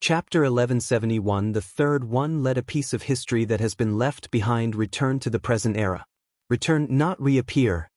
Chapter 1171, the third one, let a piece of history that has been left behind return to the present era. Return, not reappear.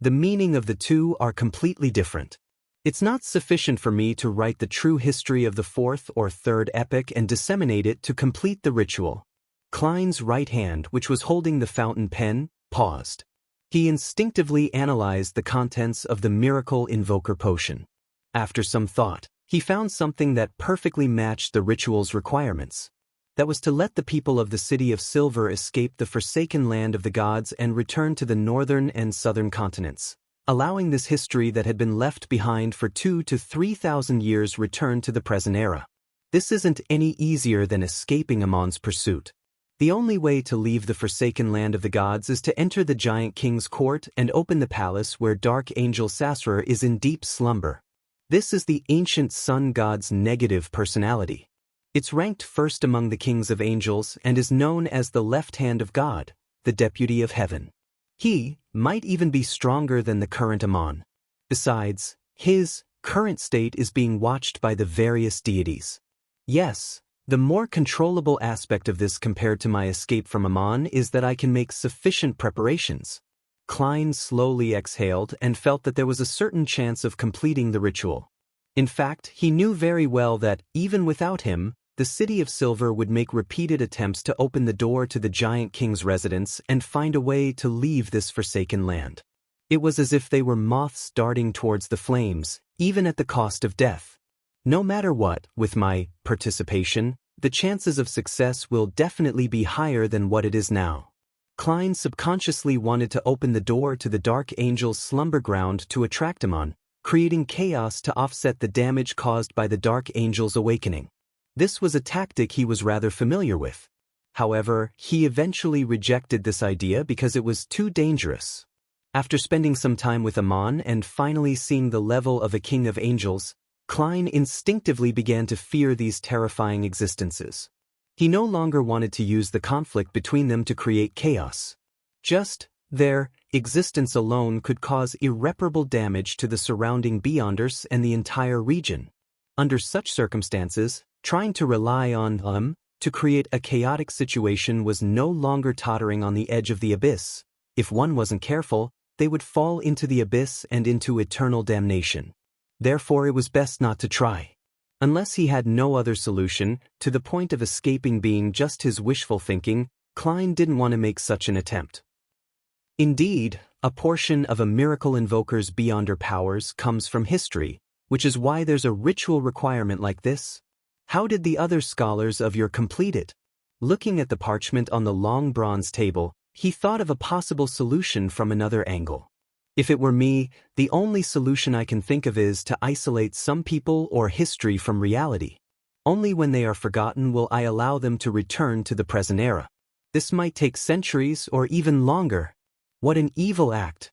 The meaning of the two are completely different. It's not sufficient for me to write the true history of the fourth or third epoch and disseminate it to complete the ritual. Klein's right hand, which was holding the fountain pen, paused. He instinctively analyzed the contents of the miracle invoker potion. After some thought, he found something that perfectly matched the ritual's requirements. That was to let the people of the City of Silver escape the forsaken land of the gods and return to the northern and southern continents, allowing this history that had been left behind for 2,000 to 3,000 years return to the present era. This isn't any easier than escaping Amon's pursuit. The only way to leave the forsaken land of the gods is to enter the giant king's court and open the palace where Dark Angel Sasra is in deep slumber. This is the ancient sun god's negative personality. It's ranked first among the kings of angels and is known as the left hand of God, the deputy of heaven. He might even be stronger than the current Amon. Besides, his current state is being watched by the various deities. Yes, the more controllable aspect of this compared to my escape from Amon is that I can make sufficient preparations. Klein slowly exhaled and felt that there was a certain chance of completing the ritual. In fact, he knew very well that, even without him, the City of Silver would make repeated attempts to open the door to the giant king's residence and find a way to leave this forsaken land. It was as if they were moths darting towards the flames, even at the cost of death. No matter what, with my participation, the chances of success will definitely be higher than what it is now. Klein subconsciously wanted to open the door to the Dark Angel's slumber ground to attract Amon, creating chaos to offset the damage caused by the Dark Angel's awakening. This was a tactic he was rather familiar with. However, he eventually rejected this idea because it was too dangerous. After spending some time with Amon and finally seeing the level of a king of angels, Klein instinctively began to fear these terrifying existences. He no longer wanted to use the conflict between them to create chaos. Just their existence alone could cause irreparable damage to the surrounding Beyonders and the entire region. Under such circumstances, trying to rely on them to create a chaotic situation was no longer tottering on the edge of the abyss. If one wasn't careful, they would fall into the abyss and into eternal damnation. Therefore, it was best not to try. Unless he had no other solution, to the point of escaping being just his wishful thinking, Klein didn't want to make such an attempt. Indeed, a portion of a miracle invoker's Beyonder powers comes from history, which is why there's a ritual requirement like this. How did the other scholars of your complete it? Looking at the parchment on the long bronze table, he thought of a possible solution from another angle. If it were me, the only solution I can think of is to isolate some people or history from reality. Only when they are forgotten will I allow them to return to the present era. This might take centuries or even longer. What an evil act.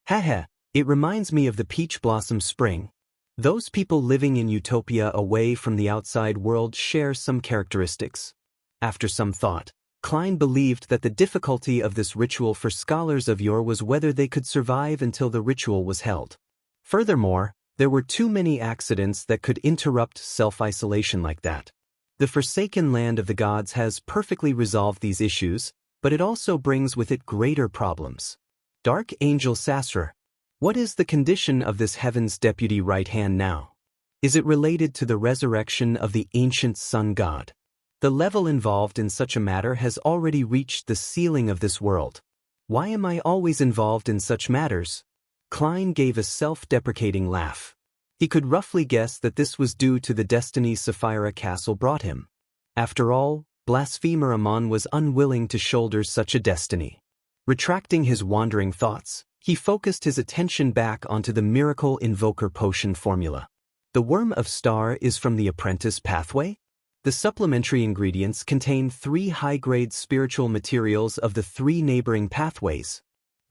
Haha, it reminds me of the peach blossom spring. Those people living in utopia away from the outside world share some characteristics. After some thought, Klein believed that the difficulty of this ritual for scholars of yore was whether they could survive until the ritual was held. Furthermore, there were too many accidents that could interrupt self-isolation like that. The forsaken land of the gods has perfectly resolved these issues, but it also brings with it greater problems. Dark Angel Sasra. What is the condition of this heaven's deputy right hand now? Is it related to the resurrection of the ancient sun god? The level involved in such a matter has already reached the ceiling of this world. Why am I always involved in such matters? Klein gave a self-deprecating laugh. He could roughly guess that this was due to the destiny Sapphira Castle brought him. After all, blasphemer Amon was unwilling to shoulder such a destiny. Retracting his wandering thoughts, he focused his attention back onto the miracle invoker potion formula. The Worm of Star is from the Apprentice pathway? The supplementary ingredients contain 3 high-grade spiritual materials of the 3 neighboring pathways.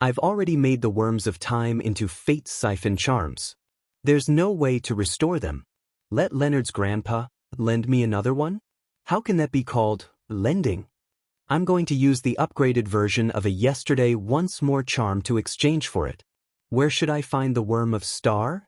I've already made the Worms of Time into Fate Siphon charms. There's no way to restore them. Let Leonard's grandpa lend me another one? How can that be called lending? I'm going to use the upgraded version of a Yesterday Once More charm to exchange for it. Where should I find the Worm of Star?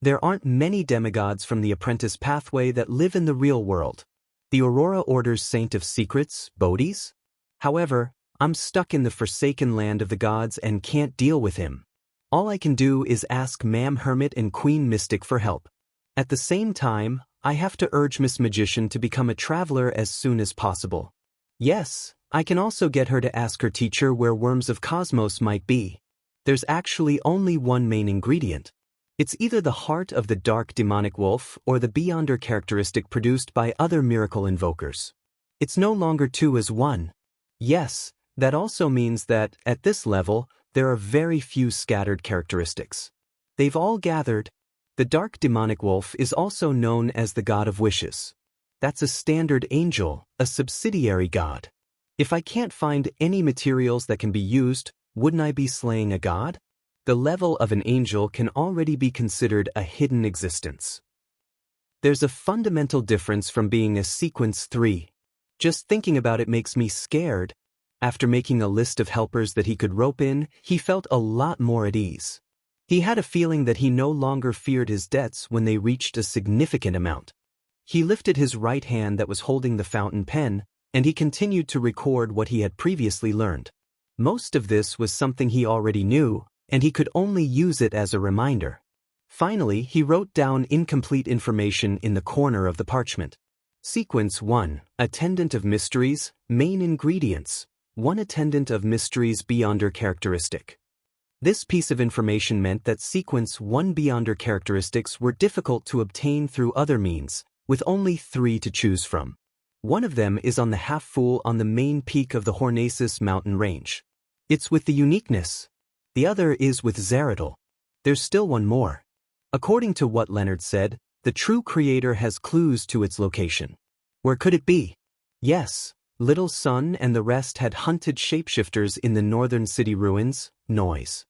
There aren't many demigods from the Apprentice pathway that live in the real world. The Aurora Order's Saint of Secrets, Bodhi's? However, I'm stuck in the forsaken land of the gods and can't deal with him. All I can do is ask Ma'am Hermit and Queen Mystic for help. At the same time, I have to urge Miss Magician to become a traveler as soon as possible. Yes, I can also get her to ask her teacher where Worms of Cosmos might be. There's actually only one main ingredient. It's either the heart of the dark demonic wolf or the Beyonder characteristic produced by other miracle invokers. It's no longer 2 as 1. Yes, that also means that, at this level, there are very few scattered characteristics. They've all gathered. The dark demonic wolf is also known as the god of wishes. That's a standard angel, a subsidiary god. If I can't find any materials that can be used, wouldn't I be slaying a god? The level of an angel can already be considered a hidden existence. There's a fundamental difference from being a sequence 3. Just thinking about it makes me scared. After making a list of helpers that he could rope in, he felt a lot more at ease. He had a feeling that he no longer feared his debts when they reached a significant amount. He lifted his right hand that was holding the fountain pen, and he continued to record what he had previously learned. Most of this was something he already knew, and he could only use it as a reminder. Finally, he wrote down incomplete information in the corner of the parchment. Sequence 1, Attendant of Mysteries, Main Ingredients, 1 Attendant of Mysteries Beyonder characteristic. This piece of information meant that Sequence 1 Beyonder characteristics were difficult to obtain through other means, with only 3 to choose from. One of them is on the half-fool on the main peak of the Hornacis mountain range. It's with the uniqueness. The other is with Zaradil. There's still one more. According to what Leonard said, the true creator has clues to its location. Where could it be? Yes, Little Sun and the rest had hunted shapeshifters in the northern city ruins, Noise.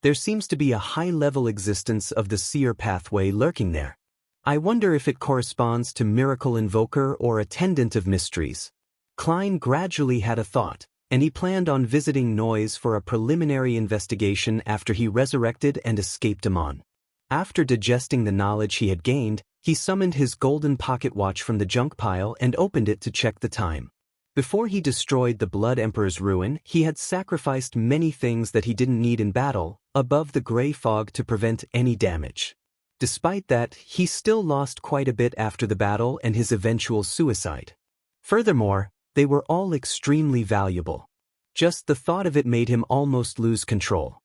There seems to be a high-level existence of the seer pathway lurking there. I wonder if it corresponds to Miracle Invoker or Attendant of Mysteries. Klein gradually had a thought, and he planned on visiting Noise for a preliminary investigation after he resurrected and escaped Amon. After digesting the knowledge he had gained, he summoned his golden pocket watch from the junk pile and opened it to check the time. Before he destroyed the Blood Emperor's ruin, he had sacrificed many things that he didn't need in battle, above the gray fog to prevent any damage. Despite that, he still lost quite a bit after the battle and his eventual suicide. Furthermore, they were all extremely valuable. Just the thought of it made him almost lose control.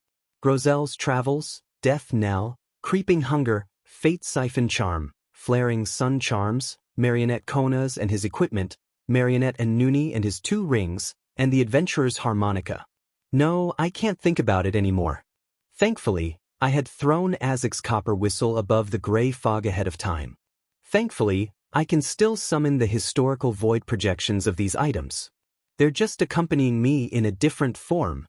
Grozel's Travels, Death Knell, Creeping Hunger, Fate Siphon Charm, Flaring Sun Charms, Marionette Konas and his equipment, Marionette and Nuni and his 2 rings, and the Adventurer's Harmonica. No, I can't think about it anymore. Thankfully, I had thrown Azek's copper whistle above the gray fog ahead of time. Thankfully, I can still summon the historical void projections of these items. They're just accompanying me in a different form.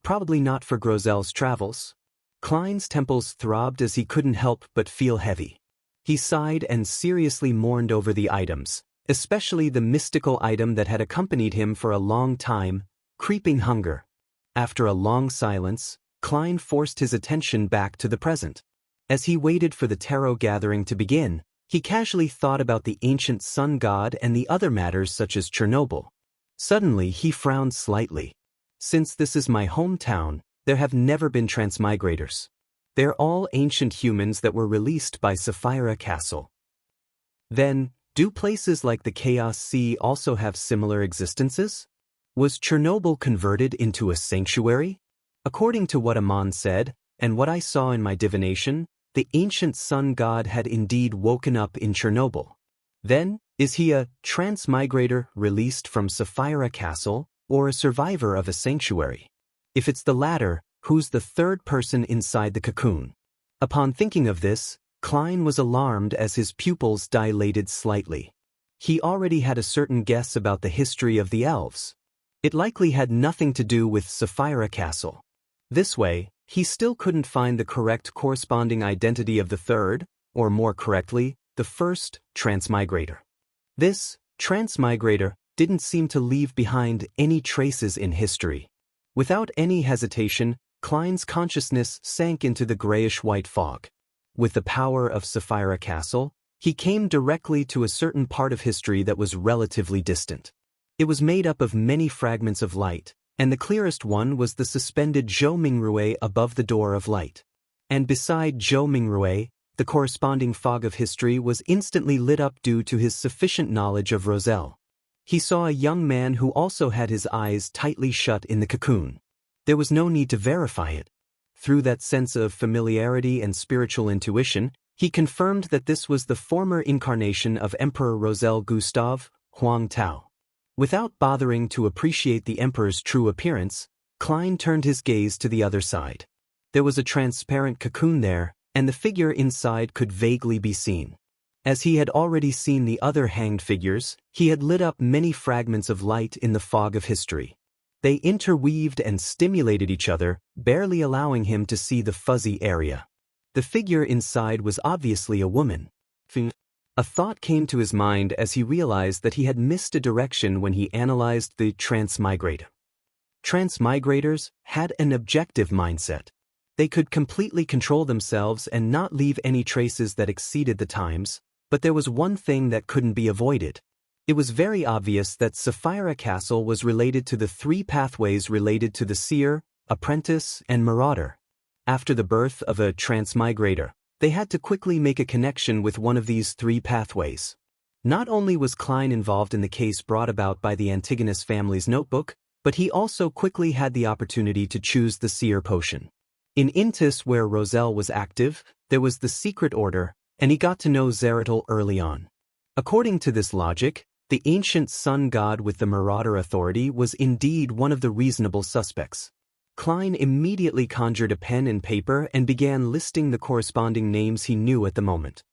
Probably not for Grozel's Travels. Klein's temples throbbed as he couldn't help but feel heavy. He sighed and seriously mourned over the items, especially the mystical item that had accompanied him for a long time, Creeping Hunger. After a long silence, Klein forced his attention back to the present. As he waited for the tarot gathering to begin, he casually thought about the ancient sun god and the other matters such as Chernobyl. Suddenly, he frowned slightly. Since this is my hometown, there have never been transmigrators. They're all ancient humans that were released by Sapphira Castle. Then, do places like the Chaos Sea also have similar existences? Was Chernobyl converted into a sanctuary? According to what Amon said, and what I saw in my divination, the ancient sun god had indeed woken up in Chernobyl. Then, is he a transmigrator released from Sapphira Castle, or a survivor of a sanctuary? If it's the latter, who's the third person inside the cocoon? Upon thinking of this, Klein was alarmed as his pupils dilated slightly. He already had a certain guess about the history of the elves. It likely had nothing to do with Sapphira Castle. This way, he still couldn't find the correct corresponding identity of the third, or more correctly, the first, transmigrator. This transmigrator didn't seem to leave behind any traces in history. Without any hesitation, Klein's consciousness sank into the grayish-white fog. With the power of Sapphira Castle, He came directly to a certain part of history that was relatively distant. It was made up of many fragments of light, and the clearest one was the suspended Zhou Mingrui above the door of light. And beside Zhou Mingrui, the corresponding fog of history was instantly lit up due to his sufficient knowledge of Roselle. He saw a young man who also had his eyes tightly shut in the cocoon. There was no need to verify it. Through that sense of familiarity and spiritual intuition, he confirmed that this was the former incarnation of Emperor Roselle Gustave, Huang Tao. Without bothering to appreciate the emperor's true appearance, Klein turned his gaze to the other side. There was a transparent cocoon there, and the figure inside could vaguely be seen. As he had already seen the other hanged figures, he had lit up many fragments of light in the fog of history. They interweaved and stimulated each other, barely allowing him to see the fuzzy area. The figure inside was obviously a woman. A thought came to his mind as he realized that he had missed a direction when he analyzed the transmigrator. Transmigrators had an objective mindset. They could completely control themselves and not leave any traces that exceeded the times, but there was one thing that couldn't be avoided. It was very obvious that Sapphira Castle was related to the three pathways related to the seer, apprentice, and marauder. After the birth of a transmigrator, they had to quickly make a connection with one of these three pathways. Not only was Klein involved in the case brought about by the Antigonus family's notebook, but he also quickly had the opportunity to choose the seer potion. In Intis, where Roselle was active, there was the secret order, and he got to know Zeratul early on. According to this logic, the ancient sun god with the marauder authority was indeed one of the reasonable suspects. Klein immediately conjured a pen and paper and began listing the corresponding names he knew at the moment.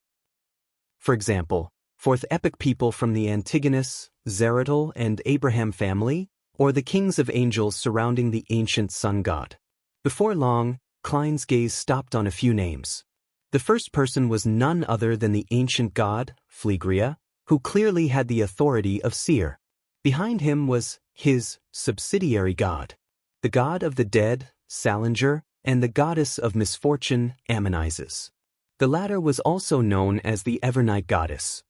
For example, fourth epic people from the Antigonus, Zeratul, and Abraham family, or the kings of angels surrounding the ancient sun god. Before long, Klein's gaze stopped on a few names. The first person was none other than the ancient god, Phlegria, who clearly had the authority of seer. Behind him was his subsidiary god, the god of the dead, Salinger, and the goddess of misfortune, Ammonizes. The latter was also known as the Evernight goddess.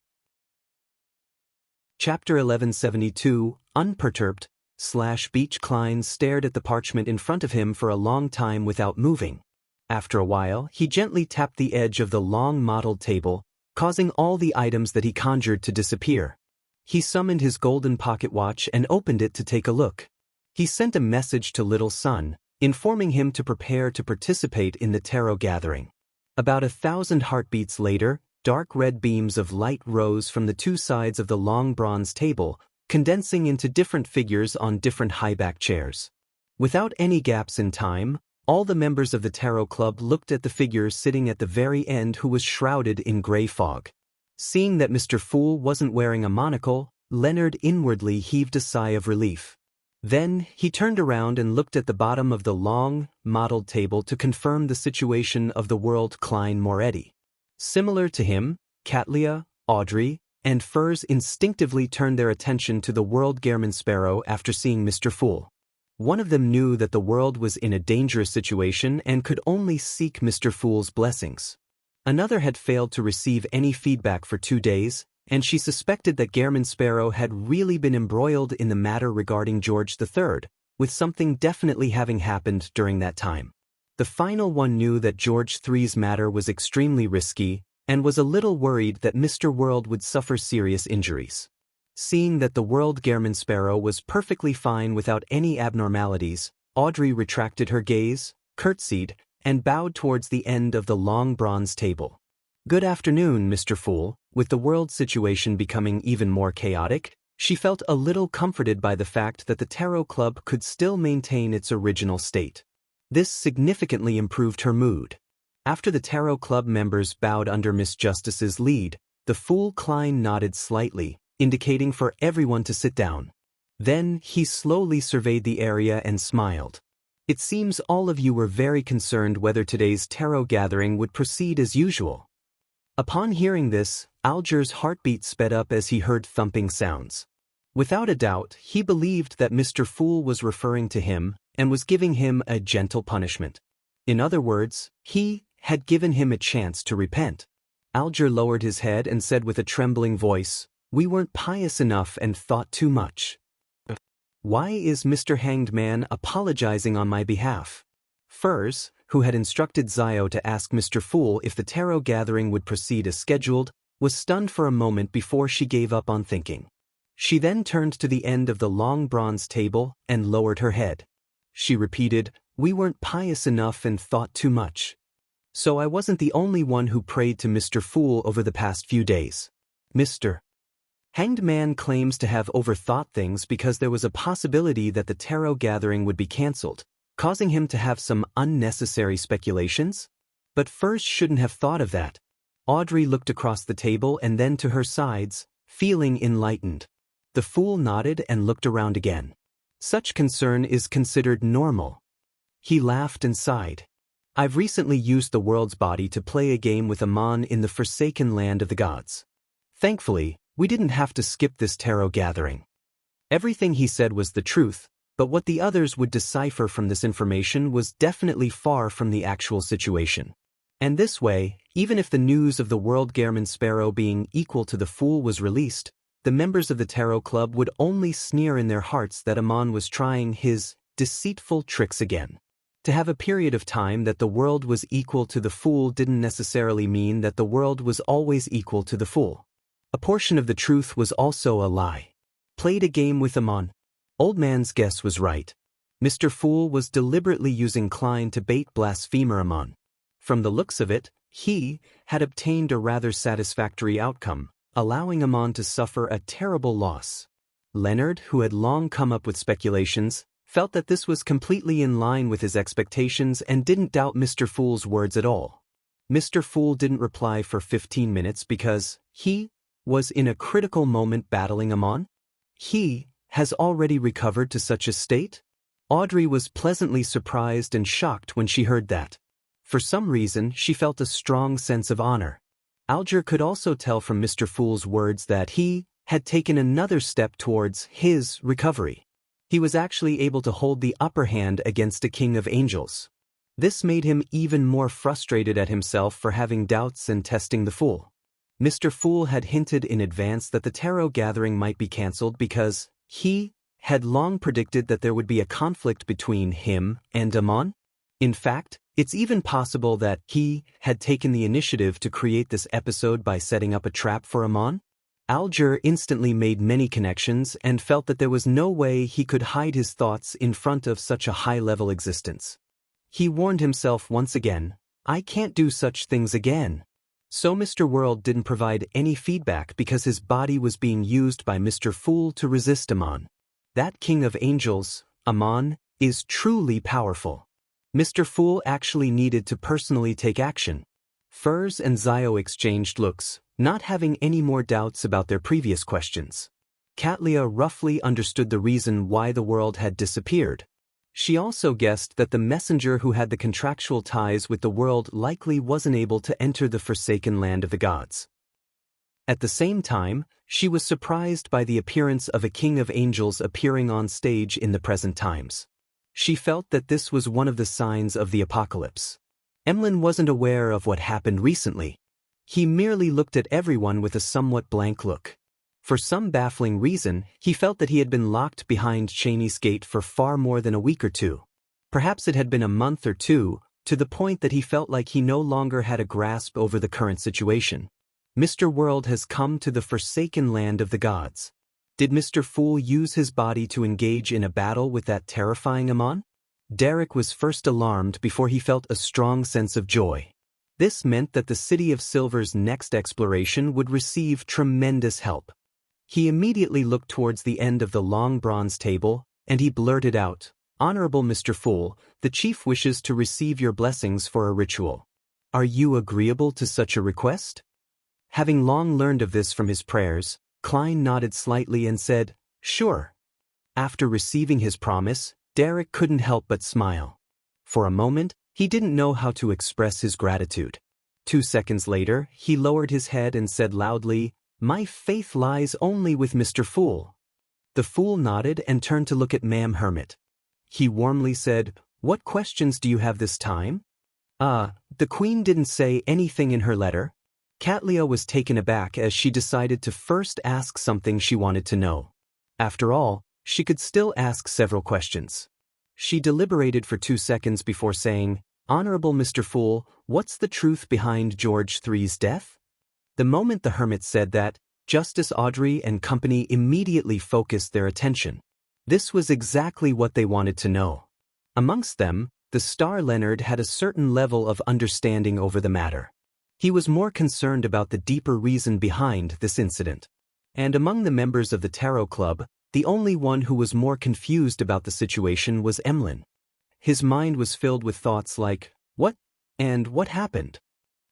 Chapter 1172, Unperturbed, /Beach. Klein stared at the parchment in front of him for a long time without moving. After a while, he gently tapped the edge of the long mottled table, causing all the items that he conjured to disappear. He summoned his golden pocket watch and opened it to take a look. He sent a message to Little Sun, informing him to prepare to participate in the tarot gathering. About 1,000 heartbeats later, dark red beams of light rose from the two sides of the long bronze table, condensing into different figures on different high-back chairs. Without any gaps in time, all the members of the tarot club looked at the figure sitting at the very end who was shrouded in gray fog. Seeing that Mr. Fool wasn't wearing a monocle, Leonard inwardly heaved a sigh of relief. Then, he turned around and looked at the bottom of the long, mottled table to confirm the situation of the world Klein Moretti. Similar to him, Katlia, Audrey, and Furs instinctively turned their attention to the world Gehrman Sparrow after seeing Mr. Fool. One of them knew that the world was in a dangerous situation and could only seek Mr. Fool's blessings. Another had failed to receive any feedback for 2 days, and she suspected that Gehrman Sparrow had really been embroiled in the matter regarding George III, with something definitely having happened during that time. The final one knew that George III's matter was extremely risky, and was a little worried that Mr. World would suffer serious injuries. Seeing that the world Gehrman Sparrow was perfectly fine without any abnormalities, Audrey retracted her gaze, curtsied, and bowed towards the end of the long bronze table. "Good afternoon, Mr. Fool." With the world situation becoming even more chaotic, she felt a little comforted by the fact that the Tarot Club could still maintain its original state. This significantly improved her mood. After the Tarot Club members bowed under Miss Justice's lead, the Fool Klein nodded slightly, indicating for everyone to sit down. Then, he slowly surveyed the area and smiled. "It seems all of you were very concerned whether today's tarot gathering would proceed as usual." Upon hearing this, Alger's heartbeat sped up as he heard thumping sounds. Without a doubt, he believed that Mr. Fool was referring to him and was giving him a gentle punishment. In other words, he had given him a chance to repent. Alger lowered his head and said with a trembling voice, "We weren't pious enough and thought too much." "Why is Mr. Hanged Man apologizing on my behalf?" Furs, who had instructed Zio to ask Mr. Fool if the tarot gathering would proceed as scheduled, was stunned for a moment before she gave up on thinking. She then turned to the end of the long bronze table and lowered her head. She repeated, "We weren't pious enough and thought too much. So I wasn't the only one who prayed to Mr. Fool over the past few days. Mr. Hanged Man claims to have overthought things because there was a possibility that the tarot gathering would be cancelled, causing him to have some unnecessary speculations? But first shouldn't have thought of that." Audrey looked across the table and then to her sides, feeling enlightened. The Fool nodded and looked around again. "Such concern is considered normal." He laughed and sighed. "I've recently used the world's body to play a game with Amon in the forsaken land of the gods. Thankfully, we didn't have to skip this tarot gathering." Everything he said was the truth, but what the others would decipher from this information was definitely far from the actual situation. And this way, even if the news of the World Gairman Sparrow being equal to the Fool was released, the members of the Tarot Club would only sneer in their hearts that Amon was trying his deceitful tricks again. To have a period of time that the world was equal to the Fool didn't necessarily mean that the world was always equal to the Fool. A portion of the truth was also a lie. Played a game with Amon. Old Man's guess was right. Mr. Fool was deliberately using Klein to bait blasphemer Amon. From the looks of it, he had obtained a rather satisfactory outcome, allowing Amon to suffer a terrible loss. Leonard, who had long come up with speculations, felt that this was completely in line with his expectations and didn't doubt Mr. Fool's words at all. Mr. Fool didn't reply for 15 minutes because he was in a critical moment battling Amon. He has already recovered to such a state? Audrey was pleasantly surprised and shocked when she heard that. For some reason, she felt a strong sense of honor. Alger could also tell from Mr. Fool's words that he had taken another step towards his recovery. He was actually able to hold the upper hand against a king of angels. This made him even more frustrated at himself for having doubts and testing the Fool. Mr. Fool had hinted in advance that the tarot gathering might be cancelled because he had long predicted that there would be a conflict between him and Amon. In fact, it's even possible that he had taken the initiative to create this episode by setting up a trap for Amon. Alger instantly made many connections and felt that there was no way he could hide his thoughts in front of such a high-level existence. He warned himself once again, "I can't do such things again." So Mr. World didn't provide any feedback because his body was being used by Mr. Fool to resist Amon. That king of angels, Amon, is truly powerful. Mr. Fool actually needed to personally take action. Furs and Zio exchanged looks, not having any more doubts about their previous questions. Katlia roughly understood the reason why the world had disappeared. She also guessed that the messenger who had the contractual ties with the world likely wasn't able to enter the forsaken land of the gods. At the same time, she was surprised by the appearance of a king of angels appearing on stage in the present times. She felt that this was one of the signs of the apocalypse. Emlyn wasn't aware of what happened recently. He merely looked at everyone with a somewhat blank look. For some baffling reason, he felt that he had been locked behind Cheney's gate for far more than a week or two. Perhaps it had been a month or two, to the point that he felt like he no longer had a grasp over the current situation. Mr. World has come to the forsaken land of the gods. Did Mr. Fool use his body to engage in a battle with that terrifying Amon? Derek was first alarmed before he felt a strong sense of joy. This meant that the City of Silver's next exploration would receive tremendous help. He immediately looked towards the end of the long bronze table, and he blurted out, "Honorable Mr. Fool, the chief wishes to receive your blessings for a ritual. Are you agreeable to such a request?" Having long learned of this from his prayers, Klein nodded slightly and said, "Sure." After receiving his promise, Derek couldn't help but smile. For a moment, he didn't know how to express his gratitude. 2 seconds later, he lowered his head and said loudly, "My faith lies only with Mr. Fool." The Fool nodded and turned to look at Ma'am Hermit. He warmly said, "What questions do you have this time?" The Queen didn't say anything in her letter." Katlia was taken aback as she decided to first ask something she wanted to know. After all, she could still ask several questions. She deliberated for 2 seconds before saying, "Honorable Mr. Fool, what's the truth behind George III's death?" The moment the hermit said that, Justice Audrey and company immediately focused their attention. This was exactly what they wanted to know. Amongst them, the star Leonard had a certain level of understanding over the matter. He was more concerned about the deeper reason behind this incident. And among the members of the Tarot Club, the only one who was more confused about the situation was Emlyn. His mind was filled with thoughts like, what? And what happened?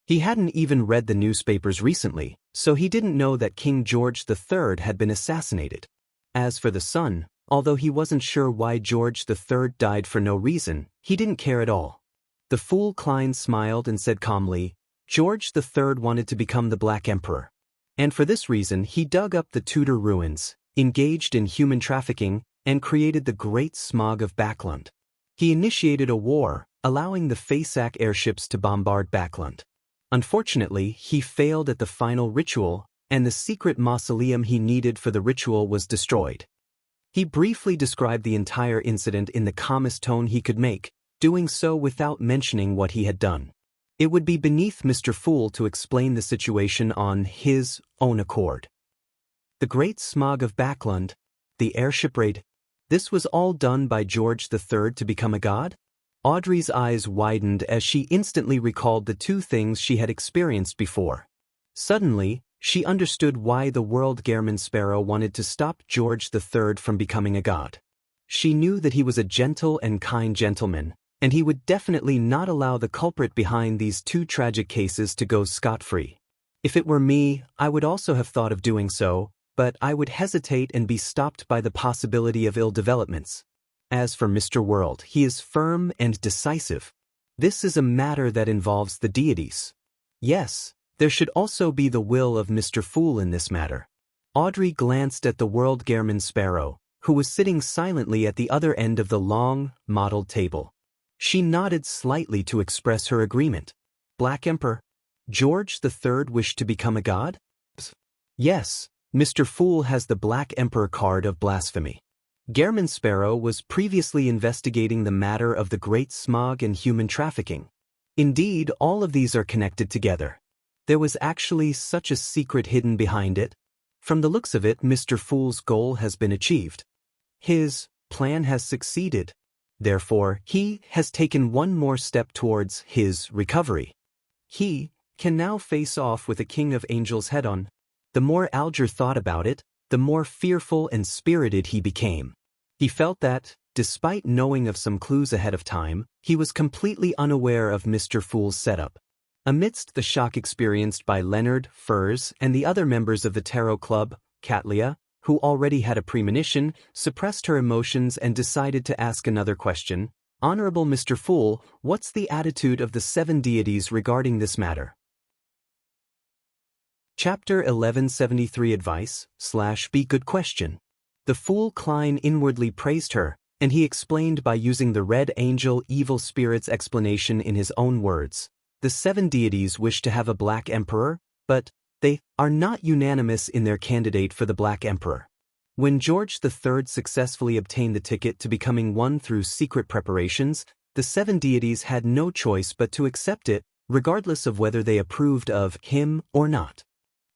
He hadn't even read the newspapers recently, so he didn't know that King George III had been assassinated. As for the son, although he wasn't sure why George III died for no reason, he didn't care at all. The fool Klein smiled and said calmly, George III wanted to become the Black Emperor. And for this reason he dug up the Tudor ruins, engaged in human trafficking, and created the Great Smog of Backlund. He initiated a war, allowing the Fasak airships to bombard Backlund. Unfortunately, he failed at the final ritual, and the secret mausoleum he needed for the ritual was destroyed. He briefly described the entire incident in the calmest tone he could make, doing so without mentioning what he had done. It would be beneath Mr. Fool to explain the situation on his own accord. The Great Smog of Backlund, the airship raid, this was all done by George III to become a god? Audrey's eyes widened as she instantly recalled the two things she had experienced before. Suddenly, she understood why the world Gehrman Sparrow wanted to stop George III from becoming a god. She knew that he was a gentle and kind gentleman, and he would definitely not allow the culprit behind these two tragic cases to go scot-free. If it were me, I would also have thought of doing so, but I would hesitate and be stopped by the possibility of ill developments. As for Mr. World, he is firm and decisive. This is a matter that involves the deities. Yes, there should also be the will of Mr. Fool in this matter. Audrey glanced at the world Gehrman Sparrow, who was sitting silently at the other end of the long, mottled table. She nodded slightly to express her agreement. Black Emperor? George III wished to become a god? Yes, Mr. Fool has the Black Emperor card of blasphemy. Gehrman Sparrow was previously investigating the matter of the Great Smog and human trafficking. Indeed, all of these are connected together. There was actually such a secret hidden behind it. From the looks of it, Mr. Fool's goal has been achieved. His plan has succeeded. Therefore, he has taken one more step towards his recovery. He can now face off with a king of angels head-on. The more Alger thought about it, the more fearful and spirited he became. He felt that, despite knowing of some clues ahead of time, he was completely unaware of Mr. Fool's setup. Amidst the shock experienced by Leonard, Furs, and the other members of the Tarot Club, Katlia, who already had a premonition, suppressed her emotions and decided to ask another question. Honorable Mr. Fool, what's the attitude of the 7 deities regarding this matter? Chapter 1173 Advice / Be Good Question. The fool Klein inwardly praised her, and he explained by using the Red Angel Evil Spirit's explanation in his own words. The 7 deities wish to have a Black Emperor, but they are not unanimous in their candidate for the Black Emperor. When George III successfully obtained the ticket to becoming one through secret preparations, the 7 deities had no choice but to accept it, regardless of whether they approved of him or not.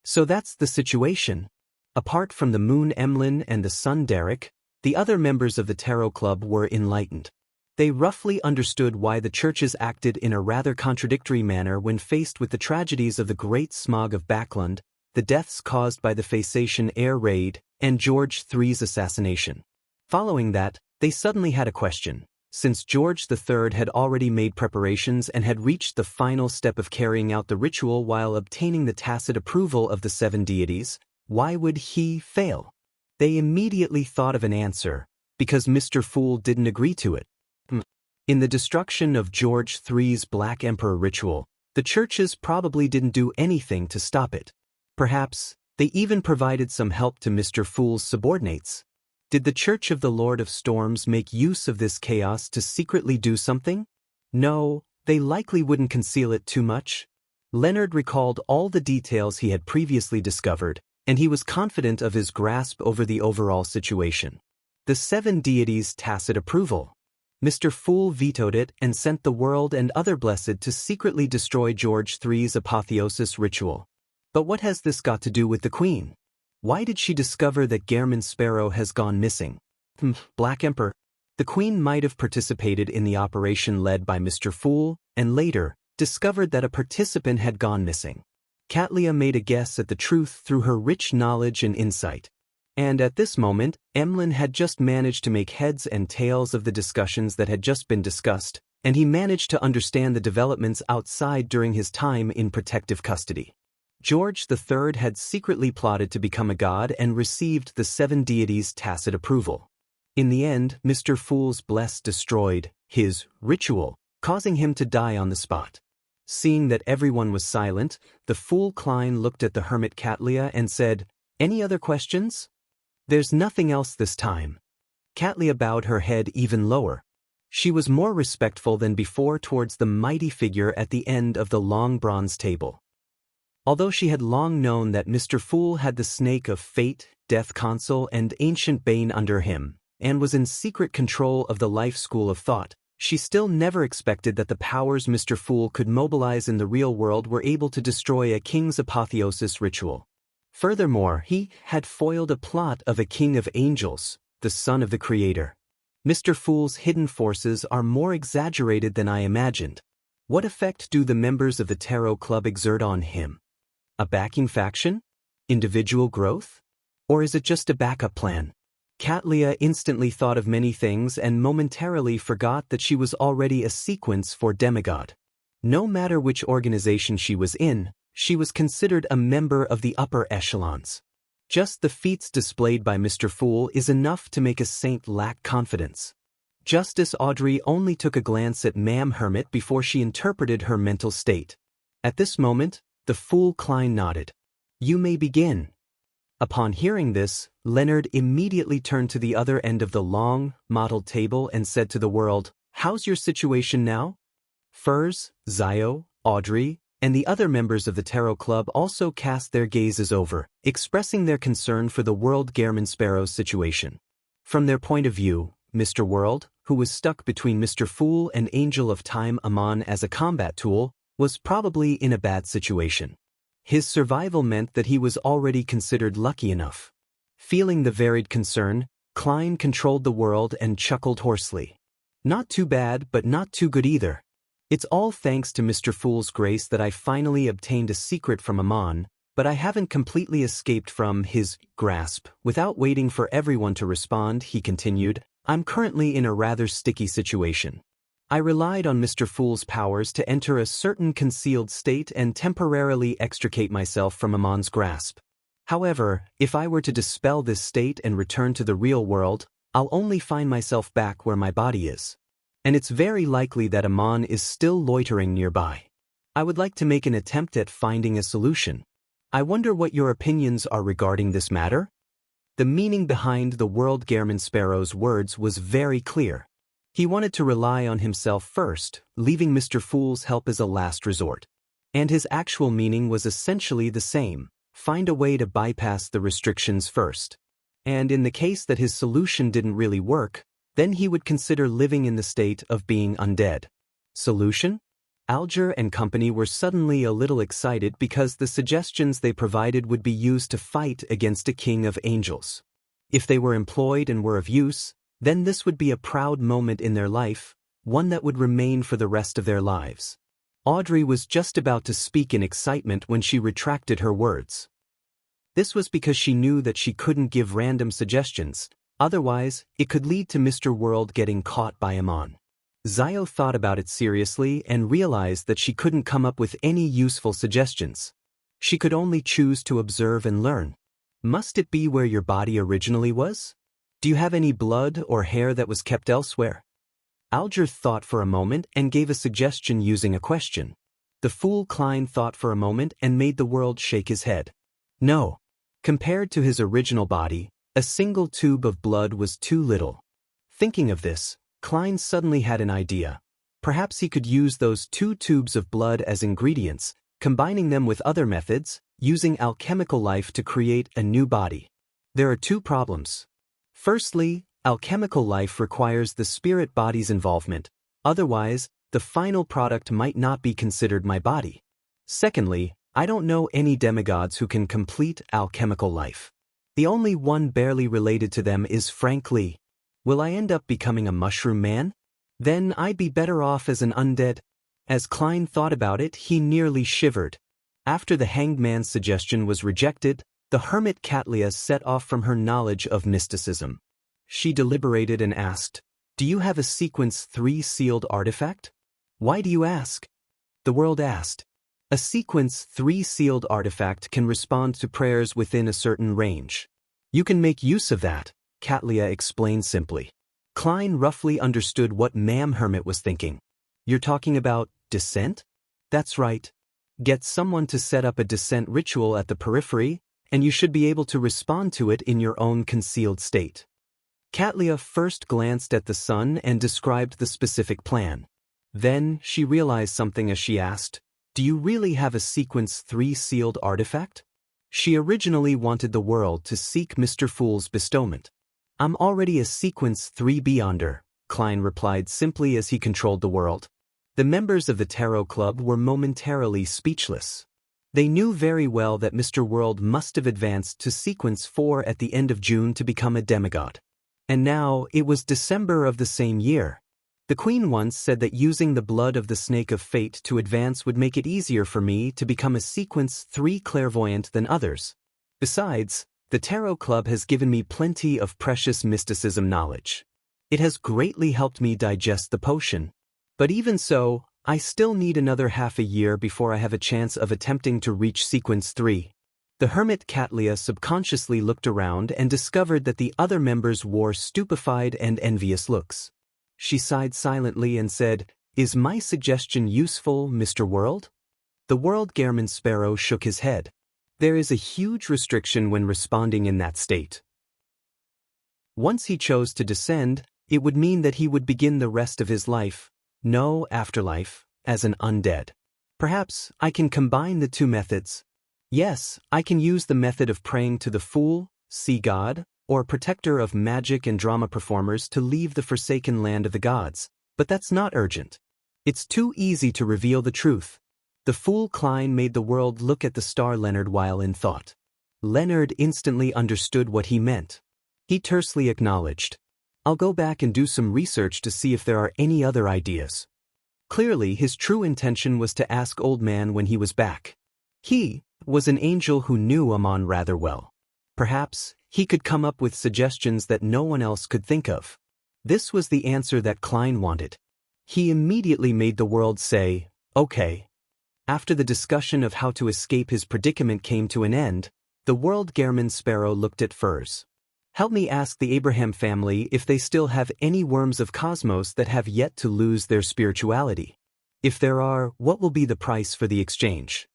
So that's the situation. Apart from the moon Emlyn and the sun Derek, the other members of the Tarot Club were enlightened. They roughly understood why the churches acted in a rather contradictory manner when faced with the tragedies of the Great Smog of Backlund, the deaths caused by the Faysatian air raid, and George III's assassination. Following that, they suddenly had a question. Since George III had already made preparations and had reached the final step of carrying out the ritual while obtaining the tacit approval of the 7 deities, why would he fail? They immediately thought of an answer, because Mr. Fool didn't agree to it. In the destruction of George III's Black Emperor ritual, the churches probably didn't do anything to stop it. Perhaps, they even provided some help to Mr. Fool's subordinates. Did the Church of the Lord of Storms make use of this chaos to secretly do something? No, they likely wouldn't conceal it too much. Leonard recalled all the details he had previously discovered, and he was confident of his grasp over the overall situation. The 7 deities' tacit approval. Mr. Fool vetoed it and sent the world and other blessed to secretly destroy George III's apotheosis ritual. But what has this got to do with the Queen? Why did she discover that Gehrman Sparrow has gone missing? Black Emperor. The Queen might have participated in the operation led by Mr. Fool, and later, discovered that a participant had gone missing. Katlia made a guess at the truth through her rich knowledge and insight. And at this moment, Emlyn had just managed to make heads and tails of the discussions that had just been discussed, and he managed to understand the developments outside during his time in protective custody. George III had secretly plotted to become a god and received the 7 deities' tacit approval. In the end, Mr. Fool's bless destroyed his ritual, causing him to die on the spot. Seeing that everyone was silent, the Fool Klein looked at the hermit Katlia and said, "Any other questions?" "There's nothing else this time." Katlia bowed her head even lower. She was more respectful than before towards the mighty figure at the end of the long bronze table. Although she had long known that Mr. Fool had the snake of fate, death console, and ancient bane under him, and was in secret control of the life school of thought, she still never expected that the powers Mr. Fool could mobilize in the real world were able to destroy a king's apotheosis ritual. Furthermore, he had foiled a plot of a king of angels, the son of the Creator. Mr. Fool's hidden forces are more exaggerated than I imagined. What effect do the members of the Tarot Club exert on him? A backing faction? Individual growth? Or is it just a backup plan? Katlia instantly thought of many things and momentarily forgot that she was already a sequence for demigod. No matter which organization she was in, she was considered a member of the upper echelons. Just the feats displayed by Mr. Fool is enough to make a saint lack confidence. Justice Audrey only took a glance at Ma'am Hermit before she interpreted her mental state. At this moment, the Fool Klein nodded. "You may begin." Upon hearing this, Leonard immediately turned to the other end of the long, mottled table and said to the world, "How's your situation now?" Furs, Zio, Audrey, and the other members of the Tarot Club also cast their gazes over, expressing their concern for the world Gehrman Sparrow's situation. From their point of view, Mr. World, who was stuck between Mr. Fool and Angel of Time Amon as a combat tool, was probably in a bad situation. His survival meant that he was already considered lucky enough. Feeling the varied concern, Klein controlled the world and chuckled hoarsely. "Not too bad, but not too good either. It's all thanks to Mr. Fool's grace that I finally obtained a secret from Amon, but I haven't completely escaped from his grasp." Without waiting for everyone to respond, he continued, "I'm currently in a rather sticky situation. I relied on Mr. Fool's powers to enter a certain concealed state and temporarily extricate myself from Amon's grasp. However, if I were to dispel this state and return to the real world, I'll only find myself back where my body is. And it's very likely that Amon is still loitering nearby. I would like to make an attempt at finding a solution. I wonder what your opinions are regarding this matter?" The meaning behind the world Gehrman Sparrow's words was very clear. He wanted to rely on himself first, leaving Mr. Fool's help as a last resort. And his actual meaning was essentially the same: find a way to bypass the restrictions first. And in the case that his solution didn't really work, then he would consider living in the state of being undead. Solution? Alger and company were suddenly a little excited because the suggestions they provided would be used to fight against a king of angels. If they were employed and were of use, then this would be a proud moment in their life, one that would remain for the rest of their lives. Audrey was just about to speak in excitement when she retracted her words. This was because she knew that she couldn't give random suggestions, otherwise it could lead to Mr. World getting caught by Amon. Zio thought about it seriously and realized that she couldn't come up with any useful suggestions. She could only choose to observe and learn. Must it be where your body originally was? Do you have any blood or hair that was kept elsewhere? Alger thought for a moment and gave a suggestion using a question. The Fool Klein thought for a moment and made the world shake his head. No. Compared to his original body, a single tube of blood was too little. Thinking of this, Klein suddenly had an idea. Perhaps he could use those 2 tubes of blood as ingredients, combining them with other methods, using alchemical life to create a new body. There are two problems. Firstly, alchemical life requires the spirit body's involvement, otherwise, the final product might not be considered my body. Secondly, I don't know any demigods who can complete alchemical life. The only one barely related to them is Frank Lee. Will I end up becoming a mushroom man? Then I'd be better off as an undead. As Klein thought about it, he nearly shivered. After the hanged man's suggestion was rejected, the hermit Katlia set off from her knowledge of mysticism. She deliberated and asked, "Do you have a Sequence 3 sealed artifact?" "Why do you ask?" The world asked. A Sequence 3 sealed artifact can respond to prayers within a certain range. You can make use of that, Katlia explained simply. Klein roughly understood what Ma'am Hermit was thinking. You're talking about descent? That's right. Get someone to set up a descent ritual at the periphery, and you should be able to respond to it in your own concealed state. Katlia first glanced at the sun and described the specific plan. Then she realized something as she asked, "Do you really have a Sequence 3 sealed artifact?" She originally wanted the world to seek Mr. Fool's bestowment. "I'm already a Sequence 3 Beyonder," Klein replied simply as he controlled the world. The members of the Tarot Club were momentarily speechless. They knew very well that Mr. World must have advanced to Sequence 4 at the end of June to become a demigod. And now it was December of the same year. The Queen once said that using the blood of the Snake of Fate to advance would make it easier for me to become a Sequence 3 clairvoyant than others. Besides, the Tarot Club has given me plenty of precious mysticism knowledge. It has greatly helped me digest the potion. But even so, I still need another half a year before I have a chance of attempting to reach Sequence 3. The hermit Katlia subconsciously looked around and discovered that the other members wore stupefied and envious looks. She sighed silently and said, "Is my suggestion useful, Mr. World?" The World Gairman Sparrow shook his head. There is a huge restriction when responding in that state. Once he chose to descend, it would mean that he would begin the rest of his life, no afterlife, as an undead. Perhaps I can combine the two methods. Yes, I can use the method of praying to the Fool, Sea God, or protector of magic and drama performers to leave the forsaken land of the gods, but that's not urgent. It's too easy to reveal the truth. The Fool Klein made the world look at the star Leonard while in thought. Leonard instantly understood what he meant. He tersely acknowledged, "I'll go back and do some research to see if there are any other ideas." Clearly, his true intention was to ask Old Man when he was back. He was an angel who knew Amon rather well. Perhaps he could come up with suggestions that no one else could think of. This was the answer that Klein wanted. He immediately made the world say, "Okay." After the discussion of how to escape his predicament came to an end, the World Gairman Sparrow looked at Furs. "Help me ask the Abraham family if they still have any worms of cosmos that have yet to lose their spirituality. If there are, what will be the price for the exchange?"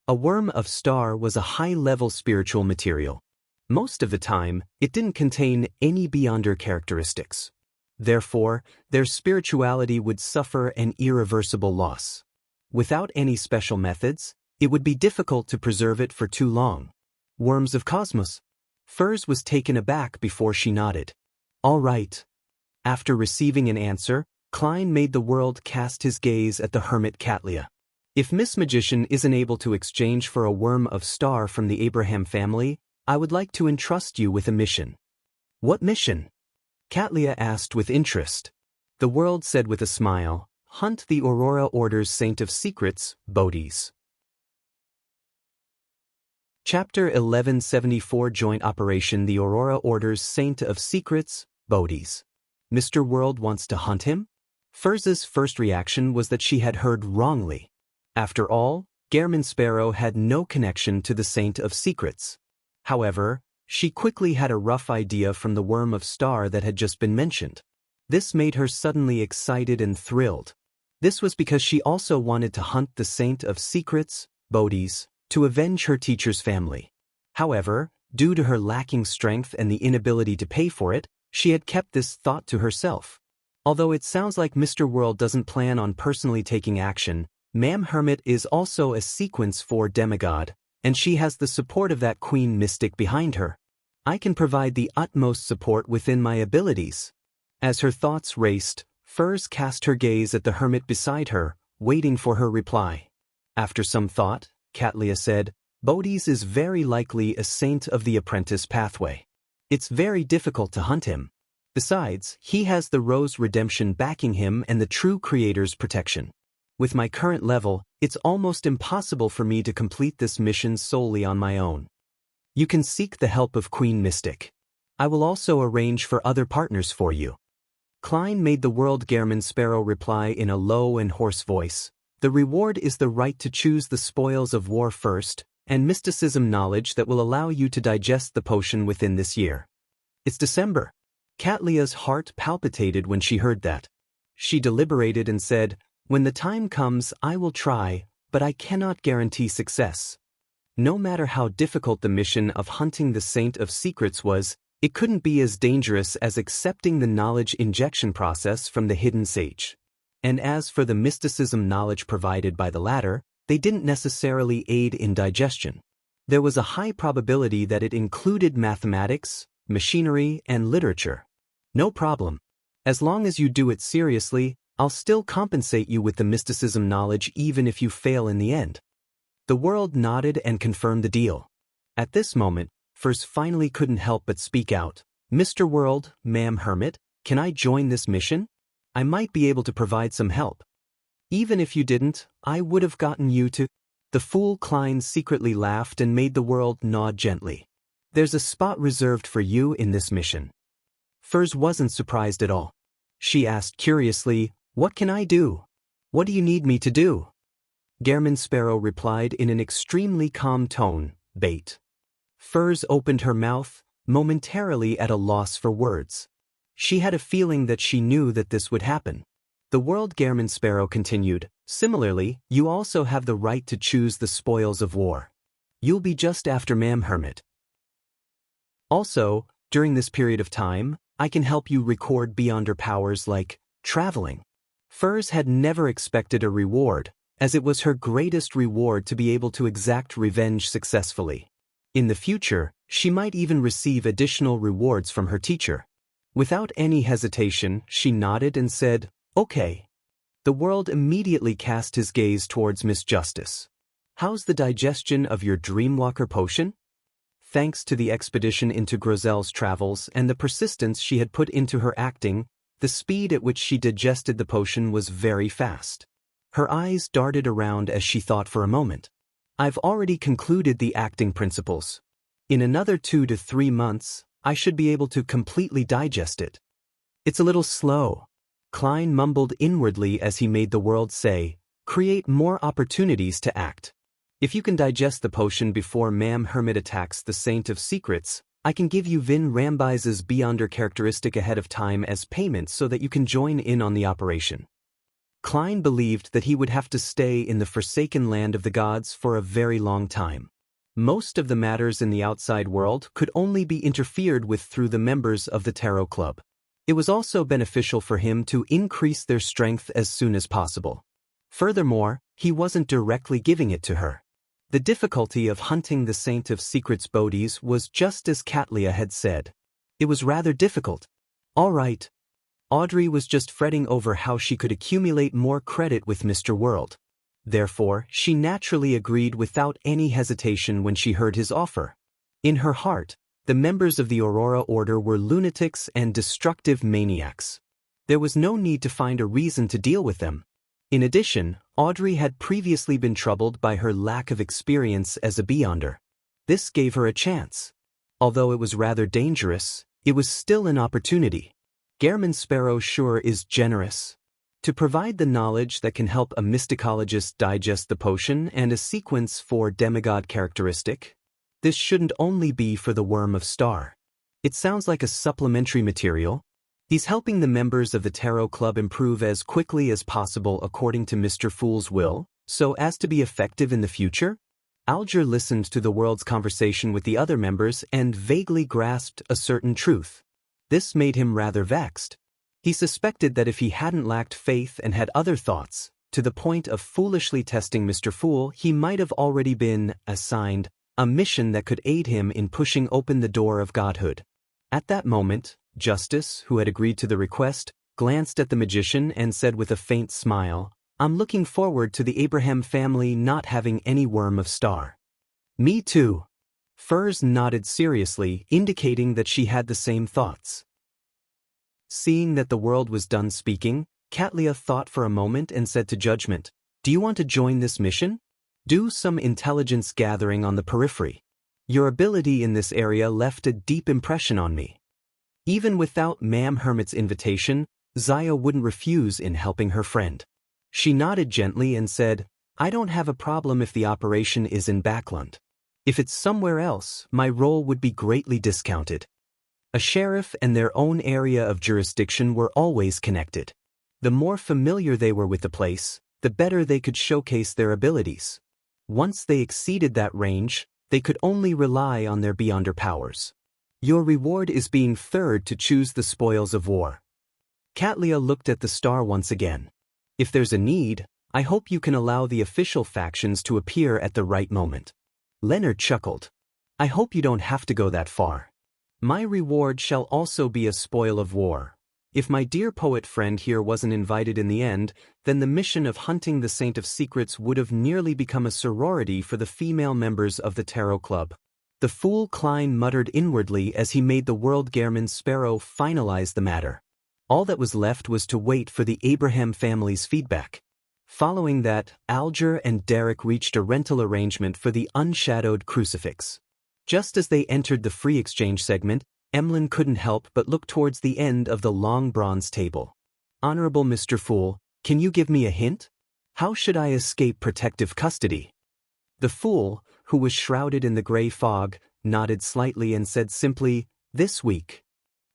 A worm of star was a high-level spiritual material. Most of the time, it didn't contain any Beyonder characteristics. Therefore, their spirituality would suffer an irreversible loss. Without any special methods, it would be difficult to preserve it for too long. Worms of cosmos. Furs was taken aback before she nodded. "All right." After receiving an answer, Klein made the world cast his gaze at the hermit Katlia. "If Miss Magician isn't able to exchange for a worm of star from the Abraham family, I would like to entrust you with a mission." "What mission?" Katlia asked with interest. The world said with a smile, "Hunt the Aurora Order's Saint of Secrets, Bodhi's." Chapter 1174 Joint Operation The Aurora Order's Saint of Secrets, Bodhi's. Mr. World wants to hunt him? Furz's first reaction was that she had heard wrongly. After all, Gairman Sparrow had no connection to the Saint of Secrets. However, she quickly had a rough idea from the worm of star that had just been mentioned. This made her suddenly excited and thrilled. This was because she also wanted to hunt the Saint of Secrets, Bodhi's, to avenge her teacher's family. However, due to her lacking strength and the inability to pay for it, she had kept this thought to herself. Although it sounds like Mr. World doesn't plan on personally taking action, Ma'am Hermit is also a sequence for demigod, and she has the support of that queen mystic behind her. I can provide the utmost support within my abilities. As her thoughts raced, Furs cast her gaze at the hermit beside her, waiting for her reply. After some thought, Katlia said, Bodhi's is very likely a saint of the apprentice pathway. It's very difficult to hunt him. Besides, he has the Rose Redemption backing him and the true Creator's protection. With my current level, it's almost impossible for me to complete this mission solely on my own. You can seek the help of Queen Mystic. I will also arrange for other partners for you. Klein made the World Gehrman Sparrow reply in a low and hoarse voice. The reward is the right to choose the spoils of war first, and mysticism knowledge that will allow you to digest the potion within this year. It's December. Katlia's heart palpitated when she heard that. She deliberated and said, When the time comes, I will try, but I cannot guarantee success. No matter how difficult the mission of hunting the Saint of Secrets was, it couldn't be as dangerous as accepting the knowledge injection process from the hidden sage. And as for the mysticism knowledge provided by the latter, they didn't necessarily aid in digestion. There was a high probability that it included mathematics, machinery, and literature. No problem. As long as you do it seriously, I'll still compensate you with the mysticism knowledge even if you fail in the end. The world nodded and confirmed the deal. At this moment, Furs finally couldn't help but speak out. Mr. World, Ma'am Hermit, can I join this mission? I might be able to provide some help. Even if you didn't, I would have gotten you to... The fool Klein secretly laughed and made the world nod gently. There's a spot reserved for you in this mission. Furs wasn't surprised at all. She asked curiously, What can I do? What do you need me to do? Gehrman Sparrow replied in an extremely calm tone, Bait. Furs opened her mouth, momentarily at a loss for words. She had a feeling that she knew that this would happen. The World Gehrman Sparrow continued, Similarly, you also have the right to choose the spoils of war. You'll be just after Ma'am Hermit. Also, during this period of time, I can help you record beyonder powers like traveling. Furs had never expected a reward, as it was her greatest reward to be able to exact revenge successfully. In the future, she might even receive additional rewards from her teacher. Without any hesitation, she nodded and said, Okay. The world immediately cast his gaze towards Miss Justice. How's the digestion of your Dreamwalker potion? Thanks to the expedition into Grozelle's travels and the persistence she had put into her acting, the speed at which she digested the potion was very fast. Her eyes darted around as she thought for a moment. I've already concluded the acting principles. In another 2 to 3 months, I should be able to completely digest it. It's a little slow. Klein mumbled inwardly as he made the world say, Create more opportunities to act. If you can digest the potion before Ma'am Hermit attacks the Saint of Secrets, I can give you Vin Rambise's Beyonder characteristic ahead of time as payment so that you can join in on the operation. Klein believed that he would have to stay in the forsaken land of the gods for a very long time. Most of the matters in the outside world could only be interfered with through the members of the Tarot Club. It was also beneficial for him to increase their strength as soon as possible. Furthermore, he wasn't directly giving it to her. The difficulty of hunting the Saint of Secrets Bodhis was just as Katlia had said. It was rather difficult. All right. Audrey was just fretting over how she could accumulate more credit with Mr. World. Therefore, she naturally agreed without any hesitation when she heard his offer. In her heart, the members of the Aurora Order were lunatics and destructive maniacs. There was no need to find a reason to deal with them. In addition, Audrey had previously been troubled by her lack of experience as a Beyonder. This gave her a chance. Although it was rather dangerous, it was still an opportunity. Gehrman Sparrow sure is generous. To provide the knowledge that can help a mysticologist digest the potion and a sequence for demigod characteristic, this shouldn't only be for the Worm of Star. It sounds like a supplementary material. He's helping the members of the Tarot Club improve as quickly as possible according to Mr. Fool's will, so as to be effective in the future? Alger listened to the world's conversation with the other members and vaguely grasped a certain truth. This made him rather vexed. He suspected that if he hadn't lacked faith and had other thoughts, to the point of foolishly testing Mr. Fool, he might have already been assigned a mission that could aid him in pushing open the door of godhood. At that moment, Justice, who had agreed to the request, glanced at the magician and said with a faint smile, "I'm looking forward to the Abraham family not having any worm of star." "Me too." Furs nodded seriously, indicating that she had the same thoughts. Seeing that the world was done speaking, Katlia thought for a moment and said to Judgment, "Do you want to join this mission? Do some intelligence gathering on the periphery. Your ability in this area left a deep impression on me." Even without Ma'am Hermit's invitation, Zaya wouldn't refuse in helping her friend. She nodded gently and said, "I don't have a problem if the operation is in Backland. If it's somewhere else, my role would be greatly discounted." A sheriff and their own area of jurisdiction were always connected. The more familiar they were with the place, the better they could showcase their abilities. Once they exceeded that range, they could only rely on their Beyonder powers. "Your reward is being third to choose the spoils of war." Katlia looked at the star once again. "If there's a need, I hope you can allow the official factions to appear at the right moment." Leonard chuckled. "I hope you don't have to go that far. My reward shall also be a spoil of war. If my dear poet friend here wasn't invited in the end, then the mission of hunting the Saint of Secrets would have nearly become a sorority for the female members of the Tarot Club." The fool Klein muttered inwardly as he made the World Gehrman Sparrow finalize the matter. All that was left was to wait for the Abraham family's feedback. Following that, Alger and Derek reached a rental arrangement for the unshadowed crucifix. Just as they entered the free exchange segment, Emlyn couldn't help but look towards the end of the long bronze table. "Honorable Mr. Fool, can you give me a hint? How should I escape protective custody?" The fool, who was shrouded in the gray fog, nodded slightly and said simply, "This week."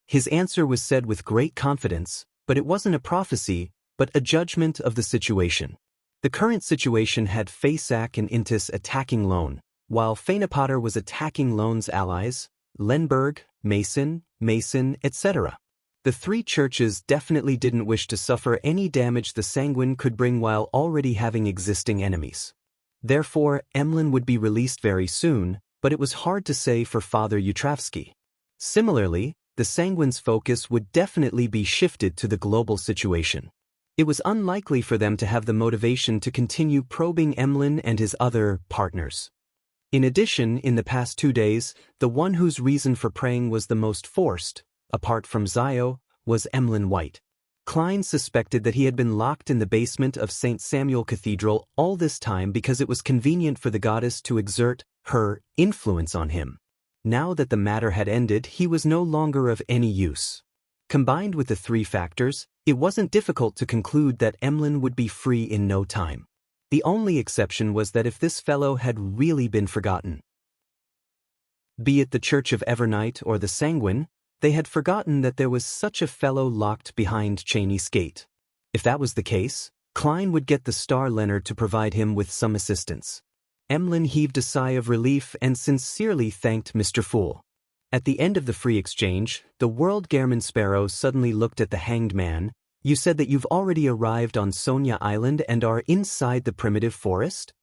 His answer was said with great confidence, but it wasn't a prophecy, but a judgment of the situation. The current situation had Fasak and Intis attacking Lone, while Fainapotter was attacking Lone's allies, Lenberg, Mason, etc. The three churches definitely didn't wish to suffer any damage the Sanguine could bring while already having existing enemies. Therefore, Emlyn would be released very soon, but it was hard to say for Father Utravsky. Similarly, the Sanguine's focus would definitely be shifted to the global situation. It was unlikely for them to have the motivation to continue probing Emlyn and his other partners. In addition, in the past 2 days, the one whose reason for praying was the most forced, apart from Zio, was Emlyn White. Klein suspected that he had been locked in the basement of St. Samuel Cathedral all this time because it was convenient for the goddess to exert her influence on him. Now that the matter had ended, he was no longer of any use. Combined with the three factors, it wasn't difficult to conclude that Emlyn would be free in no time. The only exception was that if this fellow had really been forgotten. Be it the Church of Evernight or the Sanguine, they had forgotten that there was such a fellow locked behind Cheney's gate. If that was the case, Klein would get the Star Leonard to provide him with some assistance. Emlyn heaved a sigh of relief and sincerely thanked Mr. Fool. At the end of the free exchange, the World Gehrman Sparrow suddenly looked at the hanged man. "You said that you've already arrived on Sonia Island and are inside the primitive forest?"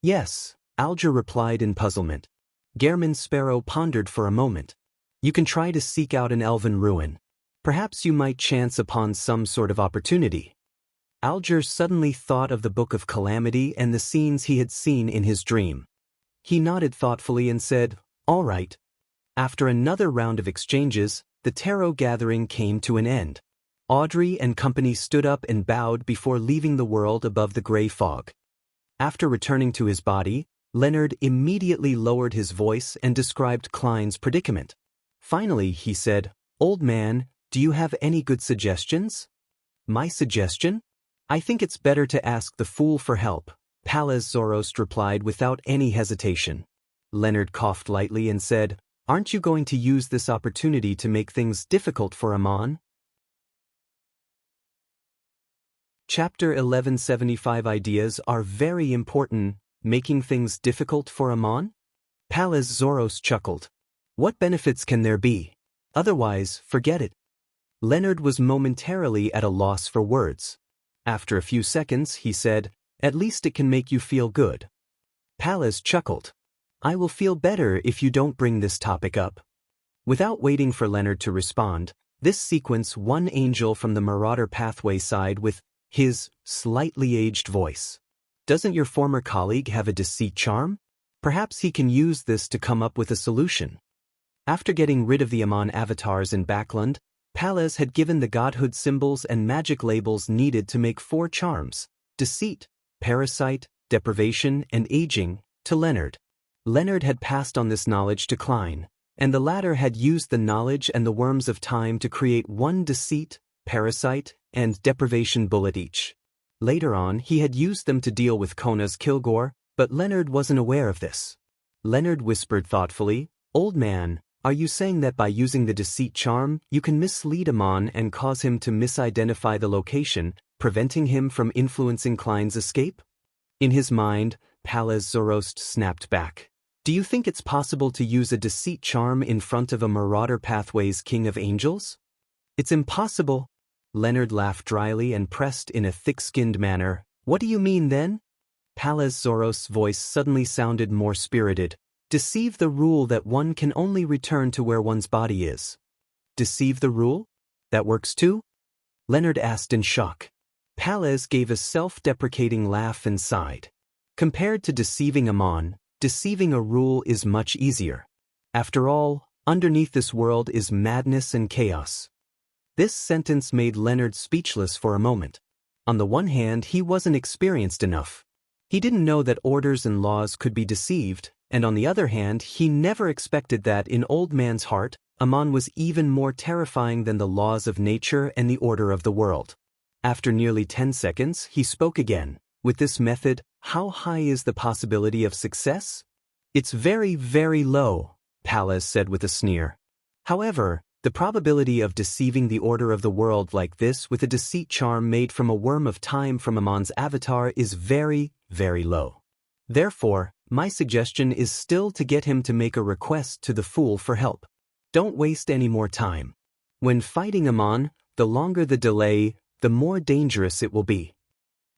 "Yes," Alger replied in puzzlement. Gehrman Sparrow pondered for a moment. "You can try to seek out an elven ruin. Perhaps you might chance upon some sort of opportunity." Alger suddenly thought of the Book of Calamity and the scenes he had seen in his dream. He nodded thoughtfully and said, "All right." After another round of exchanges, the tarot gathering came to an end. Audrey and company stood up and bowed before leaving the world above the gray fog. After returning to his body, Leonard immediately lowered his voice and described Klein's predicament. Finally, he said, "Old man, do you have any good suggestions?" "My suggestion? I think it's better to ask the fool for help," Palaz Zorost replied without any hesitation. Leonard coughed lightly and said, "Aren't you going to use this opportunity to make things difficult for Amon?" Chapter 1175 Ideas are very important. Making things difficult for Amon? Palaz Zorost chuckled. "What benefits can there be? Otherwise, forget it." Leonard was momentarily at a loss for words. After a few seconds, he said, "At least it can make you feel good." Pallas chuckled. "I will feel better if you don't bring this topic up." Without waiting for Leonard to respond, this sequence one angel from the Marauder pathway sighed with his slightly aged voice. "Doesn't your former colleague have a deceit charm? Perhaps he can use this to come up with a solution." After getting rid of the Amon avatars in Backland, Pallas had given the godhood symbols and magic labels needed to make 4 charms: deceit, parasite, deprivation, and aging, to Leonard. Leonard had passed on this knowledge to Klein, and the latter had used the knowledge and the worms of time to create 1 deceit, parasite, and deprivation bullet each. Later on, he had used them to deal with Kona's Kilgore, but Leonard wasn't aware of this. Leonard whispered thoughtfully, "Old man, are you saying that by using the deceit charm, you can mislead Amon and cause him to misidentify the location, preventing him from influencing Klein's escape?" In his mind, Pallas Zoroast snapped back. "Do you think it's possible to use a deceit charm in front of a Marauder Pathway's King of Angels?" "It's impossible." Leonard laughed dryly and pressed in a thick-skinned manner. "What do you mean then?" Pallas Zoroast's voice suddenly sounded more spirited. "Deceive the rule that one can only return to where one's body is." "Deceive the rule? That works too?" Leonard asked in shock. Pallas gave a self-deprecating laugh and sighed. "Compared to deceiving Amon, deceiving a rule is much easier. After all, underneath this world is madness and chaos." This sentence made Leonard speechless for a moment. On the one hand, he wasn't experienced enough. He didn't know that orders and laws could be deceived, and on the other hand, he never expected that in Old Man's heart, Amon was even more terrifying than the laws of nature and the order of the world. After nearly 10 seconds, he spoke again. "With this method, how high is the possibility of success?" "It's very, very low," Pallas said with a sneer. "However, the probability of deceiving the order of the world like this with a deceit charm made from a worm of time from Amon's avatar is very, very low. Therefore, my suggestion is still to get him to make a request to the Fool for help. Don't waste any more time. When fighting Amon, the longer the delay, the more dangerous it will be."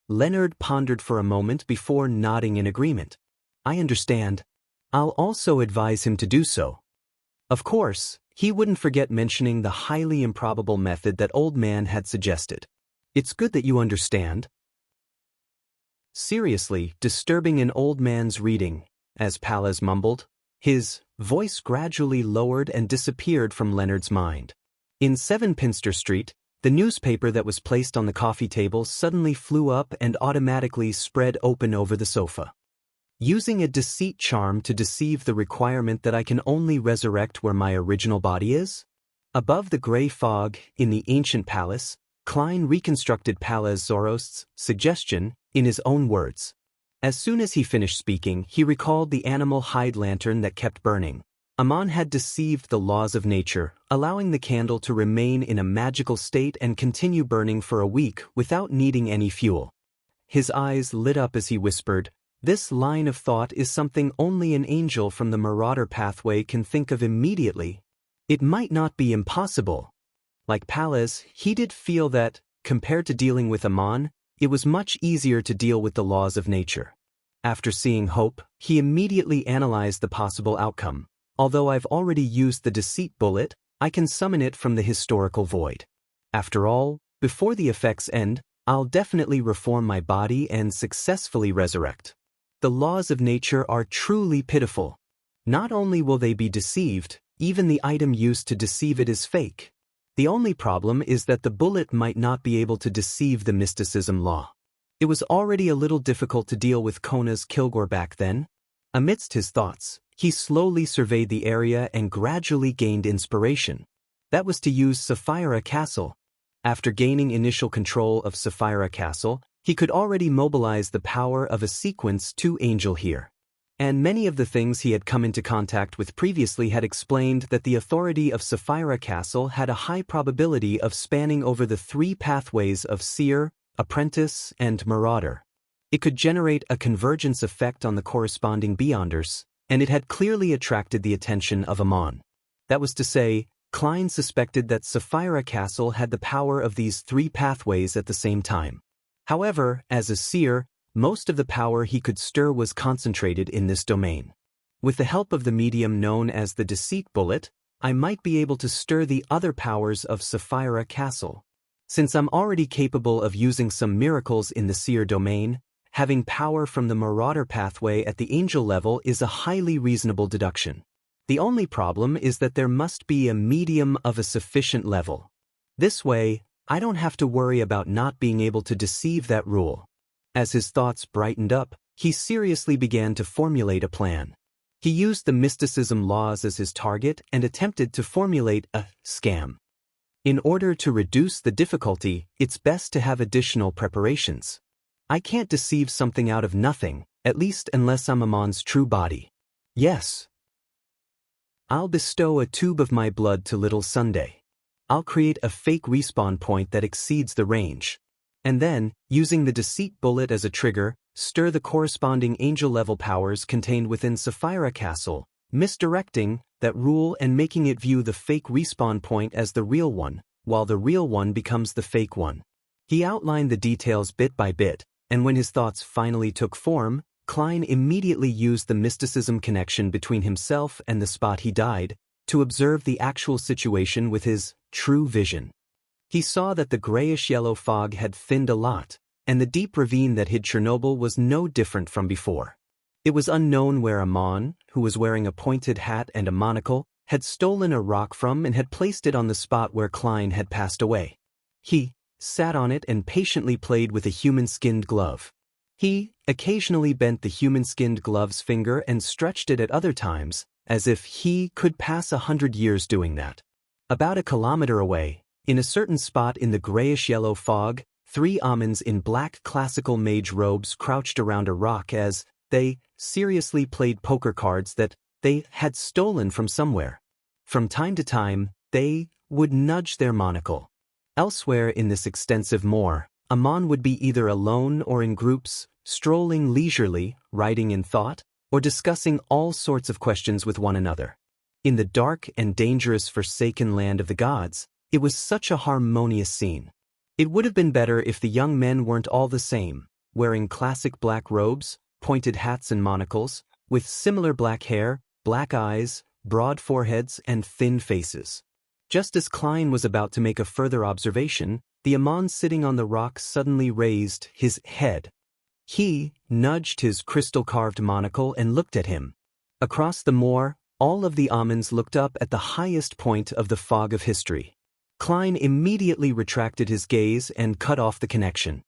Leonard pondered for a moment before nodding in agreement. "I understand. I'll also advise him to do so." Of course, he wouldn't forget mentioning the highly improbable method that Old Man had suggested. "It's good that you understand." Seriously disturbing an old man's reading, as Pallas mumbled. His voice gradually lowered and disappeared from Leonard's mind. In 7 Pinster Street, the newspaper that was placed on the coffee table suddenly flew up and automatically spread open over the sofa. "Using a deceit charm to deceive the requirement that I can only resurrect where my original body is?" Above the gray fog, in the ancient palace, Klein reconstructed Pallas Zoroast's suggestion in his own words. As soon as he finished speaking, he recalled the animal hide lantern that kept burning. Amon had deceived the laws of nature, allowing the candle to remain in a magical state and continue burning for a week without needing any fuel. His eyes lit up as he whispered, "This line of thought is something only an angel from the Marauder pathway can think of immediately. It might not be impossible." Like Pallas, he did feel that, compared to dealing with Amon, it was much easier to deal with the laws of nature. After seeing Hope, he immediately analyzed the possible outcome. "Although I've already used the deceit bullet, I can summon it from the historical void. After all, before the effects end, I'll definitely reform my body and successfully resurrect. The laws of nature are truly pitiful. Not only will they be deceived, even the item used to deceive it is fake. The only problem is that the bullet might not be able to deceive the mysticism law." It was already a little difficult to deal with Kona's Kilgore back then. Amidst his thoughts, he slowly surveyed the area and gradually gained inspiration. That was to use Sapphira Castle. After gaining initial control of Sapphira Castle, he could already mobilize the power of a Sequence 2 angel here. And many of the things he had come into contact with previously had explained that the authority of Sapphira Castle had a high probability of spanning over the 3 pathways of Seer, Apprentice, and Marauder. It could generate a convergence effect on the corresponding Beyonders, and it had clearly attracted the attention of Amon. That was to say, Klein suspected that Sapphira Castle had the power of these 3 pathways at the same time. However, as a seer, most of the power he could stir was concentrated in this domain. With the help of the medium known as the deceit bullet, I might be able to stir the other powers of Sapphira Castle. Since I'm already capable of using some miracles in the seer domain, having power from the marauder pathway at the angel level is a highly reasonable deduction. The only problem is that there must be a medium of a sufficient level. This way, I don't have to worry about not being able to deceive that rule. As his thoughts brightened up, he seriously began to formulate a plan. He used the mysticism laws as his target and attempted to formulate a scam. In order to reduce the difficulty, it's best to have additional preparations. I can't deceive something out of nothing, at least unless I'm Amon's true body. Yes. I'll bestow a tube of my blood to Little Sunday. I'll create a fake respawn point that exceeds the range. And then, using the deceit bullet as a trigger, stir the corresponding angel-level powers contained within Sapphira Castle, misdirecting that rule and making it view the fake respawn point as the real one, while the real one becomes the fake one. He outlined the details bit by bit, and when his thoughts finally took form, Klein immediately used the mysticism connection between himself and the spot he died to observe the actual situation with his true vision. He saw that the grayish-yellow fog had thinned a lot, and the deep ravine that hid Chernobyl was no different from before. It was unknown where Amon, who was wearing a pointed hat and a monocle, had stolen a rock from and had placed it on the spot where Klein had passed away. He sat on it and patiently played with a human-skinned glove. He occasionally bent the human-skinned glove's finger and stretched it at other times, as if he could pass 100 years doing that. About a kilometer away, in a certain spot in the grayish-yellow fog, 3 Amons in black classical mage robes crouched around a rock as they seriously played poker cards that they had stolen from somewhere. From time to time, they would nudge their monocle. Elsewhere in this extensive moor, Amon would be either alone or in groups, strolling leisurely, writing in thought, or discussing all sorts of questions with one another. In the dark and dangerous forsaken land of the gods, it was such a harmonious scene. It would have been better if the young men weren't all the same, wearing classic black robes, pointed hats and monocles, with similar black hair, black eyes, broad foreheads, and thin faces. Just as Klein was about to make a further observation, the Amon sitting on the rock suddenly raised his head. He nudged his crystal-carved monocle and looked at him. Across the moor, all of the Amons looked up at the highest point of the fog of history. Klein immediately retracted his gaze and cut off the connection.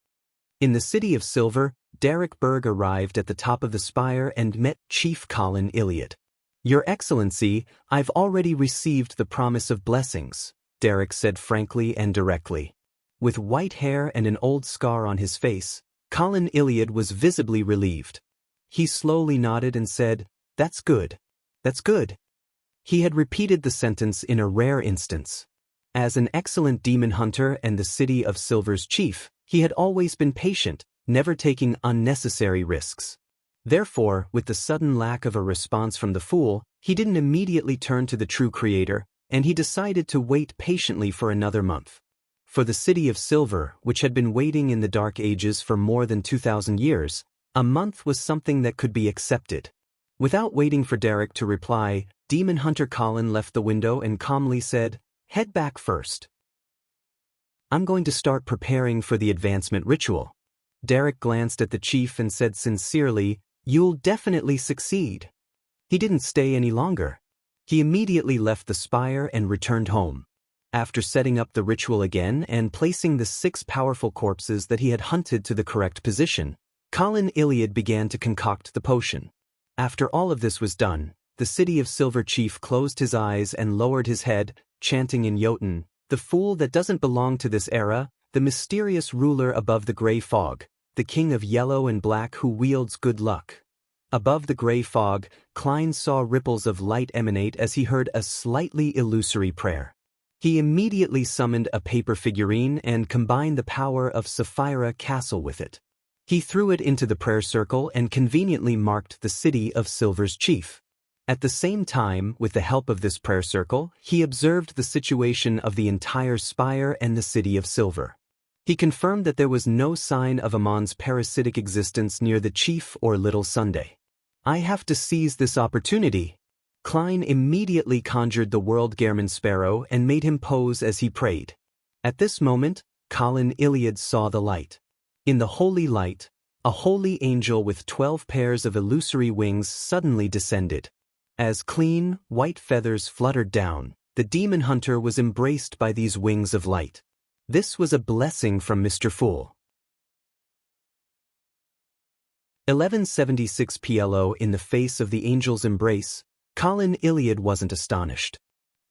In the city of Silver, Derek Berg arrived at the top of the spire and met Chief Colin Iliad. "Your Excellency, I've already received the promise of blessings," Derek said frankly and directly. With white hair and an old scar on his face, Colin Iliad was visibly relieved. He slowly nodded and said, "That's good. That's good." He had repeated the sentence in a rare instance. As an excellent demon hunter and the City of Silver's chief, he had always been patient, never taking unnecessary risks. Therefore, with the sudden lack of a response from the fool, he didn't immediately turn to the true creator, and he decided to wait patiently for another month. For the City of Silver, which had been waiting in the Dark Ages for more than 2,000 years, a month was something that could be accepted. Without waiting for Derek to reply, Demon Hunter Colin left the window and calmly said, "Head back first. I'm going to start preparing for the advancement ritual." Derek glanced at the chief and said sincerely, "You'll definitely succeed." He didn't stay any longer. He immediately left the spire and returned home. After setting up the ritual again and placing the 6 powerful corpses that he had hunted to the correct position, Colin Iliad began to concoct the potion. After all of this was done, the City of Silver chief closed his eyes and lowered his head, chanting in Jotun, "The fool that doesn't belong to this era, the mysterious ruler above the gray fog, the king of yellow and black who wields good luck." Above the gray fog, Klein saw ripples of light emanate as he heard a slightly illusory prayer. He immediately summoned a paper figurine and combined the power of Sapphira Castle with it. He threw it into the prayer circle and conveniently marked the City of Silver's chief. At the same time, with the help of this prayer circle, he observed the situation of the entire spire and the City of Silver. He confirmed that there was no sign of Amon's parasitic existence near the chief or Little Sunday. "I have to seize this opportunity." Klein immediately conjured the world Gehrman sparrow and made him pose as he prayed. At this moment, Colin Iliad saw the light. In the holy light, a holy angel with 12 pairs of illusory wings suddenly descended. As clean, white feathers fluttered down, the demon hunter was embraced by these wings of light. This was a blessing from Mr. Fool. 1176 PLO. In the face of the angel's embrace, Colin Iliad wasn't astonished.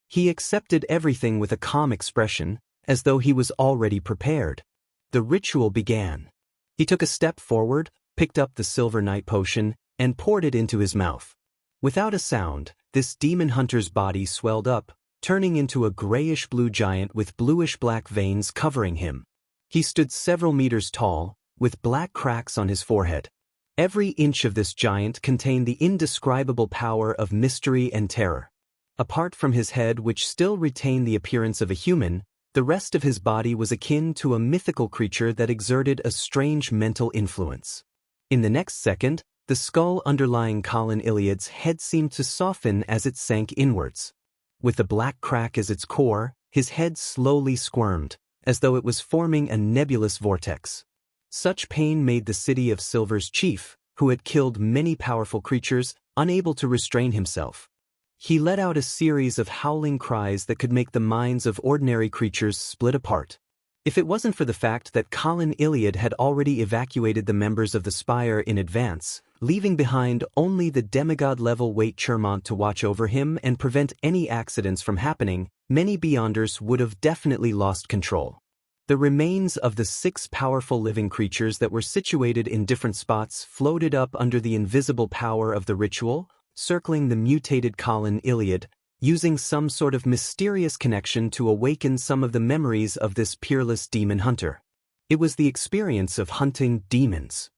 He accepted everything with a calm expression, as though he was already prepared. The ritual began. He took a step forward, picked up the silver night potion, and poured it into his mouth. Without a sound, this demon hunter's body swelled up, turning into a grayish-blue giant with bluish-black veins covering him. He stood several meters tall, with black cracks on his forehead. Every inch of this giant contained the indescribable power of mystery and terror. Apart from his head, which still retained the appearance of a human, the rest of his body was akin to a mythical creature that exerted a strange mental influence. In the next second, the skull underlying Colin Iliad's head seemed to soften as it sank inwards. With the black crack as its core, his head slowly squirmed, as though it was forming a nebulous vortex. Such pain made the City of Silver's chief, who had killed many powerful creatures, unable to restrain himself. He let out a series of howling cries that could make the minds of ordinary creatures split apart. If it wasn't for the fact that Colin Iliad had already evacuated the members of the Spire in advance, leaving behind only the demigod-level Waite Chermont to watch over him and prevent any accidents from happening, many Beyonders would have definitely lost control. The remains of the 6 powerful living creatures that were situated in different spots floated up under the invisible power of the ritual, circling the mutated Colin Iliad, using some sort of mysterious connection to awaken some of the memories of this peerless demon hunter. It was the experience of hunting demons.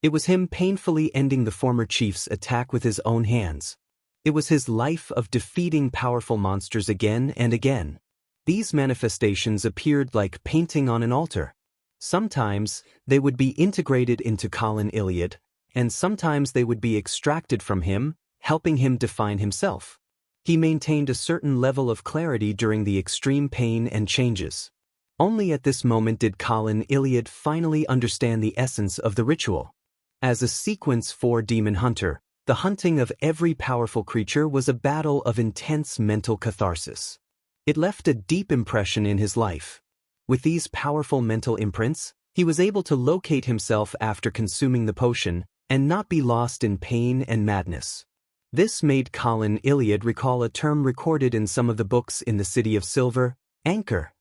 It was him painfully ending the former chief's attack with his own hands. It was his life of defeating powerful monsters again and again. These manifestations appeared like painting on an altar. Sometimes they would be integrated into Colin Iliad, and sometimes they would be extracted from him, helping him define himself. He maintained a certain level of clarity during the extreme pain and changes. Only at this moment did Colin Iliad finally understand the essence of the ritual. As a sequence 4 demon hunter, the hunting of every powerful creature was a battle of intense mental catharsis. It left a deep impression in his life. With these powerful mental imprints, he was able to locate himself after consuming the potion and not be lost in pain and madness. This made Colin Iliad recall a term recorded in some of the books in the City of Silver, anchor.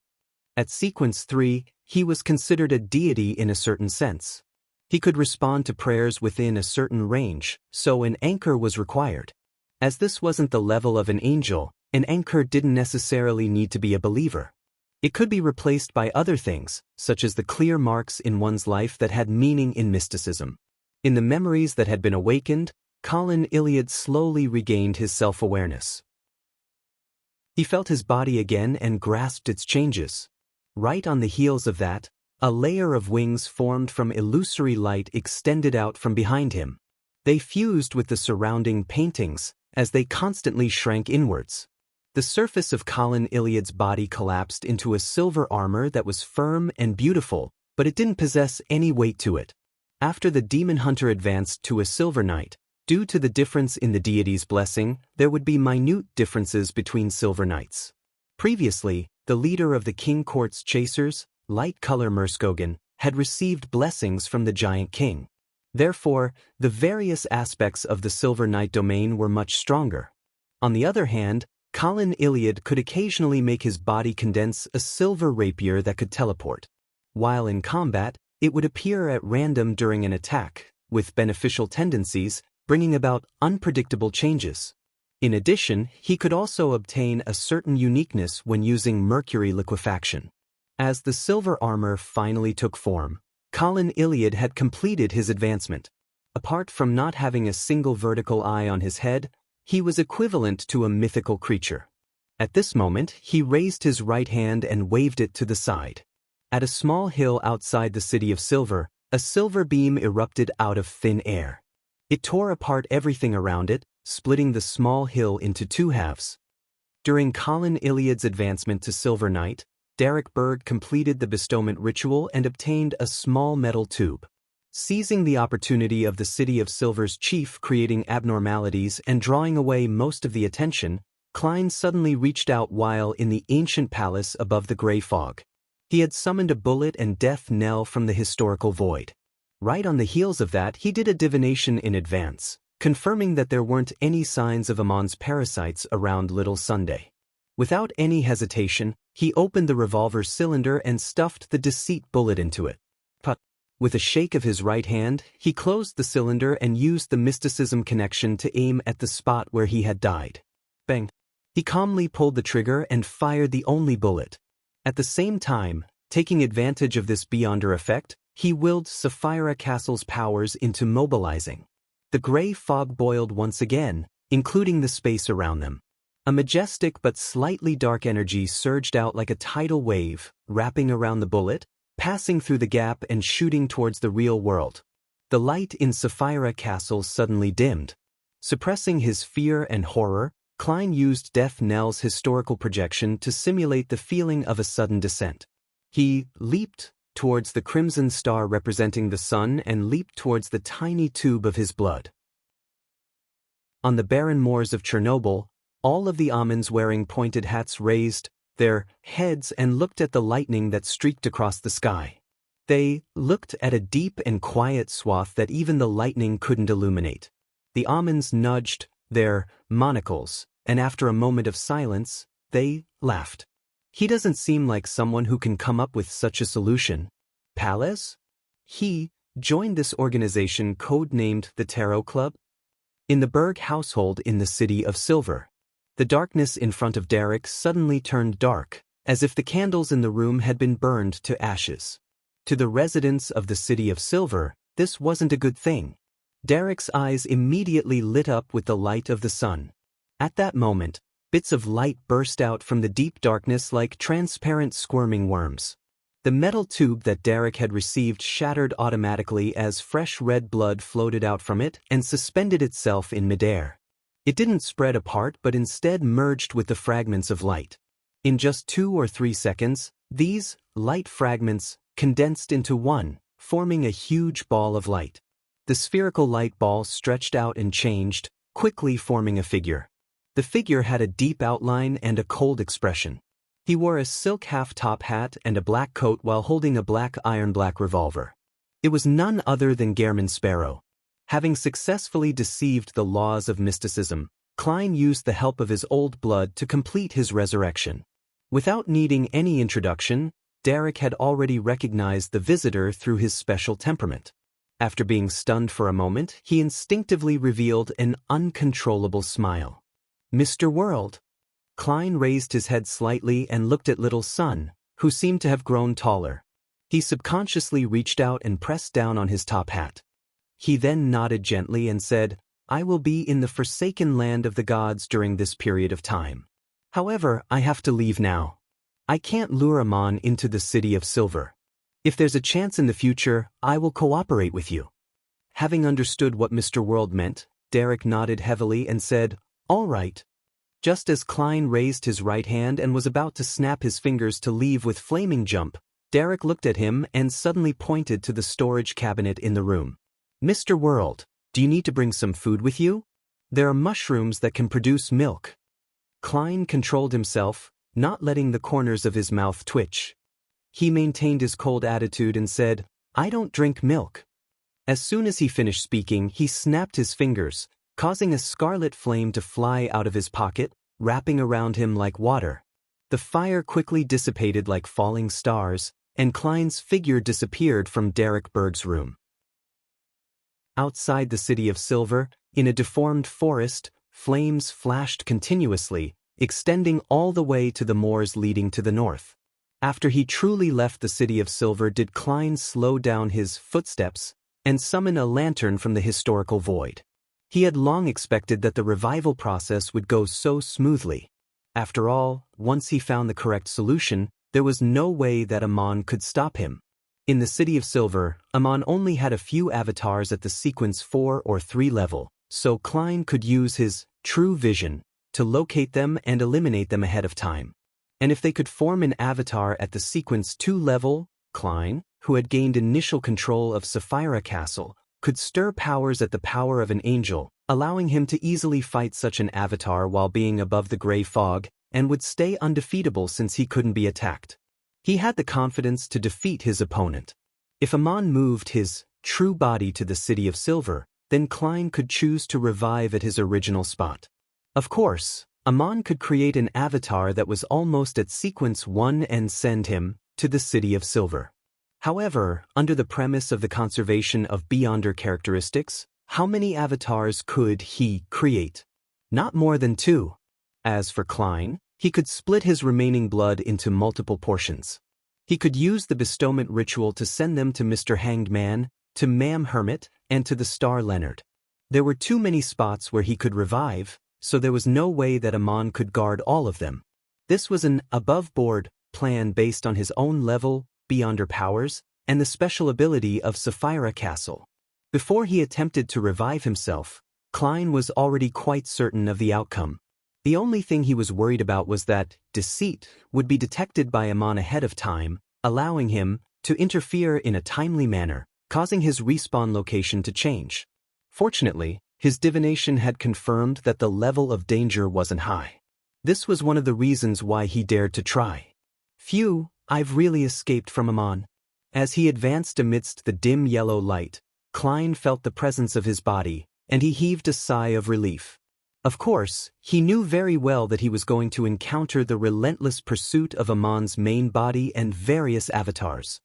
At sequence 3, he was considered a deity in a certain sense. He could respond to prayers within a certain range, so an anchor was required. As this wasn't the level of an angel, an anchor didn't necessarily need to be a believer. It could be replaced by other things, such as the clear marks in one's life that had meaning in mysticism. In the memories that had been awakened, Colin Iliad slowly regained his self-awareness. He felt his body again and grasped its changes. Right on the heels of that, a layer of wings formed from illusory light extended out from behind him. They fused with the surrounding paintings, as they constantly shrank inwards. The surface of Colin Iliad's body collapsed into a silver armor that was firm and beautiful, but it didn't possess any weight to it. After the demon hunter advanced to a silver knight, due to the difference in the deity's blessing, there would be minute differences between silver knights. Previously, the leader of the King Court's chasers, Light-Color Merskogen, had received blessings from the Giant King. Therefore, the various aspects of the Silver Knight domain were much stronger. On the other hand, Colin Iliad could occasionally make his body condense a silver rapier that could teleport. While in combat, it would appear at random during an attack, with beneficial tendencies, bringing about unpredictable changes. In addition, he could also obtain a certain uniqueness when using mercury liquefaction. As the silver armor finally took form, Colin Iliad had completed his advancement. Apart from not having a single vertical eye on his head, he was equivalent to a mythical creature. At this moment, he raised his right hand and waved it to the side. At a small hill outside the City of Silver, a silver beam erupted out of thin air. It tore apart everything around it, splitting the small hill into two halves. During Colin Iliad's advancement to Silver Knight, Derek Berg completed the bestowment ritual and obtained a small metal tube. Seizing the opportunity of the City of Silver's chief creating abnormalities and drawing away most of the attention, Klein suddenly reached out while in the ancient palace above the gray fog. He had summoned a bullet and death knell from the historical void. Right on the heels of that, he did a divination in advance, confirming that there weren't any signs of Amon's parasites around Little Sunday. Without any hesitation, he opened the revolver cylinder and stuffed the deceit bullet into it. But with a shake of his right hand, he closed the cylinder and used the mysticism connection to aim at the spot where he had died. Bang! He calmly pulled the trigger and fired the only bullet. At the same time, taking advantage of this beyonder effect, he willed Sapphira Castle's powers into mobilizing. The gray fog boiled once again, including the space around them. A majestic but slightly dark energy surged out like a tidal wave, wrapping around the bullet, passing through the gap and shooting towards the real world. The light in Sapphira Castle suddenly dimmed. Suppressing his fear and horror, Klein used Death Knell's historical projection to simulate the feeling of a sudden descent. He leaped towards the crimson star representing the sun and leaped towards the tiny tube of his blood. On the barren moors of Chernobyl, all of the Amens wearing pointed hats raised their heads and looked at the lightning that streaked across the sky. They looked at a deep and quiet swath that even the lightning couldn't illuminate. The Amens nudged their monocles, and after a moment of silence, they laughed. He doesn't seem like someone who can come up with such a solution. Palace? He joined this organization codenamed the Tarot Club? In the Berg household in the City of Silver. The darkness in front of Derek suddenly turned dark, as if the candles in the room had been burned to ashes. To the residents of the City of Silver, this wasn't a good thing. Derek's eyes immediately lit up with the light of the sun. At that moment, bits of light burst out from the deep darkness like transparent squirming worms. The metal tube that Derek had received shattered automatically as fresh red blood floated out from it and suspended itself in midair. It didn't spread apart but instead merged with the fragments of light. In just 2 or 3 seconds, these light fragments condensed into one, forming a huge ball of light. The spherical light ball stretched out and changed, quickly forming a figure. The figure had a deep outline and a cold expression. He wore a silk half-top hat and a black coat while holding a black iron-black revolver. It was none other than Gehrman Sparrow. Having successfully deceived the laws of mysticism, Klein used the help of his old blood to complete his resurrection. Without needing any introduction, Derek had already recognized the visitor through his special temperament. After being stunned for a moment, he instinctively revealed an uncontrollable smile. Mr. World. Klein raised his head slightly and looked at Little Sun, who seemed to have grown taller. He subconsciously reached out and pressed down on his top hat. He then nodded gently and said, "I will be in the forsaken land of the gods during this period of time. However, I have to leave now. I can't lure Amon into the City of Silver. If there's a chance in the future, I will cooperate with you." Having understood what Mr. World meant, Derek nodded heavily and said, "All right." Just as Klein raised his right hand and was about to snap his fingers to leave with flaming jump, Derek looked at him and suddenly pointed to the storage cabinet in the room. "Mr. World, do you need to bring some food with you? There are mushrooms that can produce milk." Klein controlled himself, not letting the corners of his mouth twitch. He maintained his cold attitude and said, "I don't drink milk." As soon as he finished speaking, he snapped his fingers, causing a scarlet flame to fly out of his pocket, wrapping around him like water. The fire quickly dissipated like falling stars, and Klein's figure disappeared from Derek Berg's room. Outside the City of Silver, in a deformed forest, flames flashed continuously, extending all the way to the moors leading to the north. After he truly left the City of Silver did Klein slow down his footsteps and summon a lantern from the historical void. He had long expected that the revival process would go so smoothly. After all, once he found the correct solution, There was no way that Amon could stop him. In the City of Silver, Amon only had a few avatars at the sequence 4 or 3 level, so Klein could use his true vision to locate them and eliminate them ahead of time. And if they could form an avatar at the sequence 2 level, Klein, who had gained initial control of Sapphira Castle, could stir powers at the power of an angel, allowing him to easily fight such an avatar while being above the gray fog, and would stay undefeatable since he couldn't be attacked. He had the confidence to defeat his opponent. If Amon moved his true body to the City of Silver, then Klein could choose to revive at his original spot. Of course, Amon could create an avatar that was almost at sequence 1 and send him to the City of Silver. However, under the premise of the conservation of Beyonder characteristics, how many avatars could he create? Not more than 2. As for Klein, he could split his remaining blood into multiple portions. He could use the bestowment ritual to send them to Mr. Hanged Man, to Ma'am Hermit, and to the Star Leonard. There were too many spots where he could revive, so there was no way that Amon could guard all of them. This was an above-board plan based on his own level, Beyonder powers, and the special ability of Sapphira Castle. Before he attempted to revive himself, Klein was already quite certain of the outcome. The only thing he was worried about was that deceit would be detected by Amon ahead of time, allowing him to interfere in a timely manner, causing his respawn location to change. Fortunately, his divination had confirmed that the level of danger wasn't high. This was one of the reasons why he dared to try. Phew, I've really escaped from Amon. As he advanced amidst the dim yellow light, Klein felt the presence of his body, and he heaved a sigh of relief. Of course, he knew very well that he was going to encounter the relentless pursuit of Amon's main body and various avatars.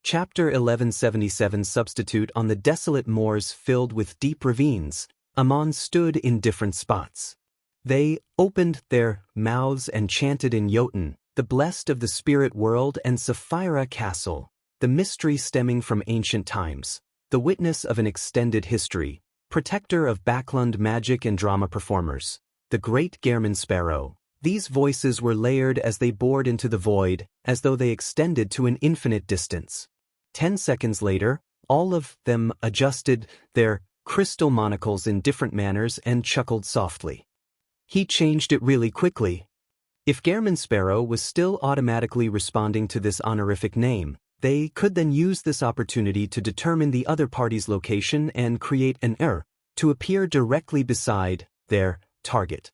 Chapter 1177 Substitute on the desolate moors filled with deep ravines, Amon stood in different spots. They opened their mouths and chanted in Jotun, the blessed of the spirit world, and Sapphira Castle, the mystery stemming from ancient times, the witness of an extended history, protector of Backlund magic and drama performers, the great Gehrman Sparrow. These voices were layered as they bored into the void, as though they extended to an infinite distance. 10 seconds later, all of them adjusted their crystal monocles in different manners and chuckled softly. He changed it really quickly. If Gehrman Sparrow was still automatically responding to this honorific name, they could then use this opportunity to determine the other party's location and create an to appear directly beside their target.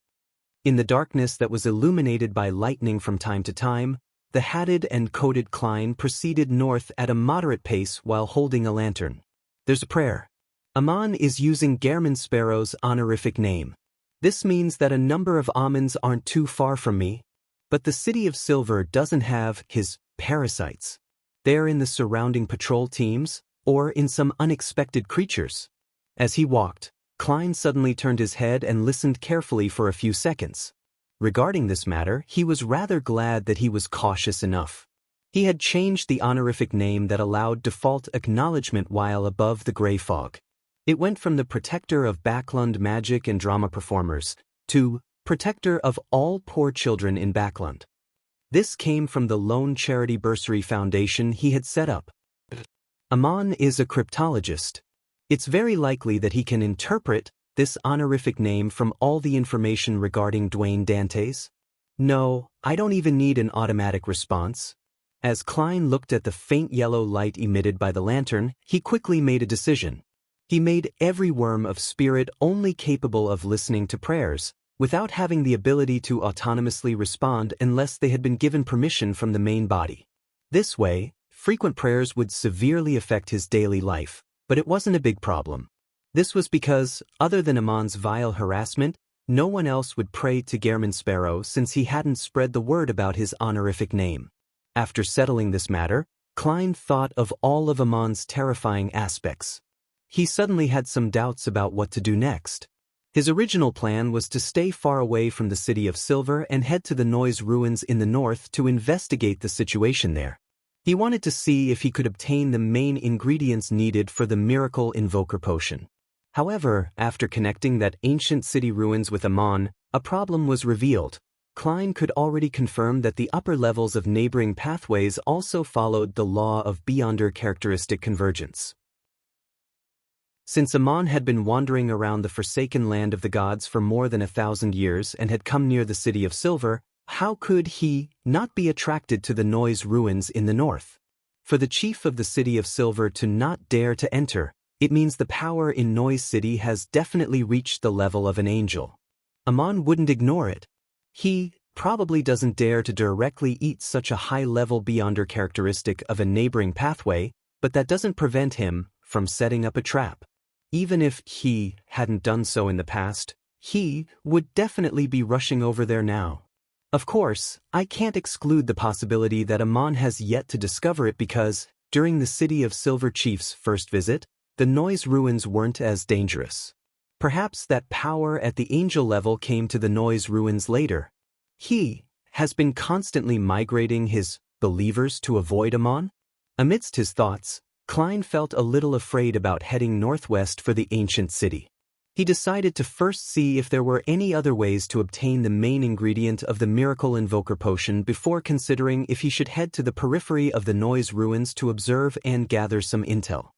In the darkness that was illuminated by lightning from time to time, the hatted and coated Klein proceeded north at a moderate pace while holding a lantern. There's a prayer. Amon is using Gehrman Sparrow's honorific name. This means that a number of Amons aren't too far from me, but the City of Silver doesn't have his parasites. They're in the surrounding patrol teams, or in some unexpected creatures. As he walked, Klein suddenly turned his head and listened carefully for a few seconds. Regarding this matter, he was rather glad that he was cautious enough. He had changed the honorific name that allowed default acknowledgement while above the gray fog. It went from the protector of Backlund magic and drama performers to protector of all poor children in Backlund. This came from the lone charity bursary foundation he had set up. Amon is a cryptologist. It's very likely that he can interpret this honorific name from all the information regarding Dwayne Dantes. No, I don't even need an automatic response. As Klein looked at the faint yellow light emitted by the lantern, he quickly made a decision. He made every worm of spirit only capable of listening to prayers, without having the ability to autonomously respond unless they had been given permission from the main body. This way, frequent prayers would severely affect his daily life, but it wasn't a big problem. This was because, other than Amon's vile harassment, no one else would pray to Gehrman Sparrow since he hadn't spread the word about his honorific name. After settling this matter, Klein thought of all of Amon's terrifying aspects. He suddenly had some doubts about what to do next. His original plan was to stay far away from the City of Silver and head to the Noise Ruins in the north to investigate the situation there. He wanted to see if he could obtain the main ingredients needed for the Miracle Invoker Potion. However, after connecting that ancient city ruins with Amon, a problem was revealed. Klein could already confirm that the upper levels of neighboring pathways also followed the law of beyonder characteristic convergence. Since Amon had been wandering around the forsaken land of the gods for more than 1,000 years and had come near the City of Silver, how could he not be attracted to the Noise ruins in the north? For the chief of the City of Silver to not dare to enter, it means the power in Noise City has definitely reached the level of an angel. Amon wouldn't ignore it. He probably doesn't dare to directly eat such a high-level beyonder characteristic of a neighboring pathway, but that doesn't prevent him from setting up a trap. Even if he hadn't done so in the past, he would definitely be rushing over there now. Of course, I can't exclude the possibility that Amon has yet to discover it because, during the City of Silver Chief's first visit, the Noise ruins weren't as dangerous. Perhaps that power at the angel level came to the Noise ruins later. He has been constantly migrating his believers to avoid Amon? Amidst his thoughts, Klein felt a little afraid about heading northwest for the ancient city. He decided to first see if there were any other ways to obtain the main ingredient of the Miracle Invoker potion before considering if he should head to the periphery of the Noise ruins to observe and gather some intel.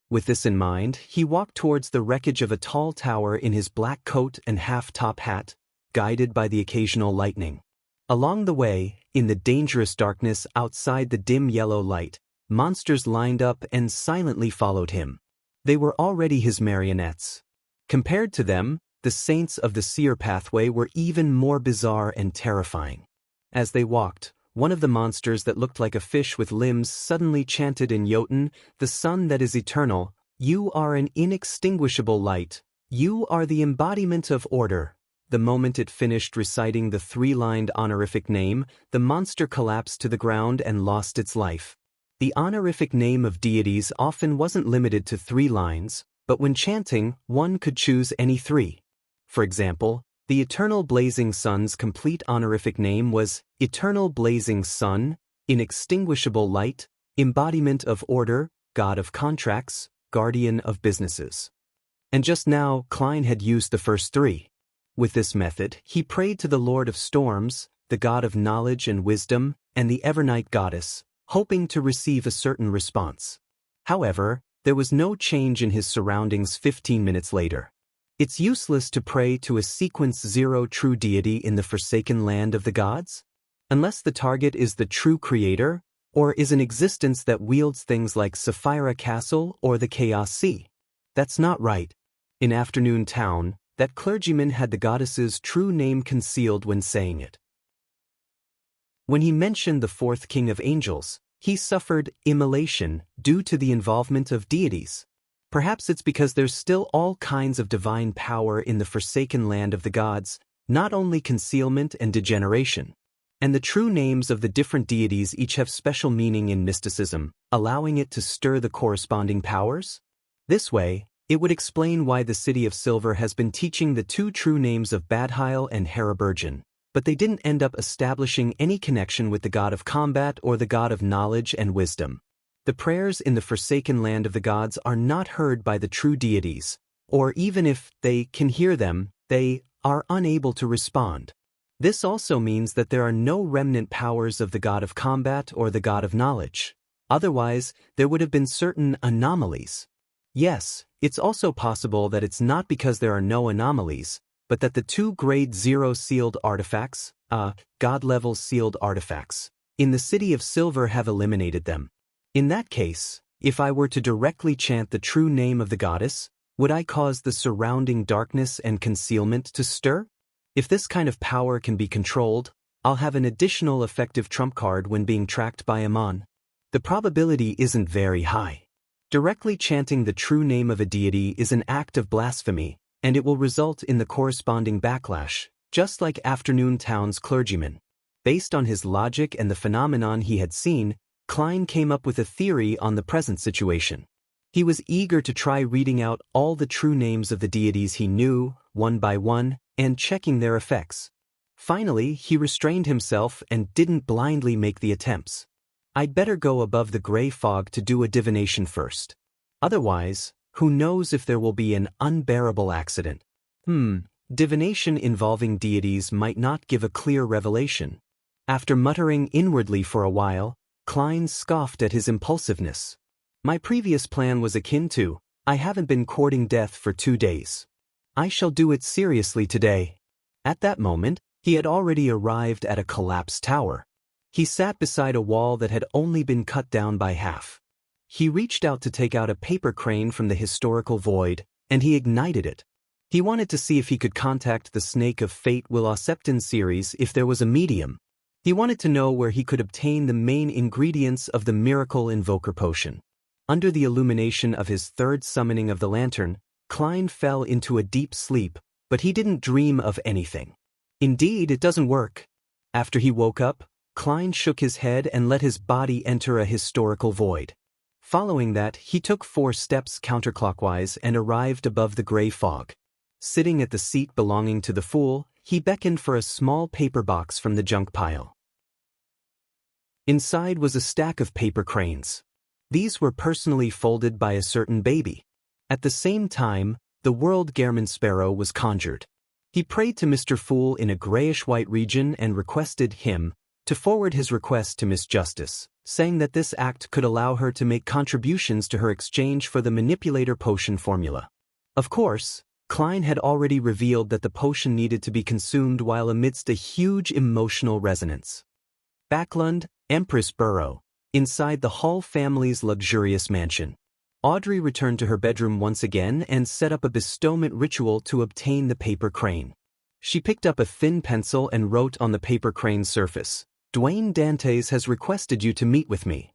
With this in mind, he walked towards the wreckage of a tall tower in his black coat and half-top hat, guided by the occasional lightning. Along the way, in the dangerous darkness outside the dim yellow light, monsters lined up and silently followed him. They were already his marionettes. Compared to them, the saints of the seer pathway were even more bizarre and terrifying. As they walked, one of the monsters that looked like a fish with limbs suddenly chanted in Jotun, "The sun that is eternal, you are an inextinguishable light, you are the embodiment of order." The moment it finished reciting the three-lined honorific name, the monster collapsed to the ground and lost its life. The honorific name of deities often wasn't limited to 3 lines, but when chanting, one could choose any 3. For example, the Eternal Blazing Sun's complete honorific name was Eternal Blazing Sun, Inextinguishable Light, Embodiment of Order, God of Contracts, Guardian of Businesses. And just now, Klein had used the first 3. With this method, he prayed to the Lord of Storms, the God of Knowledge and Wisdom, and the Evernight Goddess, hoping to receive a certain response. However, there was no change in his surroundings 15 minutes later. It's useless to pray to a sequence 0 true deity in the forsaken land of the gods, unless the target is the true creator, or is an existence that wields things like Sapphira Castle or the Chaos Sea. That's not right. In Afternoon Town, that clergyman had the goddess's true name concealed when saying it. When he mentioned the 4th king of angels, he suffered immolation due to the involvement of deities. Perhaps it's because there's still all kinds of divine power in the forsaken land of the gods, not only concealment and degeneration. And the true names of the different deities each have special meaning in mysticism, allowing it to stir the corresponding powers. This way, it would explain why the City of Silver has been teaching the 2 true names of Badheil and Haraburgen, but they didn't end up establishing any connection with the God of Combat or the God of Knowledge and Wisdom. The prayers in the forsaken land of the gods are not heard by the true deities, or even if they can hear them, they are unable to respond. This also means that there are no remnant powers of the God of Combat or the God of Knowledge. Otherwise, there would have been certain anomalies. Yes, it's also possible that it's not because there are no anomalies, but that the 2 grade 0 sealed artifacts, God-level sealed artifacts, in the City of Silver have eliminated them. In that case, if I were to directly chant the true name of the goddess, would I cause the surrounding darkness and concealment to stir? If this kind of power can be controlled, I'll have an additional effective trump card when being tracked by Amon. The probability isn't very high. Directly chanting the true name of a deity is an act of blasphemy, and it will result in the corresponding backlash, just like Afternoon Town's clergyman. Based on his logic and the phenomenon he had seen, Klein came up with a theory on the present situation. He was eager to try reading out all the true names of the deities he knew, one by one, and checking their effects. Finally, he restrained himself and didn't blindly make the attempts. I'd better go above the gray fog to do a divination first. Otherwise, who knows if there will be an unbearable accident. Divination involving deities might not give a clear revelation. After muttering inwardly for a while, Klein scoffed at his impulsiveness. My previous plan was akin to, I haven't been courting death for 2 days. I shall do it seriously today. At that moment, he had already arrived at a collapsed tower. He sat beside a wall that had only been cut down by half. He reached out to take out a paper crane from the historical void, and he ignited it. He wanted to see if he could contact the Snake of Fate Will-Oseptin series if there was a medium. He wanted to know where he could obtain the main ingredients of the Miracle Invoker Potion. Under the illumination of his third summoning of the lantern, Klein fell into a deep sleep, but he didn't dream of anything. Indeed, it doesn't work. After he woke up, Klein shook his head and let his body enter a historical void. Following that, he took 4 steps counterclockwise and arrived above the gray fog. Sitting at the seat belonging to the fool, he beckoned for a small paper box from the junk pile. Inside was a stack of paper cranes. These were personally folded by a certain baby. At the same time, the world Gehrman Sparrow was conjured. He prayed to Mr. Fool in a grayish-white region and requested him to forward his request to Miss Justice, saying that this act could allow her to make contributions to her exchange for the manipulator potion formula. Of course, Klein had already revealed that the potion needed to be consumed while amidst a huge emotional resonance. Backlund, Empress Burrow, inside the Hall family's luxurious mansion. Audrey returned to her bedroom once again and set up a bestowment ritual to obtain the paper crane. She picked up a thin pencil and wrote on the paper crane's surface, "Dwayne Dantes has requested you to meet with me."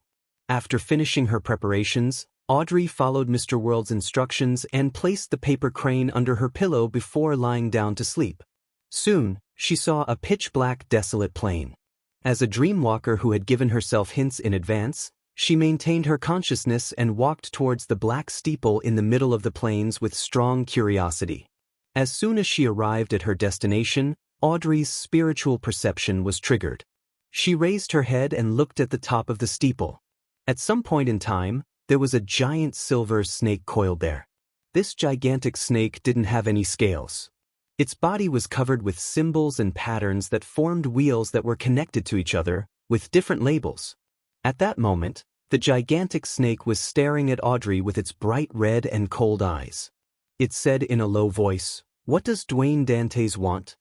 After finishing her preparations, Audrey followed Mr. World's instructions and placed the paper crane under her pillow before lying down to sleep. Soon, she saw a pitch-black desolate plain. As a dreamwalker who had given herself hints in advance, she maintained her consciousness and walked towards the black steeple in the middle of the plains with strong curiosity. As soon as she arrived at her destination, Audrey's spiritual perception was triggered. She raised her head and looked at the top of the steeple. At some point in time, there was a giant silver snake coiled there. This gigantic snake didn't have any scales. Its body was covered with symbols and patterns that formed wheels that were connected to each other, with different labels. At that moment, the gigantic snake was staring at Audrey with its bright red and cold eyes. It said in a low voice, "What does Dwayne Dantes want?"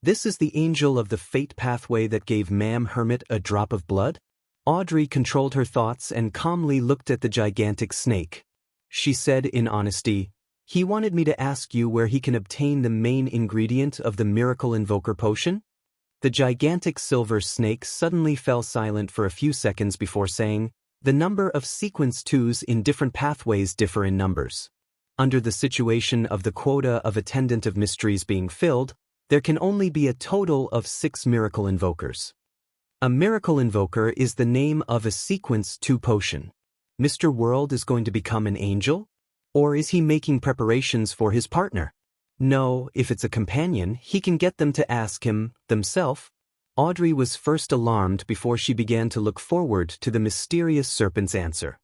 "This is the angel of the fate pathway that gave Ma'am Hermit a drop of blood?" Audrey controlled her thoughts and calmly looked at the gigantic snake. She said in honesty, "He wanted me to ask you where he can obtain the main ingredient of the Miracle Invoker Potion?" The gigantic silver snake suddenly fell silent for a few seconds before saying, "The number of sequence 2s in different pathways differ in numbers. Under the situation of the quota of Attendant of Mysteries being filled, there can only be a total of 6 miracle invokers. A miracle invoker is the name of a sequence 2 potion. Mr. World is going to become an angel? Or is he making preparations for his partner? No, if it's a companion, he can get them to ask him, themselves." Audrey was first alarmed before she began to look forward to the mysterious serpent's answer.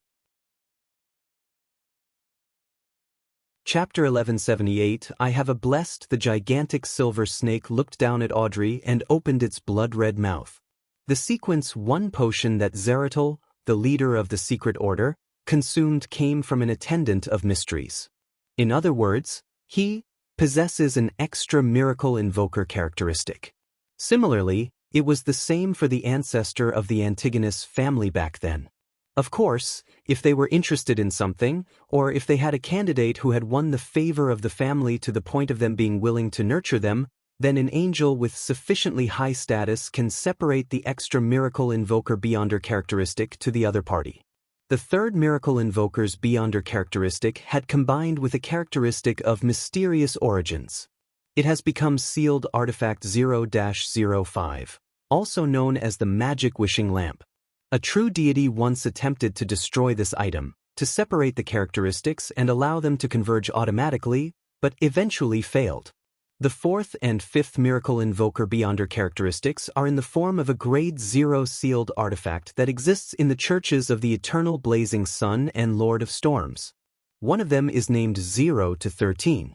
Chapter 1178, I have a blessed. The gigantic silver snake looked down at Audrey and opened its blood-red mouth. The sequence 1 potion that Zeratul, the leader of the secret order, consumed came from an attendant of mysteries. In other words, he possesses an extra miracle invoker characteristic. Similarly, it was the same for the ancestor of the Antigonus family back then. Of course, if they were interested in something, or if they had a candidate who had won the favor of the family to the point of them being willing to nurture them, then an angel with sufficiently high status can separate the extra miracle invoker Beyonder characteristic to the other party. The third miracle invoker's Beyonder characteristic had combined with a characteristic of mysterious origins. It has become sealed artifact 0-05, also known as the magic wishing lamp. A true deity once attempted to destroy this item, to separate the characteristics and allow them to converge automatically, but eventually failed. The fourth and fifth miracle invoker Beyonder characteristics are in the form of a grade 0 sealed artifact that exists in the churches of the Eternal Blazing Sun and Lord of Storms. One of them is named 0-13.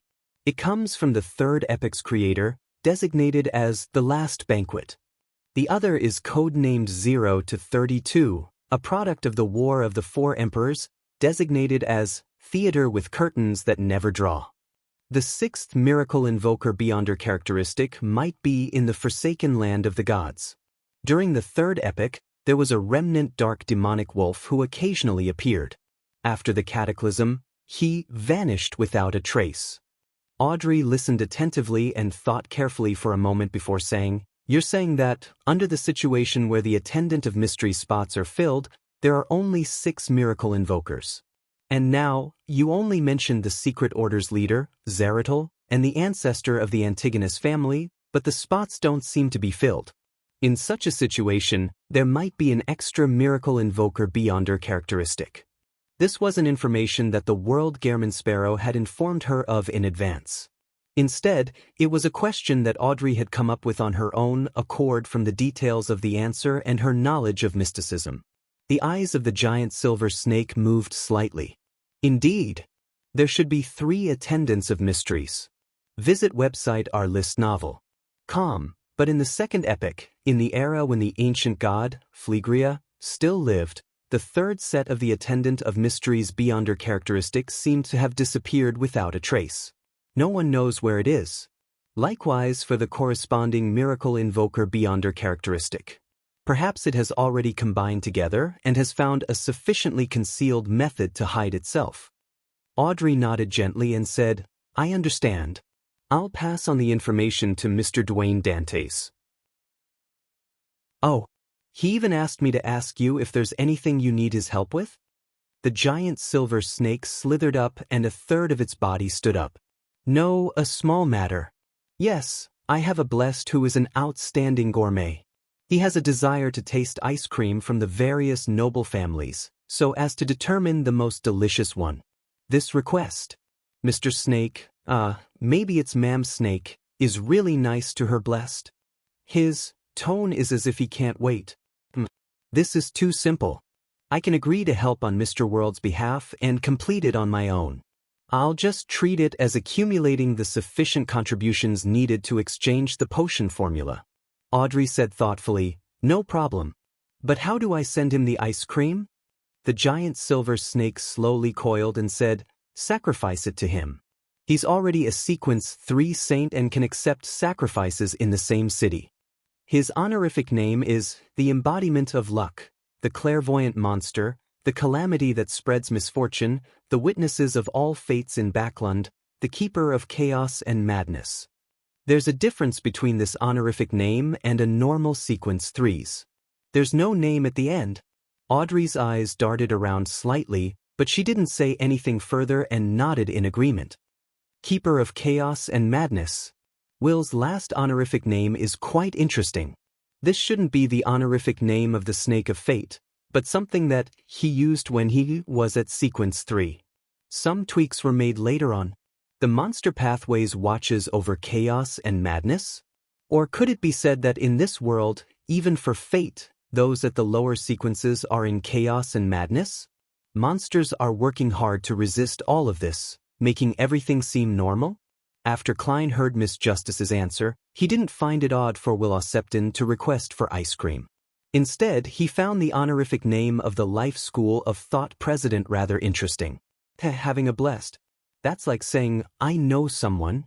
It comes from the third epic's creator, designated as the Last Banquet. The other is codenamed 0 to 32, a product of the War of the Four Emperors, designated as Theater with Curtains That Never Draw. The sixth miracle invoker Beyonder characteristic might be in the Forsaken Land of the Gods. During the third epic, there was a remnant dark demonic wolf who occasionally appeared. After the cataclysm, he vanished without a trace. Audrey listened attentively and thought carefully for a moment before saying, "You're saying that, under the situation where the attendant of mystery spots are filled, there are only 6 miracle invokers. And now, you only mentioned the secret order's leader, Zeratul, and the ancestor of the Antigonus family, but the spots don't seem to be filled. In such a situation, there might be an extra miracle invoker Beyonder characteristic." This wasn't information that the World Gehrman Sparrow had informed her of in advance. Instead, it was a question that Audrey had come up with on her own accord from the details of the answer and her knowledge of mysticism. The eyes of the giant silver snake moved slightly. Indeed, there should be 3 attendants of mysteries. Visit website Our List novel. Com. But in the second epic, in the era when the ancient god, Phlegria, still lived, the third set of the attendant of mysteries Beyonder characteristics seemed to have disappeared without a trace. No one knows where it is. Likewise for the corresponding miracle invoker Beyonder characteristic. Perhaps it has already combined together and has found a sufficiently concealed method to hide itself. Audrey nodded gently and said, "I understand. I'll pass on the information to Mr. Dwayne Dantes." "Oh, he even asked me to ask you if there's anything you need his help with?" The giant silver snake slithered up and a third of its body stood up. "No, a small matter. Yes, I have a blessed who is an outstanding gourmet. He has a desire to taste ice cream from the various noble families, so as to determine the most delicious one. This request, Mr. Snake, maybe it's Ma'am Snake, is really nice to her blessed. His tone is as if he can't wait. This is too simple. I can agree to help on Mr. World's behalf and complete it on my own. I'll just treat it as accumulating the sufficient contributions needed to exchange the potion formula." Audrey said thoughtfully, "No problem. But how do I send him the ice cream?" The giant silver snake slowly coiled and said, "Sacrifice it to him. He's already a sequence 3 saint and can accept sacrifices in the same city. His honorific name is the embodiment of luck, the clairvoyant monster, the calamity that spreads misfortune, the witnesses of all fates in Backlund, the keeper of chaos and madness. There's a difference between this honorific name and a normal sequence 3's. There's no name at the end." Audrey's eyes darted around slightly, but she didn't say anything further and nodded in agreement. "Keeper of chaos and madness. Will's last honorific name is quite interesting. This shouldn't be the honorific name of the Snake of Fate, but something that he used when he was at sequence 3. Some tweaks were made later on. The monster pathways watches over chaos and madness? Or could it be said that in this world, even for fate, those at the lower sequences are in chaos and madness? Monsters are working hard to resist all of this, making everything seem normal? After Klein heard Miss Justice's answer, he didn't find it odd for Will Septon to request for ice cream. Instead, he found the honorific name of the Life School of Thought president rather interesting. Having a blessed. That's like saying, "I know someone."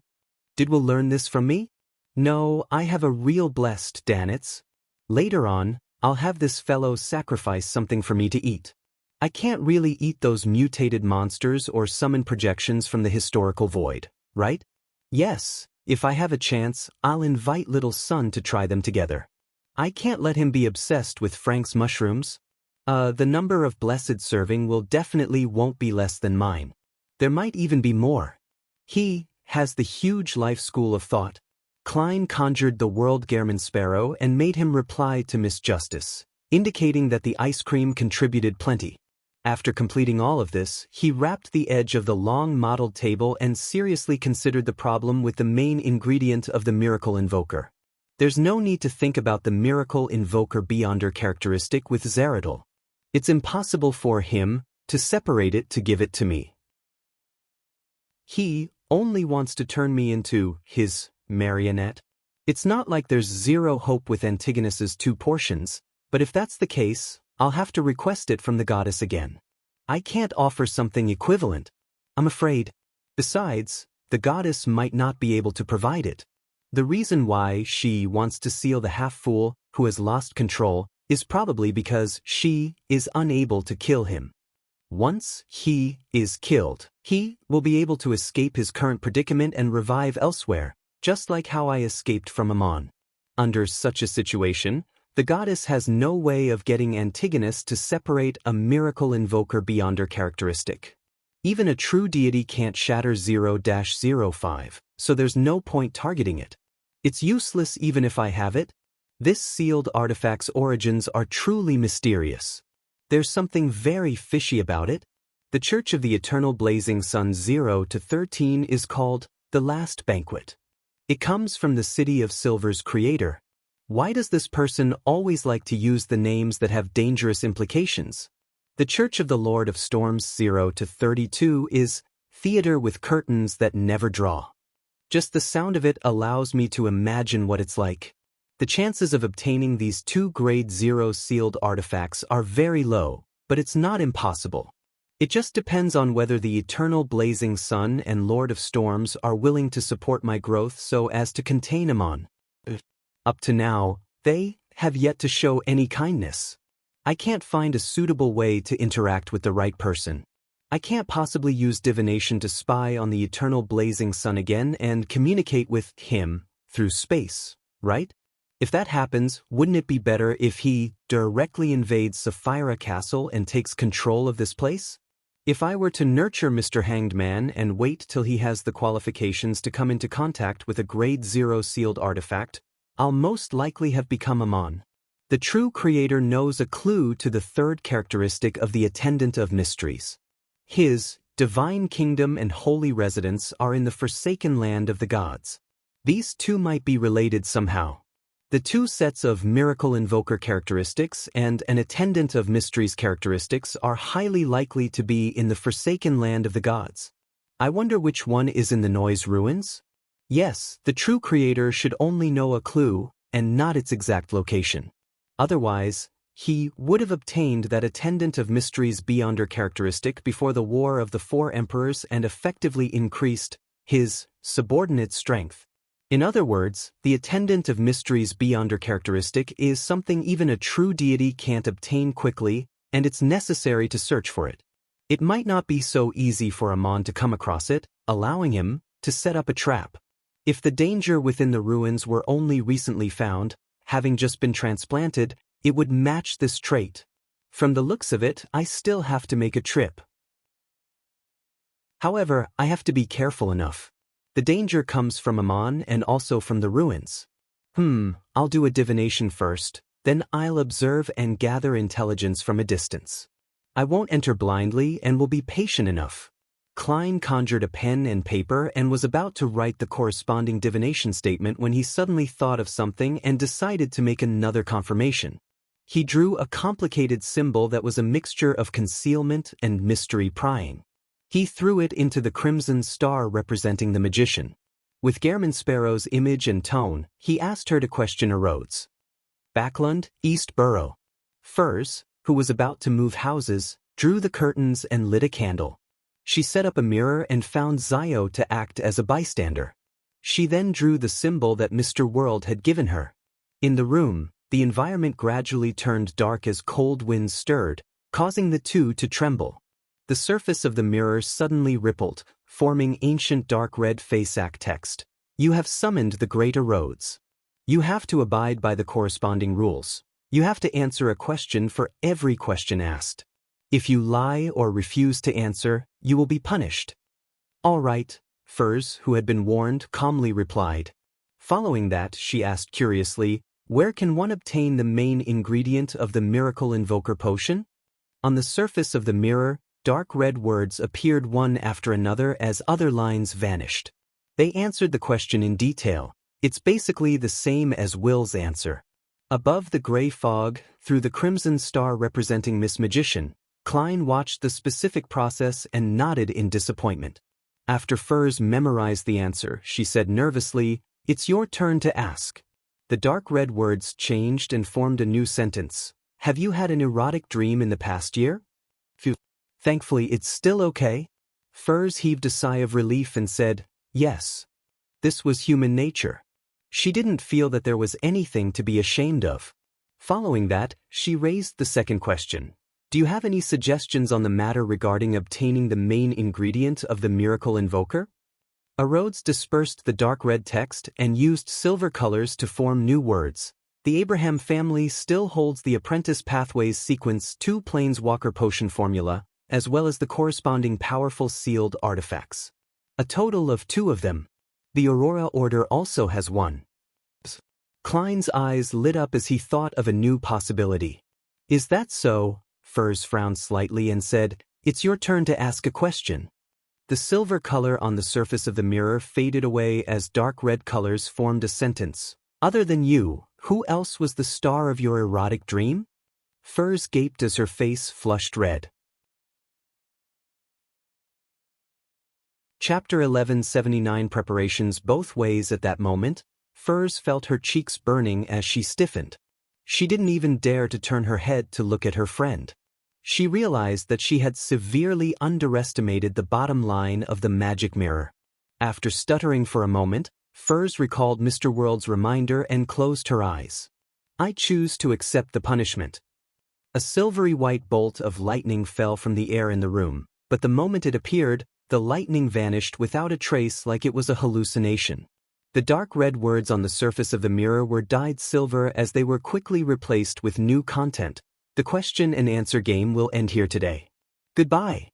Did Will learn this from me? No, I have a real blessed, Danitz. Later on, I'll have this fellow sacrifice something for me to eat. I can't really eat those mutated monsters or summon projections from the historical void, right? Yes, if I have a chance, I'll invite little son to try them together. I can't let him be obsessed with Frank's mushrooms. The number of blessed serving will definitely won't be less than mine. There might even be more. He has the huge life school of thought. Klein conjured the World Gehrman Sparrow and made him reply to Miss Justice, indicating that the ice cream contributed plenty. After completing all of this, he rapped the edge of the long modeled table and seriously considered the problem with the main ingredient of the miracle invoker. There's no need to think about the miracle invoker Beyonder characteristic with Zeratul. It's impossible for him to separate it to give it to me. He only wants to turn me into his marionette? It's not like there's zero hope with Antigonus's 2 portions, but if that's the case, I'll have to request it from the goddess again. I can't offer something equivalent, I'm afraid. Besides, the goddess might not be able to provide it. The reason why she wants to seal the half-fool who has lost control is probably because she is unable to kill him. Once he is killed, he will be able to escape his current predicament and revive elsewhere, just like how I escaped from Ammon. Under such a situation, the goddess has no way of getting Antigonus to separate a miracle invoker beyonder characteristic. Even a true deity can't shatter 0-05, so there's no point targeting it. It's useless even if I have it. This sealed artifact's origins are truly mysterious. There's something very fishy about it. The Church of the Eternal Blazing Sun 0-13 is called the Last Banquet. It comes from the City of Silver's creator. Why does this person always like to use the names that have dangerous implications? The Church of the Lord of Storms 0-32 is theater with curtains that never draw. Just the sound of it allows me to imagine what it's like. The chances of obtaining these 2 grade 0 sealed artifacts are very low, but it's not impossible. It just depends on whether the Eternal Blazing Sun and Lord of Storms are willing to support my growth so as to contain Ammon. Up to now, they have yet to show any kindness. I can't find a suitable way to interact with the right person. I can't possibly use divination to spy on the Eternal Blazing Sun again and communicate with him through space, right? If that happens, wouldn't it be better if he directly invades Sapphira Castle and takes control of this place? If I were to nurture Mr. Hanged Man and wait till he has the qualifications to come into contact with a grade 0 sealed artifact, I'll most likely have become Ammon. The true creator knows a clue to the 3rd characteristic of the Attendant of Mysteries. His divine kingdom and holy residence are in the forsaken land of the gods. These 2 might be related somehow. The 2 sets of Miracle Invoker characteristics and an Attendant of Mysteries characteristics are highly likely to be in the forsaken land of the gods. I wonder which one is in the Noise Ruins? Yes, the true creator should only know a clue and not its exact location. Otherwise, he would have obtained that Attendant of Mysteries Beyonder characteristic before the War of the 4 Emperors and effectively increased his subordinate strength. In other words, the Attendant of Mysteries Beyonder characteristic is something even a true deity can't obtain quickly, and it's necessary to search for it. It might not be so easy for Ammon to come across it, allowing him to set up a trap. If the danger within the ruins were only recently found, having just been transplanted, it would match this trait. From the looks of it, I still have to make a trip. However, I have to be careful enough. The danger comes from Ammon and also from the ruins. I'll do a divination first, then I'll observe and gather intelligence from a distance. I won't enter blindly and will be patient enough. Klein conjured a pen and paper and was about to write the corresponding divination statement when he suddenly thought of something and decided to make another confirmation. He drew a complicated symbol that was a mixture of concealment and mystery prying. He threw it into the crimson star representing the magician. With Gehrman Sparrow's image and tone, he asked her to question a Rhodes. Backlund, East Borough. Furs, who was about to move houses, drew the curtains and lit a candle. She set up a mirror and found Zio to act as a bystander. She then drew the symbol that Mr. World had given her. In the room, the environment gradually turned dark as cold winds stirred, causing the 2 to tremble. The surface of the mirror suddenly rippled, forming ancient dark red Faceac text. You have summoned the greater Rhodes. You have to abide by the corresponding rules. You have to answer a question for every question asked. If you lie or refuse to answer, you will be punished. All right, Furs, who had been warned, calmly replied. Following that, she asked curiously, where can one obtain the main ingredient of the Miracle Invoker potion? On the surface of the mirror, dark red words appeared one after another as other lines vanished. They answered the question in detail. It's basically the same as Will's answer. Above the gray fog, through the crimson star representing Miss Magician, Klein watched the specific process and nodded in disappointment. After Furs memorized the answer, she said nervously, "It's your turn to ask." The dark red words changed and formed a new sentence. "Have you had an erotic dream in the past year?" Phew. Thankfully, it's still okay. Furs heaved a sigh of relief and said, "Yes." This was human nature. She didn't feel that there was anything to be ashamed of. Following that, she raised the second question. "Do you have any suggestions on the matter regarding obtaining the main ingredient of the miracle invoker?" Rhodes dispersed the dark red text and used silver colors to form new words. The Abraham family still holds the Apprentice Pathways Sequence 2 Planeswalker Potion formula, as well as the corresponding powerful sealed artifacts. A total of 2 of them. The Aurora Order also has 1. Klein's eyes lit up as he thought of a new possibility. "Is that so?" Furs frowned slightly and said, "It's your turn to ask a question." The silver color on the surface of the mirror faded away as dark red colors formed a sentence. "Other than you, who else was the star of your erotic dream?" Furs gaped as her face flushed red. Chapter 1179 Preparations both ways. At that moment, Furs felt her cheeks burning as she stiffened. She didn't even dare to turn her head to look at her friend. She realized that she had severely underestimated the bottom line of the magic mirror. After stuttering for a moment, Furs recalled Mr. World's reminder and closed her eyes. "I choose to accept the punishment." A silvery white bolt of lightning fell from the air in the room, but the moment it appeared, the lightning vanished without a trace like it was a hallucination. The dark red words on the surface of the mirror were dyed silver as they were quickly replaced with new content. "The question and answer game will end here today. Goodbye."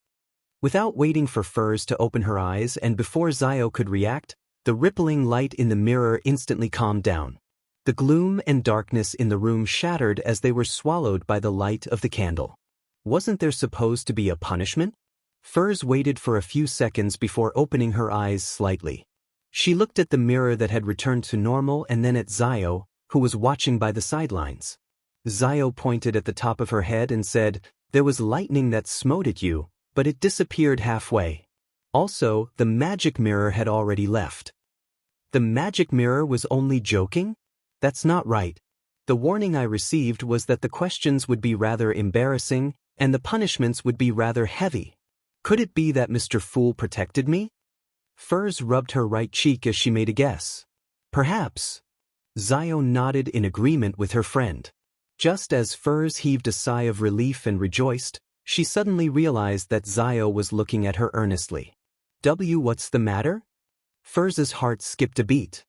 Without waiting for Furs to open her eyes and before Zio could react, the rippling light in the mirror instantly calmed down. The gloom and darkness in the room shattered as they were swallowed by the light of the candle. Wasn't there supposed to be a punishment? Furs waited for a few seconds before opening her eyes slightly. She looked at the mirror that had returned to normal and then at Zio, who was watching by the sidelines. Zio pointed at the top of her head and said, "There was lightning that smote at you, but it disappeared halfway. Also, the magic mirror had already left." The magic mirror was only joking? That's not right. The warning I received was that the questions would be rather embarrassing, and the punishments would be rather heavy. Could it be that Mr. Fool protected me? Furs rubbed her right cheek as she made a guess. Perhaps. Zio nodded in agreement with her friend. Just as Furs heaved a sigh of relief and rejoiced, she suddenly realized that Zio was looking at her earnestly. What's the matter?" Furs's heart skipped a beat.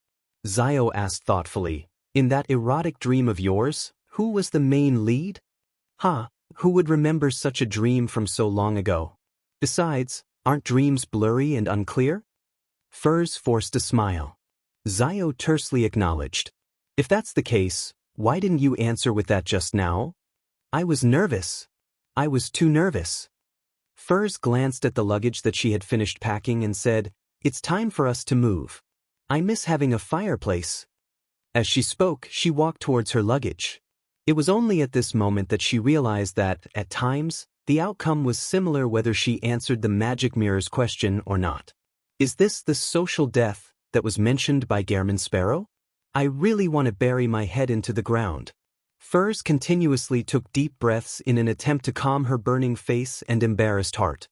Zio asked thoughtfully, "In that erotic dream of yours, who was the main lead?" Who would remember such a dream from so long ago? Besides, aren't dreams blurry and unclear? Furs forced a smile. Zio tersely acknowledged. "If that's the case, why didn't you answer with that just now?" "I was nervous. I was too nervous." Furs glanced at the luggage that she had finished packing and said, "It's time for us to move. I miss having a fireplace." As she spoke, she walked towards her luggage. It was only at this moment that she realized that, at times, the outcome was similar whether she answered the magic mirror's question or not. Is this the social death that was mentioned by Gairman Sparrow? I really want to bury my head into the ground. Furs continuously took deep breaths in an attempt to calm her burning face and embarrassed heart.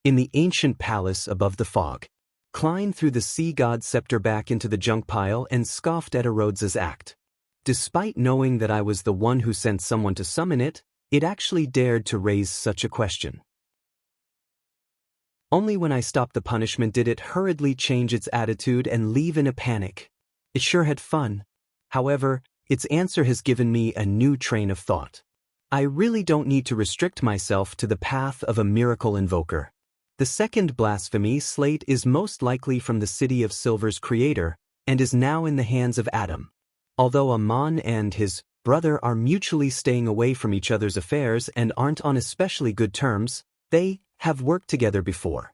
In the ancient palace above the fog, Klein threw the sea god scepter back into the junk pile and scoffed at Rhodes's act. Despite knowing that I was the one who sent someone to summon it, it actually dared to raise such a question. Only when I stopped the punishment did it hurriedly change its attitude and leave in a panic. It sure had fun. However, its answer has given me a new train of thought. I really don't need to restrict myself to the path of a miracle invoker. The second blasphemy slate is most likely from the City of Silver's creator, and is now in the hands of Adam. Although Amon and his brother are mutually staying away from each other's affairs and aren't on especially good terms, they have worked together before.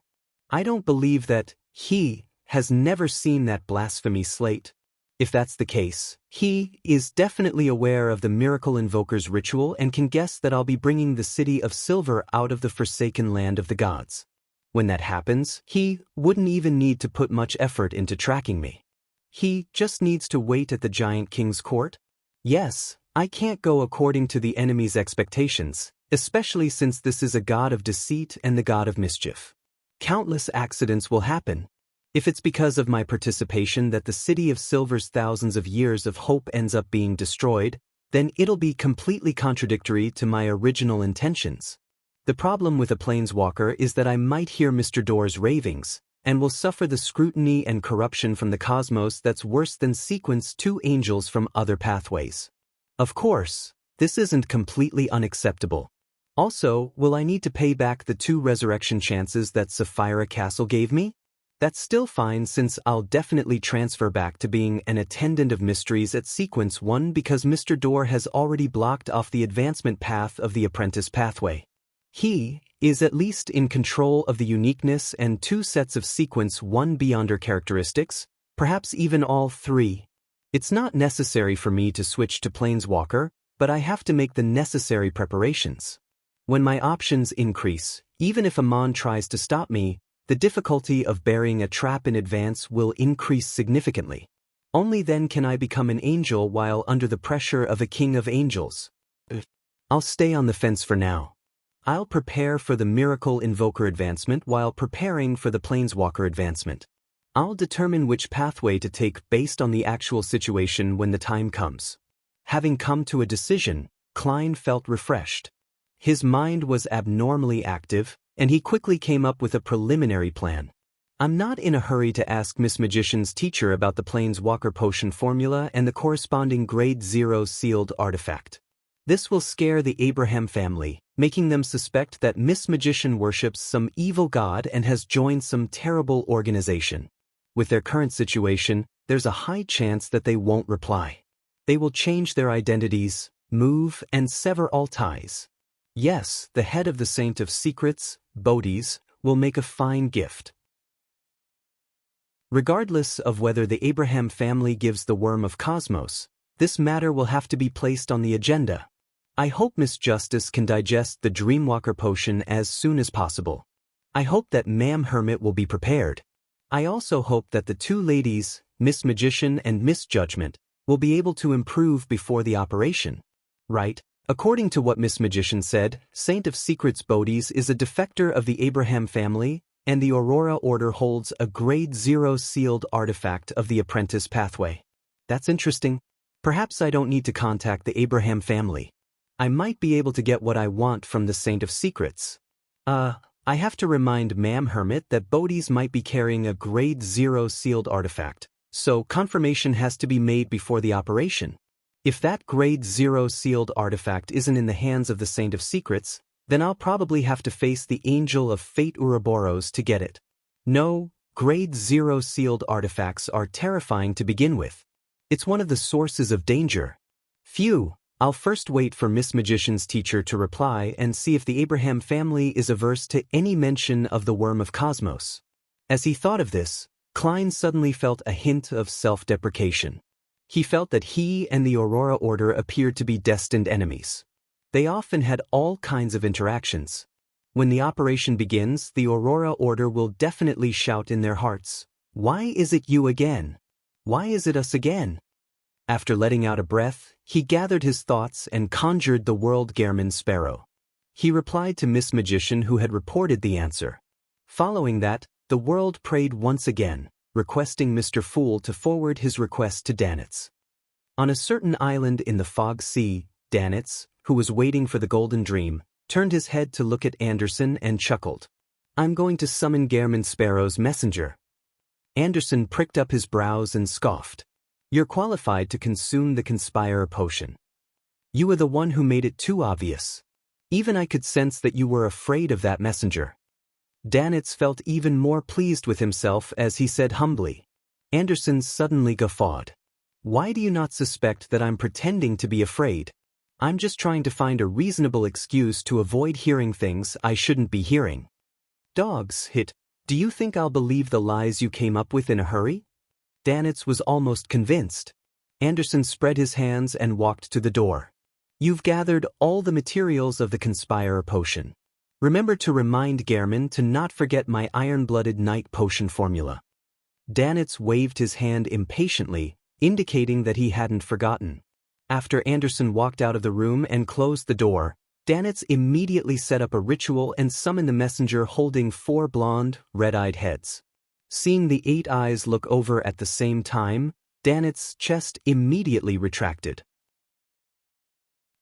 I don't believe that he has never seen that blasphemy slate. If that's the case, he is definitely aware of the Miracle Invoker's ritual and can guess that I'll be bringing the City of Silver out of the forsaken land of the gods. When that happens, he wouldn't even need to put much effort into tracking me. He just needs to wait at the giant king's court? Yes, I can't go according to the enemy's expectations, especially since this is a god of deceit and the god of mischief. Countless accidents will happen. If it's because of my participation that the City of Silver's thousands of years of hope ends up being destroyed, then it'll be completely contradictory to my original intentions. The problem with a planeswalker is that I might hear Mr. Door's ravings, and will suffer the scrutiny and corruption from the cosmos that's worse than sequence 2 angels from other pathways. Of course, this isn't completely unacceptable. Also, will I need to pay back the 2 resurrection chances that Sapphira Castle gave me? That's still fine since I'll definitely transfer back to being an attendant of mysteries at sequence 1 because Mr. Door has already blocked off the advancement path of the apprentice pathway. He is at least in control of the uniqueness and 2 sets of sequence 1 Beyonder characteristics, perhaps even all 3. It's not necessary for me to switch to Planeswalker, but I have to make the necessary preparations. When my options increase, even if Amon tries to stop me, the difficulty of burying a trap in advance will increase significantly. Only then can I become an angel while under the pressure of a king of angels. I'll stay on the fence for now. I'll prepare for the Miracle Invoker advancement while preparing for the Planeswalker advancement. I'll determine which pathway to take based on the actual situation when the time comes. Having come to a decision, Klein felt refreshed. His mind was abnormally active, and he quickly came up with a preliminary plan. I'm not in a hurry to ask Miss Magician's teacher about the Planeswalker potion formula and the corresponding grade 0 sealed artifact. This will scare the Abraham family, making them suspect that Miss Magician worships some evil god and has joined some terrible organization. With their current situation, there's a high chance that they won't reply. They will change their identities, move, and sever all ties. Yes, the head of the Saint of Secrets, Bodhi's, will make a fine gift. Regardless of whether the Abraham family gives the Worm of Cosmos, this matter will have to be placed on the agenda. I hope Miss Justice can digest the Dreamwalker potion as soon as possible. I hope that Ma'am Hermit will be prepared. I also hope that the 2 ladies, Miss Magician and Miss Judgment, will be able to improve before the operation. Right? According to what Miss Magician said, Saint of Secrets Bodhi's is a defector of the Abraham family, and the Aurora Order holds a grade 0 sealed artifact of the apprentice pathway. That's interesting. Perhaps I don't need to contact the Abraham family. I might be able to get what I want from the Saint of Secrets. I have to remind Ma'am Hermit that Bodhi's might be carrying a grade 0 sealed artifact, so confirmation has to be made before the operation. If that grade 0 sealed artifact isn't in the hands of the Saint of Secrets, then I'll probably have to face the Angel of Fate Ouroboros to get it. No, grade 0 sealed artifacts are terrifying to begin with. It's one of the sources of danger. Phew, I'll first wait for Miss Magician's teacher to reply and see if the Abraham family is averse to any mention of the Worm of Cosmos. As he thought of this, Klein suddenly felt a hint of self-deprecation. He felt that he and the Aurora Order appeared to be destined enemies. They often had all kinds of interactions. When the operation begins, the Aurora Order will definitely shout in their hearts, "Why is it you again? Why is it us again?" After letting out a breath, he gathered his thoughts and conjured the World Gehrman Sparrow. He replied to Miss Magician who had reported the answer. Following that, the world prayed once again, requesting Mr. Fool to forward his request to Danitz. On a certain island in the Fog Sea, Danitz, who was waiting for the Golden Dream, turned his head to look at Anderson and chuckled. "I'm going to summon Gehrman Sparrow's messenger." Anderson pricked up his brows and scoffed. "You're qualified to consume the Conspirer potion. You were the one who made it too obvious. Even I could sense that you were afraid of that messenger." Danitz felt even more pleased with himself as he said humbly. Anderson suddenly guffawed. "Why do you not suspect that I'm pretending to be afraid? I'm just trying to find a reasonable excuse to avoid hearing things I shouldn't be hearing." "Dogs, do you think I'll believe the lies you came up with in a hurry?" Danitz was almost convinced. Anderson spread his hands and walked to the door. "You've gathered all the materials of the Conspirer potion. Remember to remind Gehrman to not forget my iron-blooded knight potion formula. Danitz waved his hand impatiently, indicating that he hadn't forgotten. After Anderson walked out of the room and closed the door, Danitz immediately set up a ritual and summoned the messenger holding 4 blonde, red-eyed heads. Seeing the 8 eyes look over at the same time, Danitz's chest immediately retracted.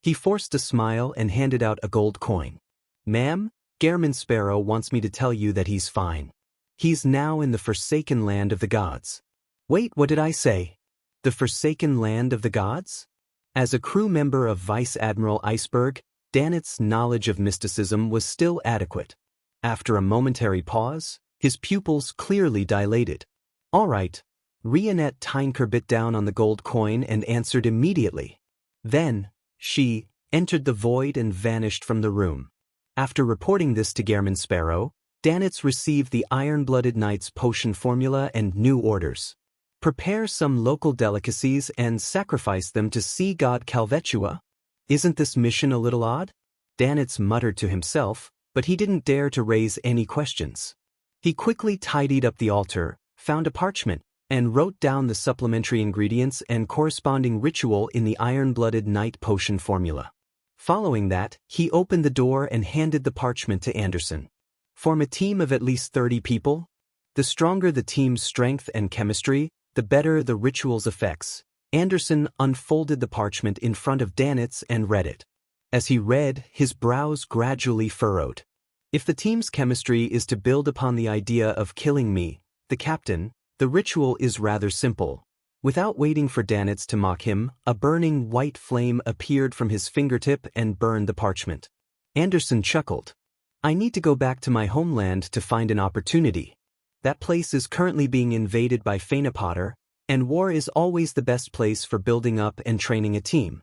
He forced a smile and handed out a gold coin. "Ma'am, Gehrman Sparrow wants me to tell you that he's fine. He's now in the Forsaken Land of the Gods." "Wait, what did I say? The Forsaken Land of the Gods?" As a crew member of Vice Admiral Iceberg, Danitz's knowledge of mysticism was still adequate. After a momentary pause, his pupils clearly dilated. "All right." Rionette Tynker bit down on the gold coin and answered immediately. Then, she entered the void and vanished from the room. After reporting this to Gehrman Sparrow, Danitz received the Iron-Blooded Knight's potion formula and new orders. "Prepare some local delicacies and sacrifice them to sea god Calvetua." "Isn't this mission a little odd?" Danitz muttered to himself, but he didn't dare to raise any questions. He quickly tidied up the altar, found a parchment, and wrote down the supplementary ingredients and corresponding ritual in the Iron-Blooded Knight potion formula. Following that, he opened the door and handed the parchment to Anderson. "Form a team of at least 30 people. The stronger the team's strength and chemistry, the better the ritual's effects." Anderson unfolded the parchment in front of Danitz and read it. As he read, his brows gradually furrowed. "If the team's chemistry is to build upon the idea of killing me, the captain, the ritual is rather simple." Without waiting for Danitz to mock him, a burning white flame appeared from his fingertip and burned the parchment. Anderson chuckled. "I need to go back to my homeland to find an opportunity. That place is currently being invaded by Phaenopotter, and war is always the best place for building up and training a team."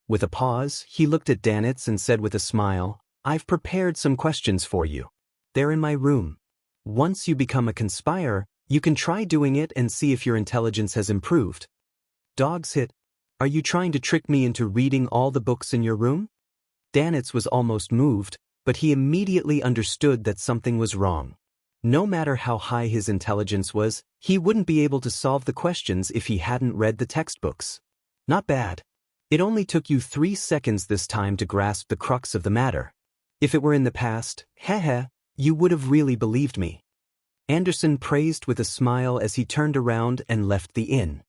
With a pause, he looked at Danitz and said with a smile, "I've prepared some questions for you. They're in my room. Once you become a conspirer, you can try doing it and see if your intelligence has improved." "Dog's hit. Are you trying to trick me into reading all the books in your room?" Danitz was almost moved, but he immediately understood that something was wrong. No matter how high his intelligence was, he wouldn't be able to solve the questions if he hadn't read the textbooks. "Not bad. It only took you 3 seconds this time to grasp the crux of the matter. If it were in the past, you would have really believed me." Anderson praised with a smile as he turned around and left the inn.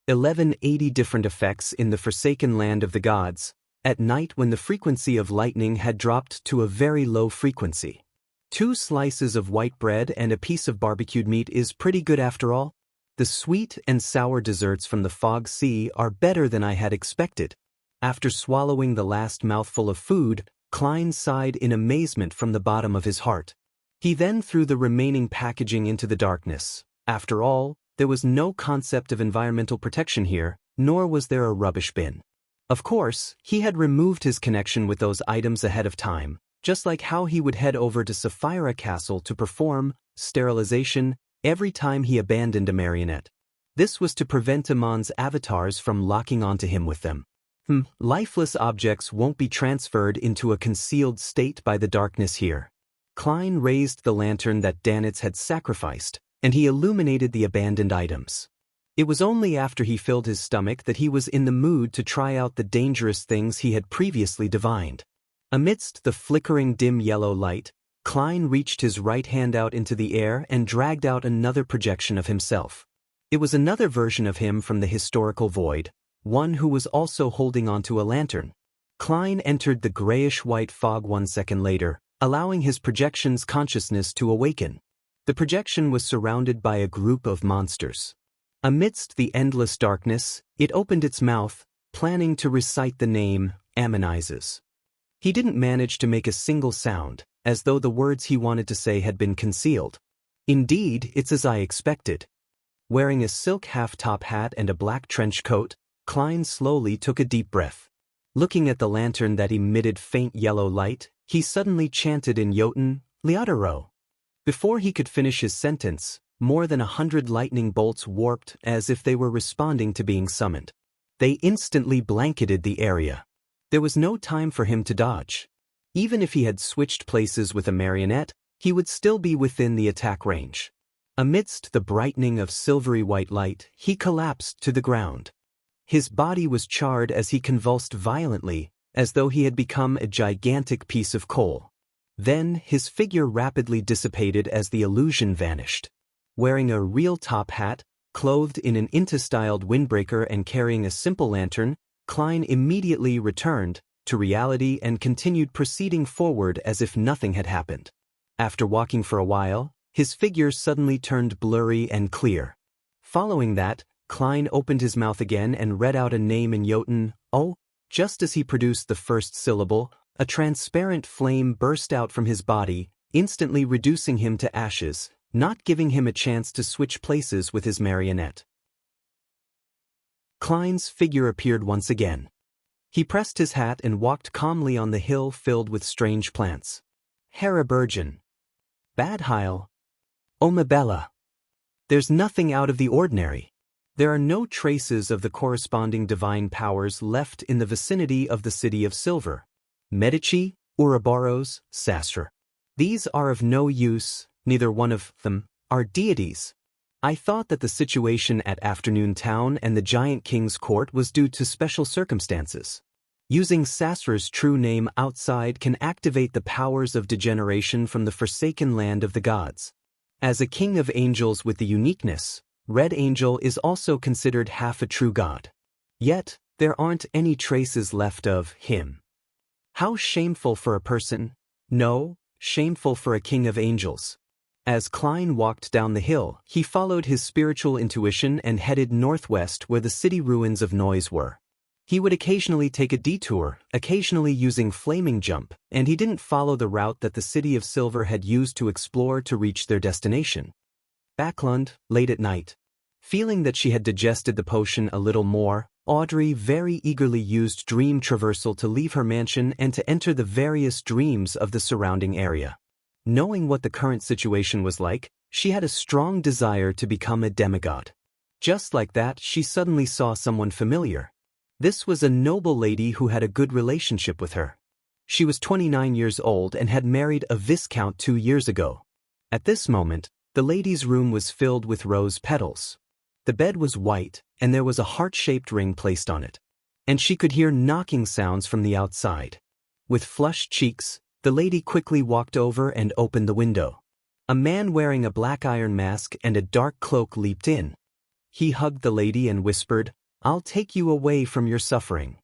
1180 different effects in the Forsaken Land of the Gods, at night when the frequency of lightning had dropped to a very low frequency. 2 slices of white bread and a piece of barbecued meat is pretty good after all. The sweet and sour desserts from the Fog Sea are better than I had expected. After swallowing the last mouthful of food, Klein sighed in amazement from the bottom of his heart. He then threw the remaining packaging into the darkness. After all, there was no concept of environmental protection here, nor was there a rubbish bin. Of course, he had removed his connection with those items ahead of time, just like how he would head over to Sapphira Castle to perform sterilization every time he abandoned a marionette. This was to prevent Amon's avatars from locking onto him with them. Lifeless objects won't be transferred into a concealed state by the darkness here. Klein raised the lantern that Danitz had sacrificed, and he illuminated the abandoned items. It was only after he filled his stomach that he was in the mood to try out the dangerous things he had previously divined. Amidst the flickering dim yellow light, Klein reached his right hand out into the air and dragged out another projection of himself. It was another version of him from the historical void, one who was also holding onto a lantern. Klein entered the grayish-white fog 1 second later, allowing his projection's consciousness to awaken. The projection was surrounded by a group of monsters. Amidst the endless darkness, it opened its mouth, planning to recite the name, Ammonizes. He didn't manage to make a single sound, as though the words he wanted to say had been concealed. Indeed, it's as I expected. Wearing a silk half-top hat and a black trench coat, Klein slowly took a deep breath. Looking at the lantern that emitted faint yellow light, he suddenly chanted in Jotun, Liatero. Before he could finish his sentence, more than 100 lightning bolts warped as if they were responding to being summoned. They instantly blanketed the area. There was no time for him to dodge. Even if he had switched places with a marionette, he would still be within the attack range. Amidst the brightening of silvery white light, he collapsed to the ground. His body was charred as he convulsed violently, as though he had become a gigantic piece of coal. Then, his figure rapidly dissipated as the illusion vanished. Wearing a real top hat, clothed in an Inta-styled windbreaker and carrying a simple lantern, Klein immediately returned to reality and continued proceeding forward as if nothing had happened. After walking for a while, his figure suddenly turned blurry and clear. Following that, Klein opened his mouth again and read out a name in Jotun. Oh, just as he produced the first syllable, a transparent flame burst out from his body, instantly reducing him to ashes, not giving him a chance to switch places with his marionette. Klein's figure appeared once again. He pressed his hat and walked calmly on the hill filled with strange plants. Harabergen. Badheil. Omabella. There's nothing out of the ordinary. There are no traces of the corresponding divine powers left in the vicinity of the City of Silver. Medici, Ouroboros, Sastre. These are of no use, neither one of them are deities. I thought that the situation at Afternoon Town and the Giant King's court was due to special circumstances. Using Sasre's true name outside can activate the powers of degeneration from the forsaken land of the gods. As a king of angels with the uniqueness, Red Angel is also considered half a true god. Yet, there aren't any traces left of him. How shameful for a person, no, shameful for a king of angels. As Klein walked down the hill, he followed his spiritual intuition and headed northwest where the city ruins of Noise were. He would occasionally take a detour, occasionally using flaming jump, and he didn't follow the route that the City of Silver had used to explore to reach their destination. Backlund, late at night. Feeling that she had digested the potion a little more, Audrey very eagerly used dream traversal to leave her mansion and to enter the various dreams of the surrounding area. Knowing what the current situation was like, she had a strong desire to become a demigod. Just like that, she suddenly saw someone familiar. This was a noble lady who had a good relationship with her. She was 29 years old and had married a viscount 2 years ago. At this moment, the lady's room was filled with rose petals. The bed was white, and there was a heart-shaped ring placed on it. And she could hear knocking sounds from the outside. With flushed cheeks, the lady quickly walked over and opened the window. A man wearing a black iron mask and a dark cloak leaped in. He hugged the lady and whispered, "I'll take you away from your suffering."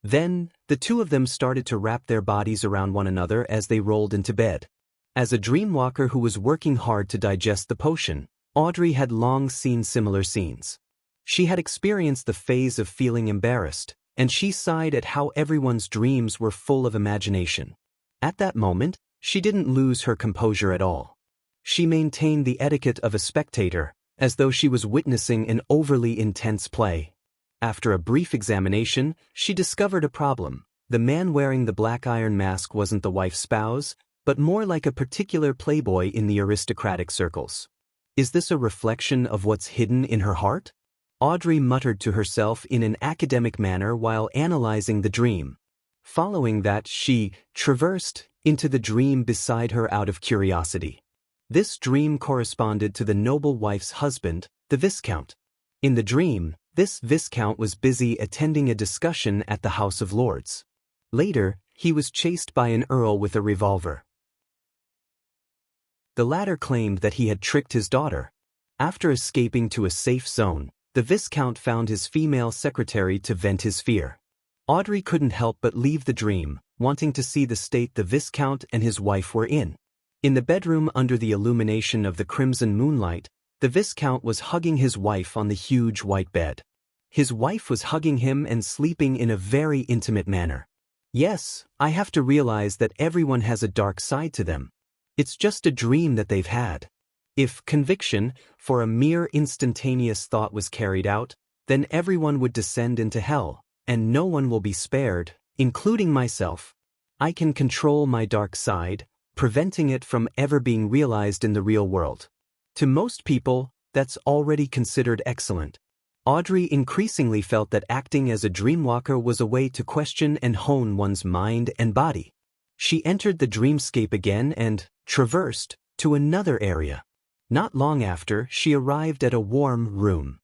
Then, the two of them started to wrap their bodies around one another as they rolled into bed. As a dreamwalker who was working hard to digest the potion, Audrey had long seen similar scenes. She had experienced the phase of feeling embarrassed, and she sighed at how everyone's dreams were full of imagination. At that moment, she didn't lose her composure at all. She maintained the etiquette of a spectator, as though she was witnessing an overly intense play. After a brief examination, she discovered a problem. The man wearing the black iron mask wasn't the wife's spouse, but more like a particular playboy in the aristocratic circles. Is this a reflection of what's hidden in her heart? Audrey muttered to herself in an academic manner while analyzing the dream. Following that, she traversed into the dream beside her out of curiosity. This dream corresponded to the noble wife's husband, the Viscount. In the dream, this Viscount was busy attending a discussion at the House of Lords. Later, he was chased by an earl with a revolver. The latter claimed that he had tricked his daughter. After escaping to a safe zone, the Viscount found his female secretary to vent his fear. Audrey couldn't help but leave the dream, wanting to see the state the Viscount and his wife were in. In the bedroom under the illumination of the crimson moonlight, the Viscount was hugging his wife on the huge white bed. His wife was hugging him and sleeping in a very intimate manner. Yes, I have to realize that everyone has a dark side to them. It's just a dream that they've had. If conviction for a mere instantaneous thought was carried out, then everyone would descend into hell, and no one will be spared, including myself. I can control my dark side, preventing it from ever being realized in the real world. To most people, that's already considered excellent. Audrey increasingly felt that acting as a dreamwalker was a way to question and hone one's mind and body. She entered the dreamscape again and traversed to another area. Not long after, she arrived at a warm room.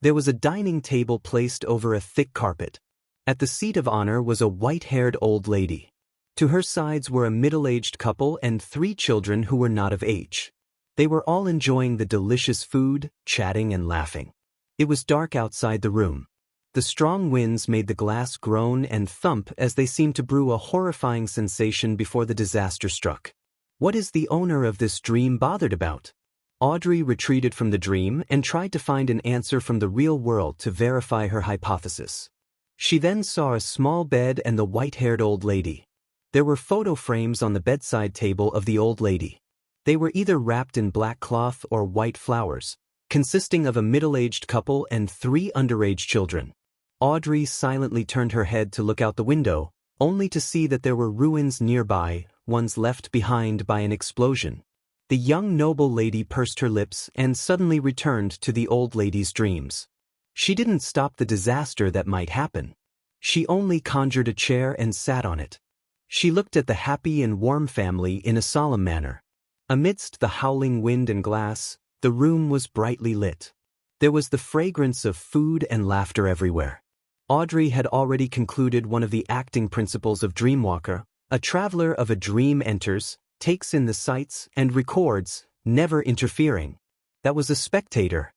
There was a dining table placed over a thick carpet. At the seat of honor was a white-haired old lady. To her sides were a middle-aged couple and 3 children who were not of age. They were all enjoying the delicious food, chatting and laughing. It was dark outside the room. The strong winds made the glass groan and thump as they seemed to brew a horrifying sensation before the disaster struck. What is the owner of this dream bothered about? Audrey retreated from the dream and tried to find an answer from the real world to verify her hypothesis. She then saw a small bed and the white-haired old lady. There were photo frames on the bedside table of the old lady. They were either wrapped in black cloth or white flowers, consisting of a middle-aged couple and 3 underage children. Audrey silently turned her head to look out the window, only to see that there were ruins nearby, ones left behind by an explosion. The young noble lady pursed her lips and suddenly returned to the old lady's dreams. She didn't stop the disaster that might happen. She only conjured a chair and sat on it. She looked at the happy and warm family in a solemn manner. Amidst the howling wind and glass, the room was brightly lit. There was the fragrance of food and laughter everywhere. Audrey had already concluded one of the acting principles of Dreamwalker. A traveler of a dream enters, takes in the sights, and records, never interfering. That was a spectator.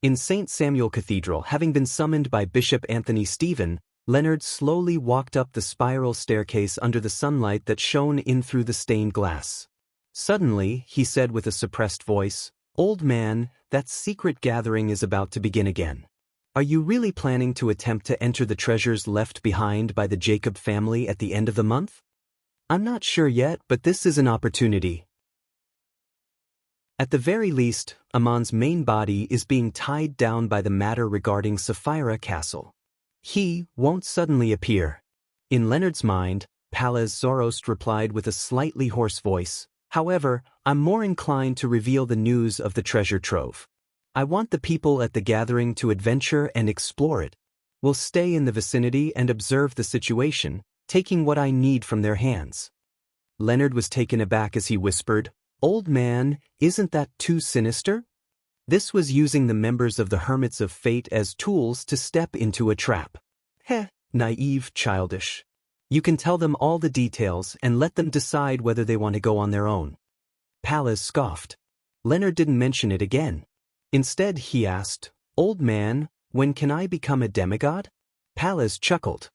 In St. Samuel Cathedral, having been summoned by Bishop Anthony Stephen, Leonard slowly walked up the spiral staircase under the sunlight that shone in through the stained glass. Suddenly, he said with a suppressed voice, "Old man, that secret gathering is about to begin again. Are you really planning to attempt to enter the treasures left behind by the Jacob family at the end of the month?" "I'm not sure yet, but this is an opportunity." At the very least, Amon's main body is being tied down by the matter regarding Sapphira Castle. He won't suddenly appear. In Leonard's mind, Palaz Zoroast replied with a slightly hoarse voice, "However, I'm more inclined to reveal the news of the treasure trove. I want the people at the gathering to adventure and explore it. We'll stay in the vicinity and observe the situation, taking what I need from their hands." Leonard was taken aback as he whispered, "Old man, isn't that too sinister?" This was using the members of the Hermits of Fate as tools to step into a trap. Naive, childish. You can tell them all the details and let them decide whether they want to go on their own. Palaz scoffed. Leonard didn't mention it again. Instead, he asked, "Old man, when can I become a demigod?" Palaz chuckled.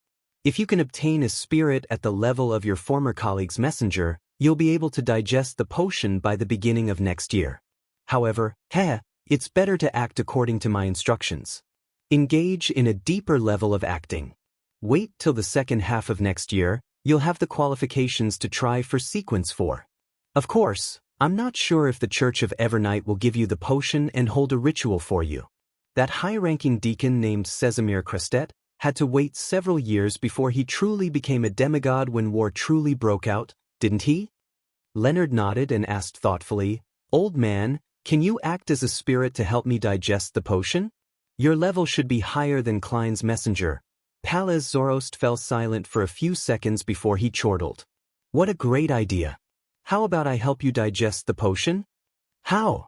"If you can obtain a spirit at the level of your former colleague's messenger, you'll be able to digest the potion by the beginning of next year. However, it's better to act according to my instructions. Engage in a deeper level of acting. Wait till the second half of next year, you'll have the qualifications to try for Sequence 4. Of course, I'm not sure if the Church of Evernight will give you the potion and hold a ritual for you. That high-ranking deacon named Casimir Crestet had to wait several years before he truly became a demigod when war truly broke out, didn't he?" Leonard nodded and asked thoughtfully, "Old man, can you act as a spirit to help me digest the potion? Your level should be higher than Klein's messenger." Palaz Zoroast fell silent for a few seconds before he chortled. "What a great idea. How about I help you digest the potion?" "How?"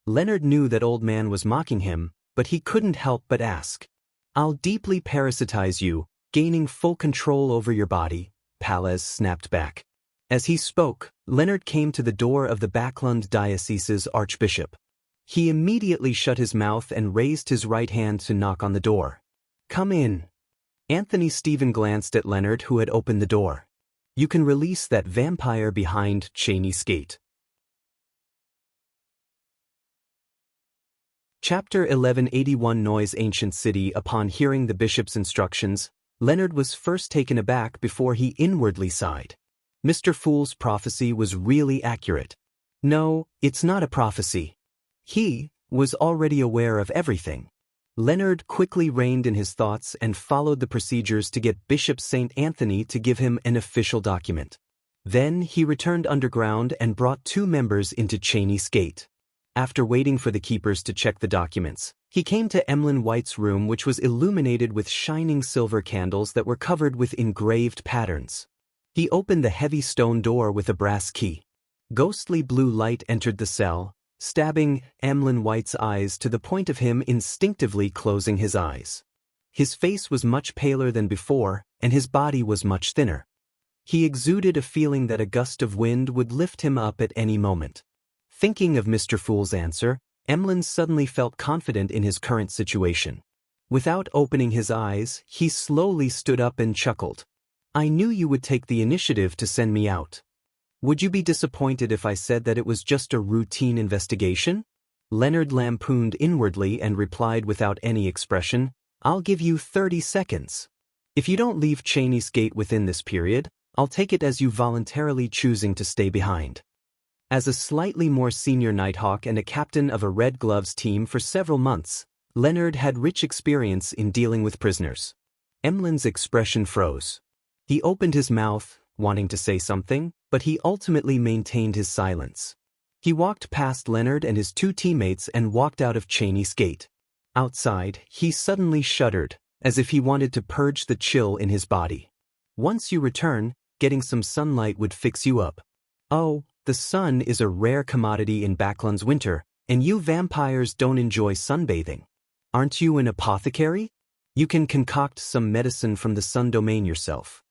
Leonard knew that old man was mocking him, but he couldn't help but ask. "I'll deeply parasitize you, gaining full control over your body," Palaz snapped back. As he spoke, Leonard came to the door of the Backlund Diocese's archbishop. He immediately shut his mouth and raised his right hand to knock on the door. "Come in." Anthony Stephen glanced at Leonard, who had opened the door. "You can release that vampire behind Cheney's gate." Chapter 1181 Noise Ancient City. Upon hearing the bishop's instructions, Leonard was first taken aback before he inwardly sighed. Mr. Fool's prophecy was really accurate. No, it's not a prophecy. He was already aware of everything. Leonard quickly reined in his thoughts and followed the procedures to get Bishop St. Anthony to give him an official document. Then he returned underground and brought 2 members into Cheney's gate. After waiting for the keepers to check the documents, he came to Emlyn White's room, which was illuminated with shining silver candles that were covered with engraved patterns. He opened the heavy stone door with a brass key. Ghostly blue light entered the cell, stabbing Emlyn White's eyes to the point of him instinctively closing his eyes. His face was much paler than before, and his body was much thinner. He exuded a feeling that a gust of wind would lift him up at any moment. Thinking of Mr. Fool's answer, Emlyn suddenly felt confident in his current situation. Without opening his eyes, he slowly stood up and chuckled. "I knew you would take the initiative to send me out. Would you be disappointed if I said that it was just a routine investigation?" Leonard lampooned inwardly and replied without any expression, "I'll give you 30 seconds. If you don't leave Cheney's Gate within this period, I'll take it as you voluntarily choosing to stay behind." As a slightly more senior Nighthawk and a captain of a Red Gloves team for several months, Leonard had rich experience in dealing with prisoners. Emlyn's expression froze. He opened his mouth, wanting to say something, but he ultimately maintained his silence. He walked past Leonard and his two teammates and walked out of Cheney's Gate. Outside, he suddenly shuddered, as if he wanted to purge the chill in his body. "Once you return, getting some sunlight would fix you up." "Oh, the sun is a rare commodity in Backland's winter, and you vampires don't enjoy sunbathing. Aren't you an apothecary? You can concoct some medicine from the sun domain yourself."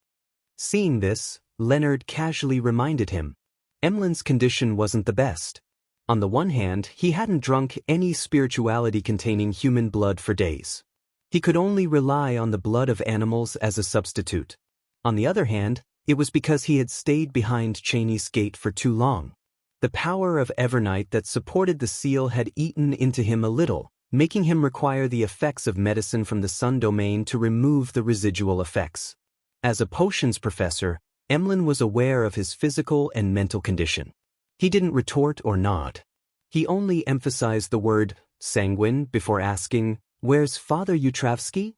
Seeing this, Leonard casually reminded him. Emlyn's condition wasn't the best. On the one hand, he hadn't drunk any spirituality-containing human blood for days. He could only rely on the blood of animals as a substitute. On the other hand, it was because he had stayed behind Cheney's Gate for too long. The power of Evernight that supported the seal had eaten into him a little, making him require the effects of medicine from the sun domain to remove the residual effects. As a potions professor, Emlyn was aware of his physical and mental condition. He didn't retort or nod. He only emphasized the word sanguine before asking, "Where's Father Utravsky?"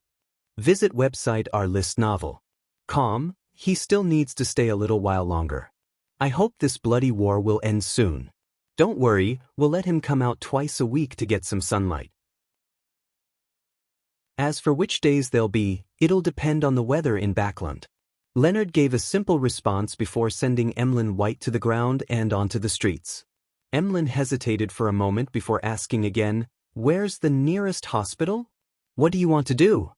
Visit website our list novel. Calm, he still needs to stay a little while longer. I hope this bloody war will end soon. Don't worry, we'll let him come out twice a week to get some sunlight. As for which days they'll be, it'll depend on the weather in Backland. Leonard gave a simple response before sending Emlyn White to the ground and onto the streets. Emlyn hesitated for a moment before asking again, "Where's the nearest hospital?" "What do you want to do?"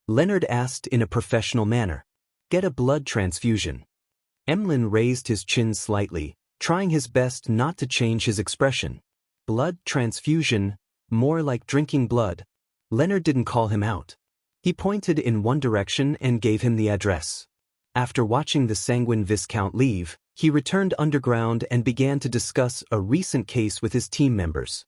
Leonard asked in a professional manner. "Get a blood transfusion." Emlyn raised his chin slightly, trying his best not to change his expression. Blood transfusion, more like drinking blood. Leonard didn't call him out. He pointed in one direction and gave him the address. After watching the sanguine Viscount leave, he returned underground and began to discuss a recent case with his team members.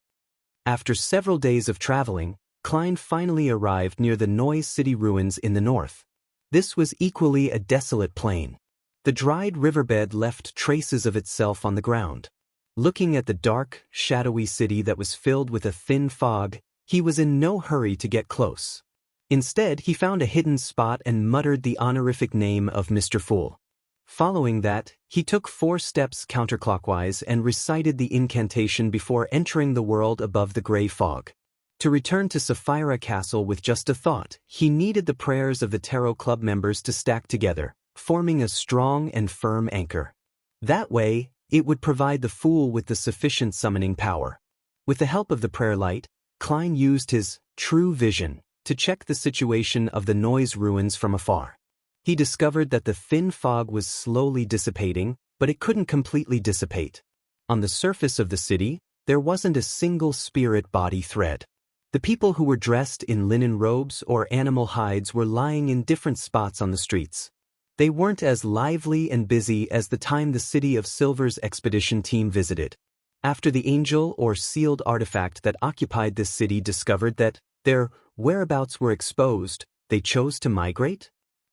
After several days of traveling, Klein finally arrived near the Noise City ruins in the north. This was equally a desolate plain. The dried riverbed left traces of itself on the ground. Looking at the dark, shadowy city that was filled with a thin fog, he was in no hurry to get close. Instead, he found a hidden spot and muttered the honorific name of Mr. Fool. Following that, he took 4 steps counterclockwise and recited the incantation before entering the world above the gray fog. To return to Sapphira Castle with just a thought, he needed the prayers of the Tarot Club members to stack together, forming a strong and firm anchor. That way, it would provide the Fool with the sufficient summoning power. With the help of the prayer light, Klein used his true vision to check the situation of the Noise ruins from afar. He discovered that the thin fog was slowly dissipating, but it couldn't completely dissipate. On the surface of the city, there wasn't a single spirit body thread. The people who were dressed in linen robes or animal hides were lying in different spots on the streets. They weren't as lively and busy as the time the City of Silver's expedition team visited. After the angel or sealed artifact that occupied this city discovered that their whereabouts were exposed, they chose to migrate?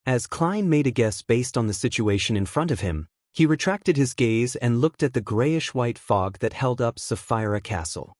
As Klein made a guess based on the situation in front of him, he retracted his gaze and looked at the grayish-white fog that held up Sapphira Castle.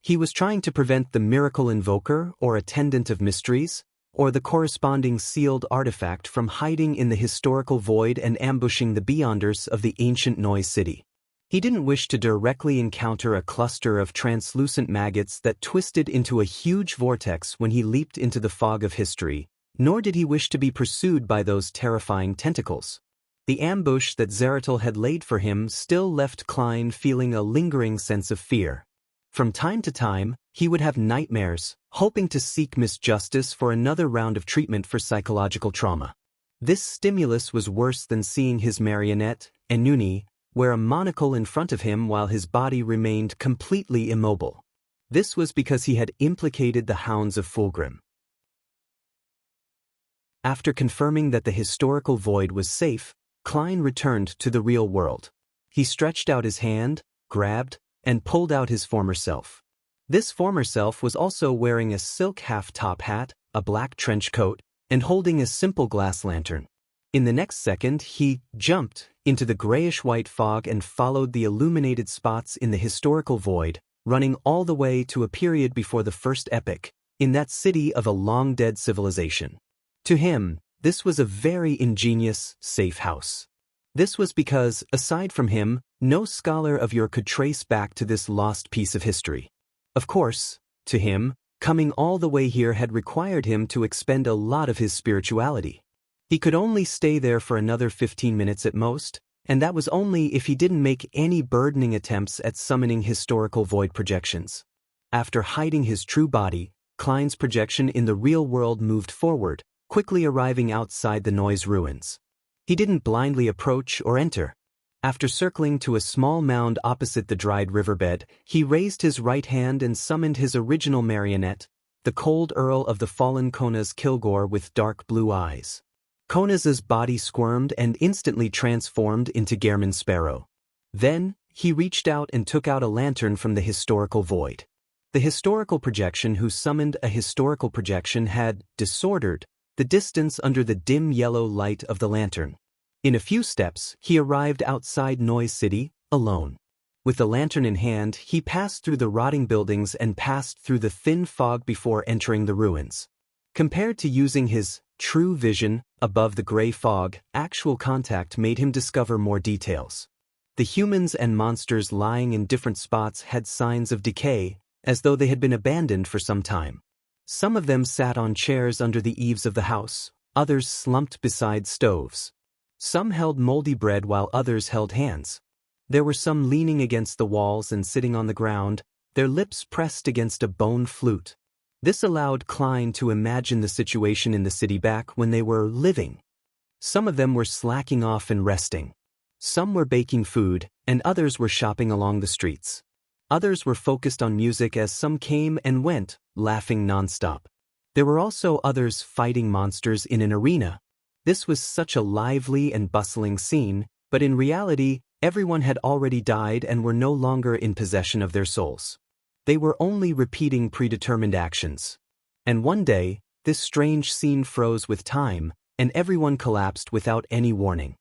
He was trying to prevent the miracle invoker or attendant of mysteries, or the corresponding sealed artifact from hiding in the historical void and ambushing the beyonders of the ancient Noise City. He didn't wish to directly encounter a cluster of translucent maggots that twisted into a huge vortex when he leaped into the fog of history, nor did he wish to be pursued by those terrifying tentacles. The ambush that Zeratul had laid for him still left Klein feeling a lingering sense of fear. From time to time, he would have nightmares, hoping to seek Miss Justice for another round of treatment for psychological trauma. This stimulus was worse than seeing his marionette, Enuni, wear a monocle in front of him while his body remained completely immobile. This was because he had implicated the hounds of Fulgrim. After confirming that the historical void was safe, Klein returned to the real world. He stretched out his hand, grabbed, and pulled out his former self. This former self was also wearing a silk half-top hat, a black trench coat, and holding a simple glass lantern. In the next second, he jumped into the grayish-white fog and followed the illuminated spots in the historical void, running all the way to a period before the first epoch, in that city of a long-dead civilization. To him, this was a very ingenious, safe house. This was because, aside from him, no scholar of yore could trace back to this lost piece of history. Of course, to him, coming all the way here had required him to expend a lot of his spirituality. He could only stay there for another 15 minutes at most, and that was only if he didn't make any burdening attempts at summoning historical void projections. After hiding his true body, Klein's projection in the real world moved forward, quickly arriving outside the noise ruins. He didn't blindly approach or enter. After circling to a small mound opposite the dried riverbed, he raised his right hand and summoned his original marionette, the cold Earl of the fallen Konaz Kilgore with dark blue eyes. Konaz's body squirmed and instantly transformed into Gehrman Sparrow. Then, he reached out and took out a lantern from the historical void. The historical projection who summoned a historical projection had disordered the distance under the dim yellow light of the lantern. In a few steps, he arrived outside Noise City, alone. With the lantern in hand, he passed through the rotting buildings and passed through the thin fog before entering the ruins. Compared to using his true vision above the gray fog, actual contact made him discover more details. The humans and monsters lying in different spots had signs of decay, as though they had been abandoned for some time. Some of them sat on chairs under the eaves of the house, others slumped beside stoves. Some held moldy bread while others held hands. There were some leaning against the walls and sitting on the ground, their lips pressed against a bone flute. This allowed Klein to imagine the situation in the city back when they were living. Some of them were slacking off and resting. Some were baking food, and others were shopping along the streets. Others were focused on music as some came and went, laughing nonstop. There were also others fighting monsters in an arena. This was such a lively and bustling scene, but in reality, everyone had already died and were no longer in possession of their souls. They were only repeating predetermined actions. And one day, this strange scene froze with time, and everyone collapsed without any warning.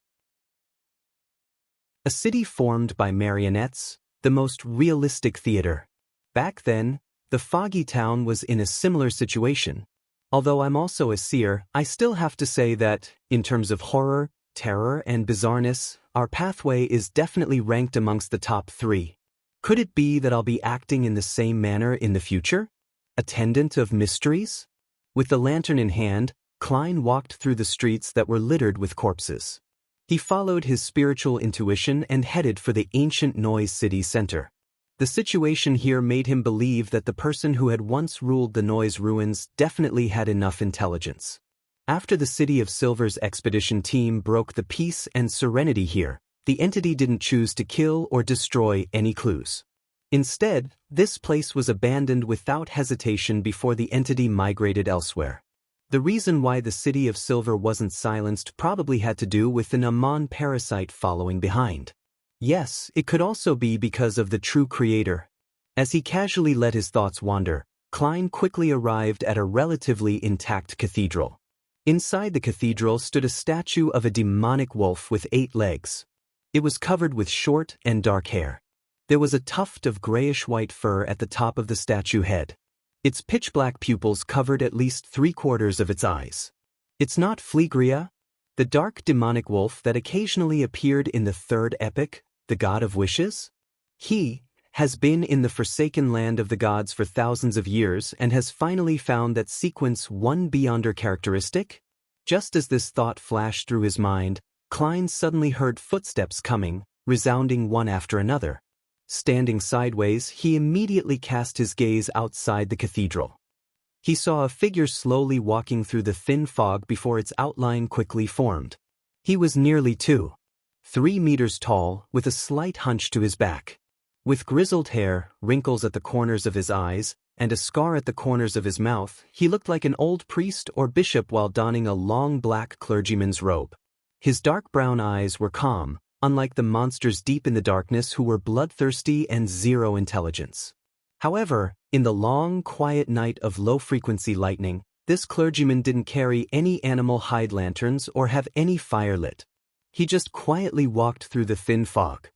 A city formed by marionettes, the most realistic theater. Back then, the foggy town was in a similar situation. Although I'm also a seer, I still have to say that, in terms of horror, terror, and bizarreness, our pathway is definitely ranked amongst the top 3. Could it be that I'll be acting in the same manner in the future? Attendant of mysteries? With the lantern in hand, Klein walked through the streets that were littered with corpses. He followed his spiritual intuition and headed for the ancient Noise City center. The situation here made him believe that the person who had once ruled the Noise ruins definitely had enough intelligence. After the City of Silver's expedition team broke the peace and serenity here, the entity didn't choose to kill or destroy any clues. Instead, this place was abandoned without hesitation before the entity migrated elsewhere. The reason why the City of Silver wasn't silenced probably had to do with an Amon parasite following behind. Yes, it could also be because of the true creator. As he casually let his thoughts wander, Klein quickly arrived at a relatively intact cathedral. Inside the cathedral stood a statue of a demonic wolf with 8 legs. It was covered with short and dark hair. There was a tuft of grayish-white fur at the top of the statue head. Its pitch-black pupils covered at least 3/4 of its eyes. It's not Fleegria, the dark demonic wolf that occasionally appeared in the third epic, the god of wishes? He has been in the forsaken land of the gods for thousands of years and has finally found that sequence 1 beyonder characteristic? Just as this thought flashed through his mind, Klein suddenly heard footsteps coming, resounding one after another. Standing sideways, he immediately cast his gaze outside the cathedral. He saw a figure slowly walking through the thin fog before its outline quickly formed. He was nearly 3 meters tall, with a slight hunch to his back. With grizzled hair, wrinkles at the corners of his eyes, and a scar at the corners of his mouth, he looked like an old priest or bishop while donning a long black clergyman's robe. His dark brown eyes were calm, unlike the monsters deep in the darkness who were bloodthirsty and zero intelligence. However, in the long, quiet night of low-frequency lightning, this clergyman didn't carry any animal hide lanterns or have any fire lit. He just quietly walked through the thin fog.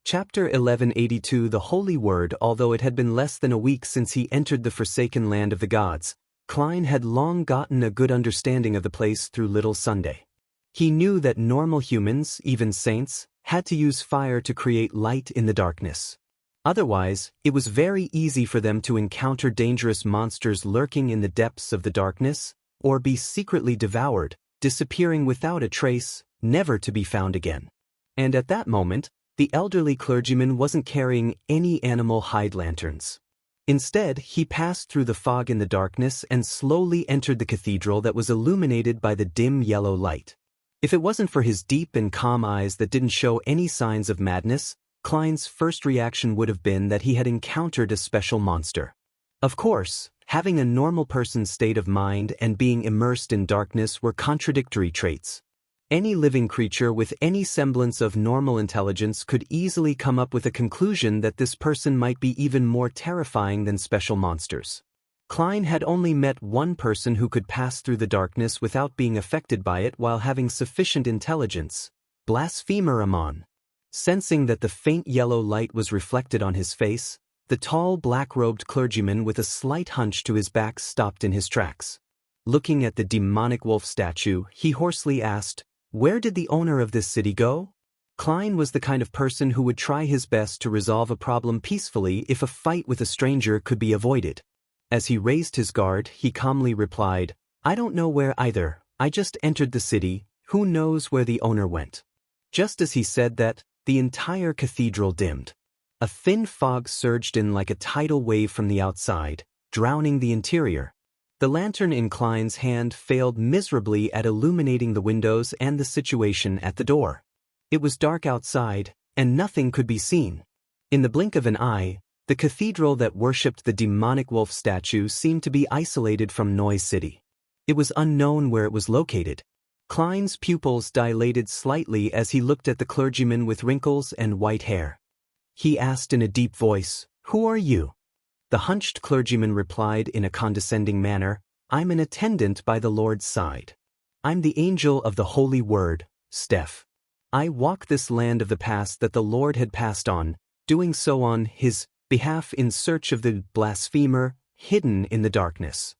Chapter 1182 The Holy Word. Although it had been less than a week since he entered the forsaken land of the gods, Klein had long gotten a good understanding of the place through Little Sunday. He knew that normal humans, even saints, had to use fire to create light in the darkness. Otherwise, it was very easy for them to encounter dangerous monsters lurking in the depths of the darkness, or be secretly devoured, disappearing without a trace, never to be found again. And at that moment, the elderly clergyman wasn't carrying any animal hide lanterns. Instead, he passed through the fog in the darkness and slowly entered the cathedral that was illuminated by the dim yellow light. If it wasn't for his deep and calm eyes that didn't show any signs of madness, Klein's first reaction would have been that he had encountered a special monster. Of course, having a normal person's state of mind and being immersed in darkness were contradictory traits. Any living creature with any semblance of normal intelligence could easily come up with a conclusion that this person might be even more terrifying than special monsters. Klein had only met one person who could pass through the darkness without being affected by it while having sufficient intelligence: Blasphemer Amon. Sensing that the faint yellow light was reflected on his face, the tall black-robed clergyman with a slight hunch to his back stopped in his tracks. Looking at the demonic wolf statue, he hoarsely asked, "Where did the owner of this city go?" Klein was the kind of person who would try his best to resolve a problem peacefully if a fight with a stranger could be avoided. As he raised his guard, he calmly replied, "I don't know where either. I just entered the city. Who knows where the owner went?" Just as he said that, the entire cathedral dimmed. A thin fog surged in like a tidal wave from the outside, drowning the interior. The lantern in Klein's hand failed miserably at illuminating the windows and the situation at the door. It was dark outside, and nothing could be seen. In the blink of an eye, the cathedral that worshipped the demonic wolf statue seemed to be isolated from Noise City. It was unknown where it was located. Klein's pupils dilated slightly as he looked at the clergyman with wrinkles and white hair. He asked in a deep voice, "Who are you?" The hunched clergyman replied in a condescending manner, "I'm an attendant by the Lord's side. I'm the angel of the Holy Word, Steph. I walk this land of the past that the Lord had passed on, doing so on his behalf in search of the blasphemer hidden in the darkness."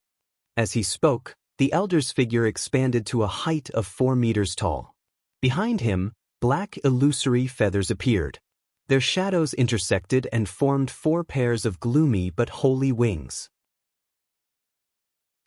As he spoke, the elder's figure expanded to a height of 4 meters tall. Behind him, black illusory feathers appeared. Their shadows intersected and formed 4 pairs of gloomy but holy wings.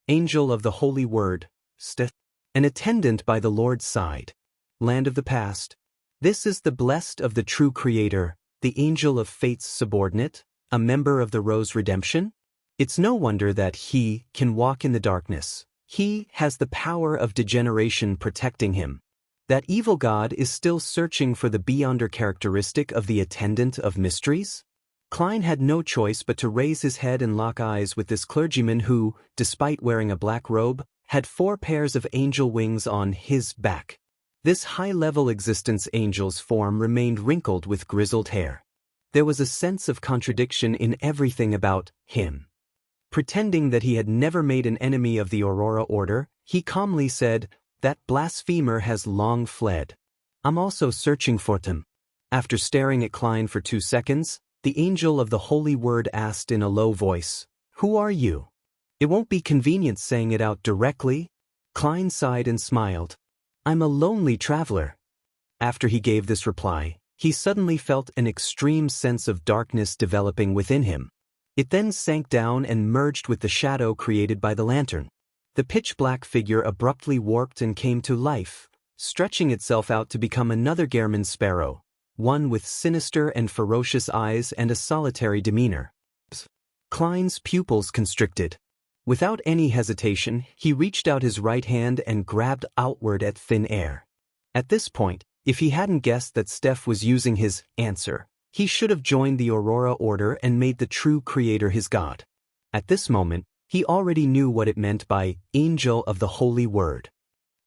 Angel of the Holy Word, Steph, an attendant by the Lord's side. Land of the past. This is the blessed of the true Creator, the angel of fate's subordinate, a member of the Rose Redemption. It's no wonder that he can walk in the darkness. He has the power of degeneration protecting him. That evil god is still searching for the beyonder characteristic of the attendant of mysteries? Klein had no choice but to raise his head and lock eyes with this clergyman who, despite wearing a black robe, had 4 pairs of angel wings on his back. This high-level existence angel's form remained wrinkled with grizzled hair. There was a sense of contradiction in everything about him. Pretending that he had never made an enemy of the Aurora Order, he calmly said, "That blasphemer has long fled. I'm also searching for him." After staring at Klein for 2 seconds, the angel of the Holy Word asked in a low voice, "Who are you?" "It won't be convenient saying it out directly." Klein sighed and smiled. I'm a lonely traveler. After he gave this reply, he suddenly felt an extreme sense of darkness developing within him. It then sank down and merged with the shadow created by the lantern. The pitch-black figure abruptly warped and came to life, stretching itself out to become another Gehrman sparrow, one with sinister and ferocious eyes and a solitary demeanor. Klein's pupils constricted. Without any hesitation, he reached out his right hand and grabbed outward at thin air. At this point, if he hadn't guessed that Steph was using his answer, he should have joined the Aurora Order and made the true creator his god. At this moment, he already knew what it meant by angel of the holy word.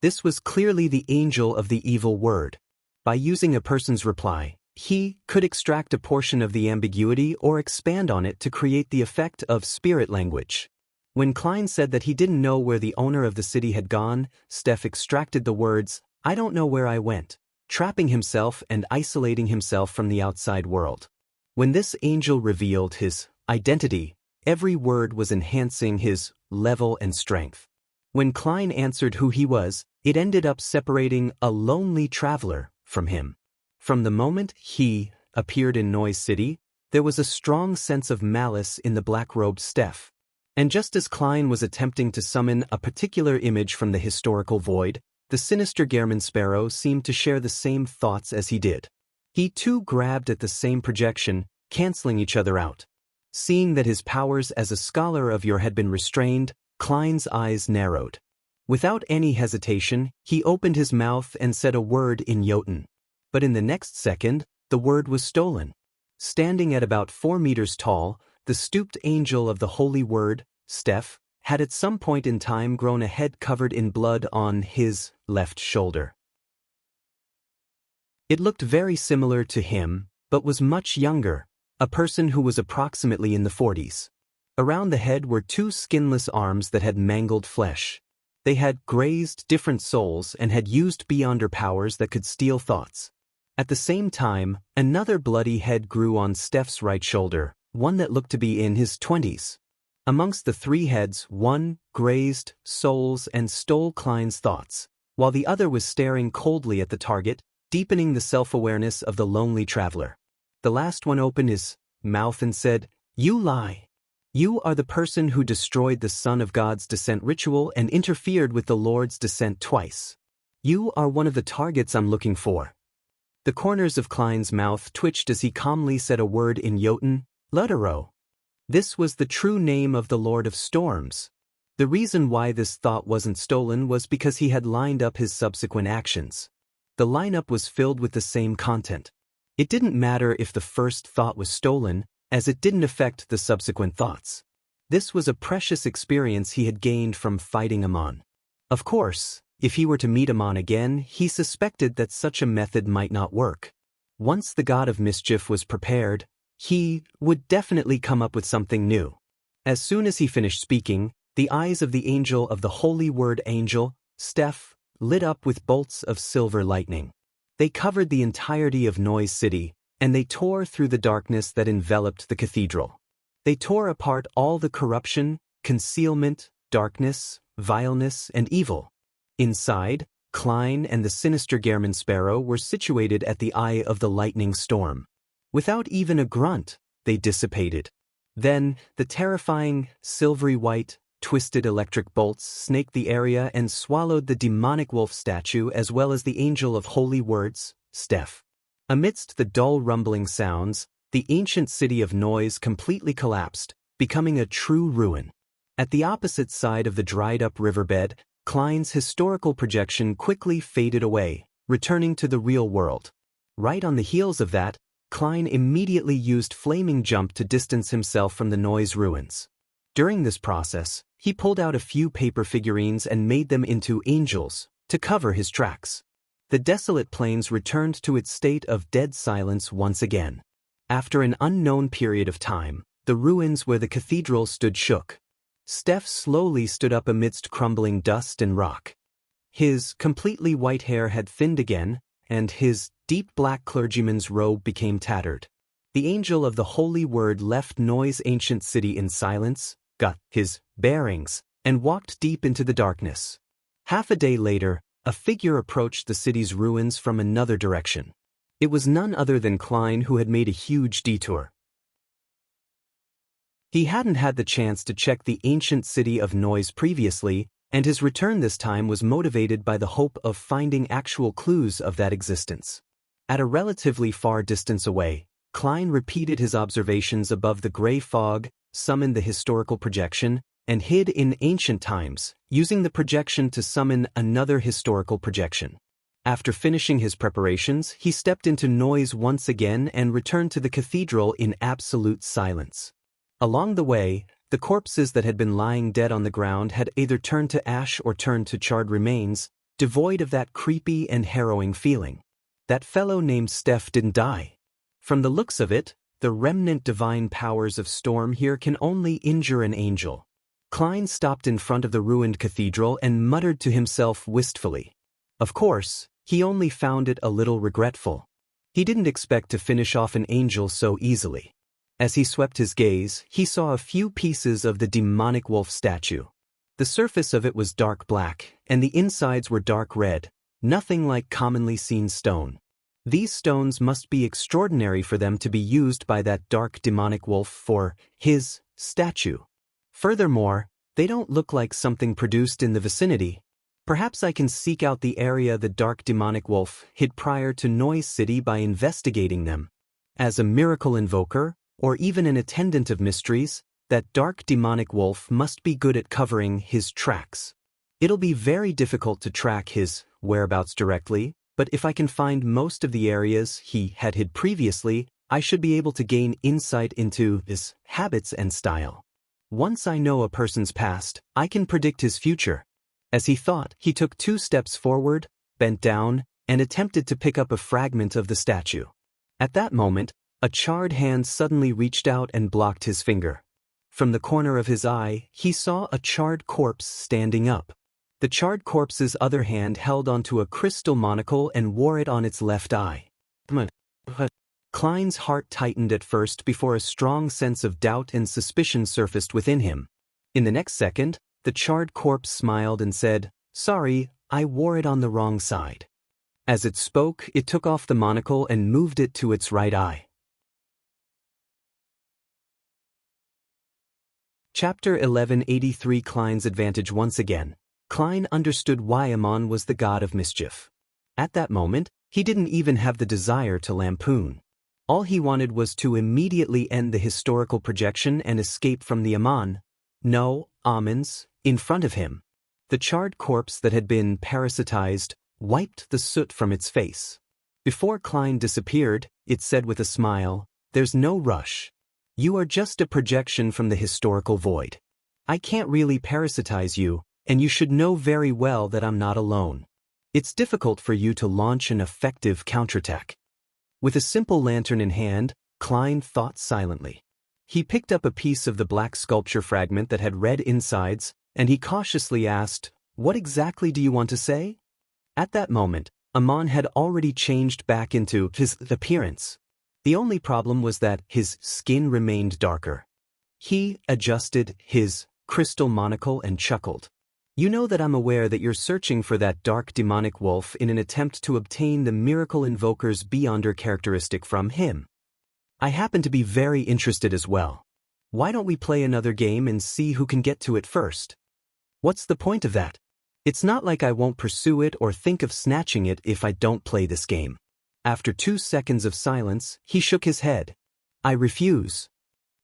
This was clearly the angel of the evil word. By using a person's reply, he could extract a portion of the ambiguity or expand on it to create the effect of spirit language. When Klein said that he didn't know where the owner of the city had gone, Steph extracted the words, "I don't know where I went," trapping himself and isolating himself from the outside world. When this angel revealed his identity, every word was enhancing his level and strength. When Klein answered who he was, it ended up separating a lonely traveler from him. From the moment he appeared in Noise City, there was a strong sense of malice in the black-robed Steph. And just as Klein was attempting to summon a particular image from the historical void, the sinister Gehrman sparrow seemed to share the same thoughts as he did. He too grabbed at the same projection, canceling each other out. Seeing that his powers as a scholar of yore had been restrained, Klein's eyes narrowed. Without any hesitation, he opened his mouth and said a word in Jotun. But in the next second, the word was stolen. Standing at about 4 meters tall, the stooped angel of the holy word, Steph, had at some point in time grown a head covered in blood on his left shoulder. It looked very similar to him, but was much younger, a person who was approximately in the 40s. Around the head were 2 skinless arms that had mangled flesh. They had grazed different souls and had used beyonder powers that could steal thoughts. At the same time, another bloody head grew on Steph's right shoulder, one that looked to be in his 20s. Amongst the 3 heads, one grazed souls and stole Klein's thoughts, while the other was staring coldly at the target, deepening the self-awareness of the lonely traveler. The last one opened his mouth and said, "You lie. You are the person who destroyed the Son of God's descent ritual and interfered with the Lord's descent twice. You are one of the targets I'm looking for." The corners of Klein's mouth twitched as he calmly said a word in Jotun, "Ludero." This was the true name of the Lord of Storms. The reason why this thought wasn't stolen was because he had lined up his subsequent actions. The lineup was filled with the same content. It didn't matter if the first thought was stolen, as it didn't affect the subsequent thoughts. This was a precious experience he had gained from fighting Amon. Of course, if he were to meet Amon again, he suspected that such a method might not work. Once the god of mischief was prepared, he would definitely come up with something new. As soon as he finished speaking, the eyes of the angel of the holy word angel, Steph, lit up with bolts of silver lightning. They covered the entirety of Noise City, and they tore through the darkness that enveloped the cathedral. They tore apart all the corruption, concealment, darkness, vileness, and evil. Inside, Klein and the sinister Gehrman sparrow were situated at the eye of the lightning storm. Without even a grunt, they dissipated. Then, the terrifying, silvery white, twisted electric bolts snaked the area and swallowed the demonic wolf statue as well as the angel of holy words, Steph. Amidst the dull rumbling sounds, the ancient city of Noise completely collapsed, becoming a true ruin. At the opposite side of the dried-up riverbed, Klein's historical projection quickly faded away, returning to the real world. Right on the heels of that, Klein immediately used Flaming Jump to distance himself from the Noise ruins. During this process, he pulled out a few paper figurines and made them into angels to cover his tracks. The desolate plains returned to its state of dead silence once again. After an unknown period of time, the ruins where the cathedral stood shook. Steph slowly stood up amidst crumbling dust and rock. His completely white hair had thinned again, and his deep black clergyman's robe became tattered. The angel of the holy word left Noise ancient city in silence, got his bearings, and walked deep into the darkness. Half a day later, A figure approached the city's ruins from another direction. It was none other than Klein, who had made a huge detour. He hadn't had the chance to check the ancient city of Noise previously, and his return this time was motivated by the hope of finding actual clues of that existence. At a relatively far distance away, Klein repeated his observations above the gray fog, summoned the historical projection, and hid in ancient times, using the projection to summon another historical projection. After finishing his preparations, he stepped into Noise once again and returned to the cathedral in absolute silence. Along the way, the corpses that had been lying dead on the ground had either turned to ash or turned to charred remains, devoid of that creepy and harrowing feeling. That fellow named Steph didn't die. From the looks of it, the remnant divine powers of Storm here can only injure an angel. Klein stopped in front of the ruined cathedral and muttered to himself wistfully. Of course, he only found it a little regretful. He didn't expect to finish off an angel so easily. As he swept his gaze, he saw a few pieces of the demonic wolf statue. The surface of it was dark black, and the insides were dark red, nothing like commonly seen stone. These stones must be extraordinary for them to be used by that dark demonic wolf for his statue. Furthermore, they don't look like something produced in the vicinity. Perhaps I can seek out the area the dark demonic wolf hid prior to Noise City by investigating them. As a miracle invoker, or even an attendant of mysteries, that dark demonic wolf must be good at covering his tracks. It'll be very difficult to track his whereabouts directly, but if I can find most of the areas he had hid previously, I should be able to gain insight into his habits and style. Once I know a person's past, I can predict his future. As he thought, he took 2 steps forward, bent down, and attempted to pick up a fragment of the statue. At that moment, a charred hand suddenly reached out and blocked his finger. From the corner of his eye, he saw a charred corpse standing up. The charred corpse's other hand held onto a crystal monocle and wore it on its left eye. Klein's heart tightened at first before a strong sense of doubt and suspicion surfaced within him. In the next second, the charred corpse smiled and said, "Sorry, I wore it on the wrong side." As it spoke, it took off the monocle and moved it to its right eye. Chapter 1183 Klein's Advantage. Once again, Klein understood why Amon was the god of mischief. At that moment, he didn't even have the desire to lampoon. All he wanted was to immediately end the historical projection and escape from the Amon, no, Amons, in front of him. The charred corpse that had been parasitized wiped the soot from its face. Before Klein disappeared, it said with a smile, "There's no rush. You are just a projection from the historical void. I can't really parasitize you, and you should know very well that I'm not alone. It's difficult for you to launch an effective counterattack." With a simple lantern in hand, Klein thought silently. He picked up a piece of the black sculpture fragment that had red insides, and he cautiously asked, "What exactly do you want to say?" At that moment, Amon had already changed back into his appearance. The only problem was that his skin remained darker. He adjusted his crystal monocle and chuckled. "You know that I'm aware that you're searching for that dark demonic wolf in an attempt to obtain the miracle invoker's Beyonder characteristic from him. I happen to be very interested as well. Why don't we play another game and see who can get to it first?" "What's the point of that? It's not like I won't pursue it or think of snatching it if I don't play this game." After 2 seconds of silence, he shook his head. "I refuse."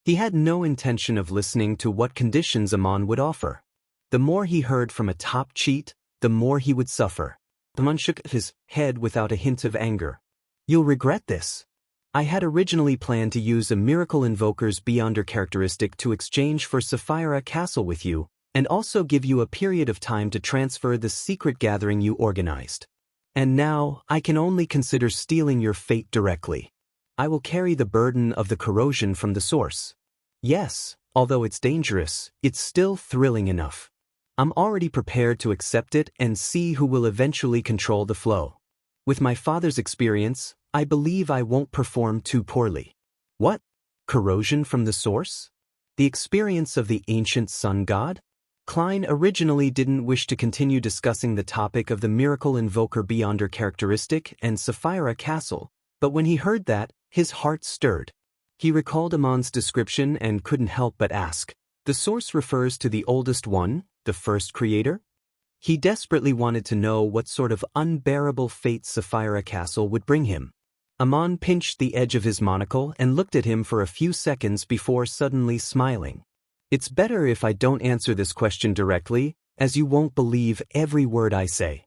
He had no intention of listening to what conditions Amon would offer. The more he heard from a top cheat, the more he would suffer. Amon shook his head without a hint of anger. "You'll regret this. I had originally planned to use a miracle invoker's Beyonder characteristic to exchange for Sapphira Castle with you, and also give you a period of time to transfer the secret gathering you organized. And now, I can only consider stealing your fate directly. I will carry the burden of the corrosion from the source. Yes, although it's dangerous, it's still thrilling enough. I'm already prepared to accept it and see who will eventually control the flow. With my father's experience, I believe I won't perform too poorly." "What? Corrosion from the source? The experience of the ancient sun god?" Klein originally didn't wish to continue discussing the topic of the Miracle Invoker Beyonder characteristic and Sapphira Castle, but when he heard that, his heart stirred. He recalled Amon's description and couldn't help but ask, the source refers to the oldest one, the first creator? He desperately wanted to know what sort of unbearable fate Sapphira Castle would bring him. Amon pinched the edge of his monocle and looked at him for a few seconds before suddenly smiling. It's better if I don't answer this question directly, as you won't believe every word I say.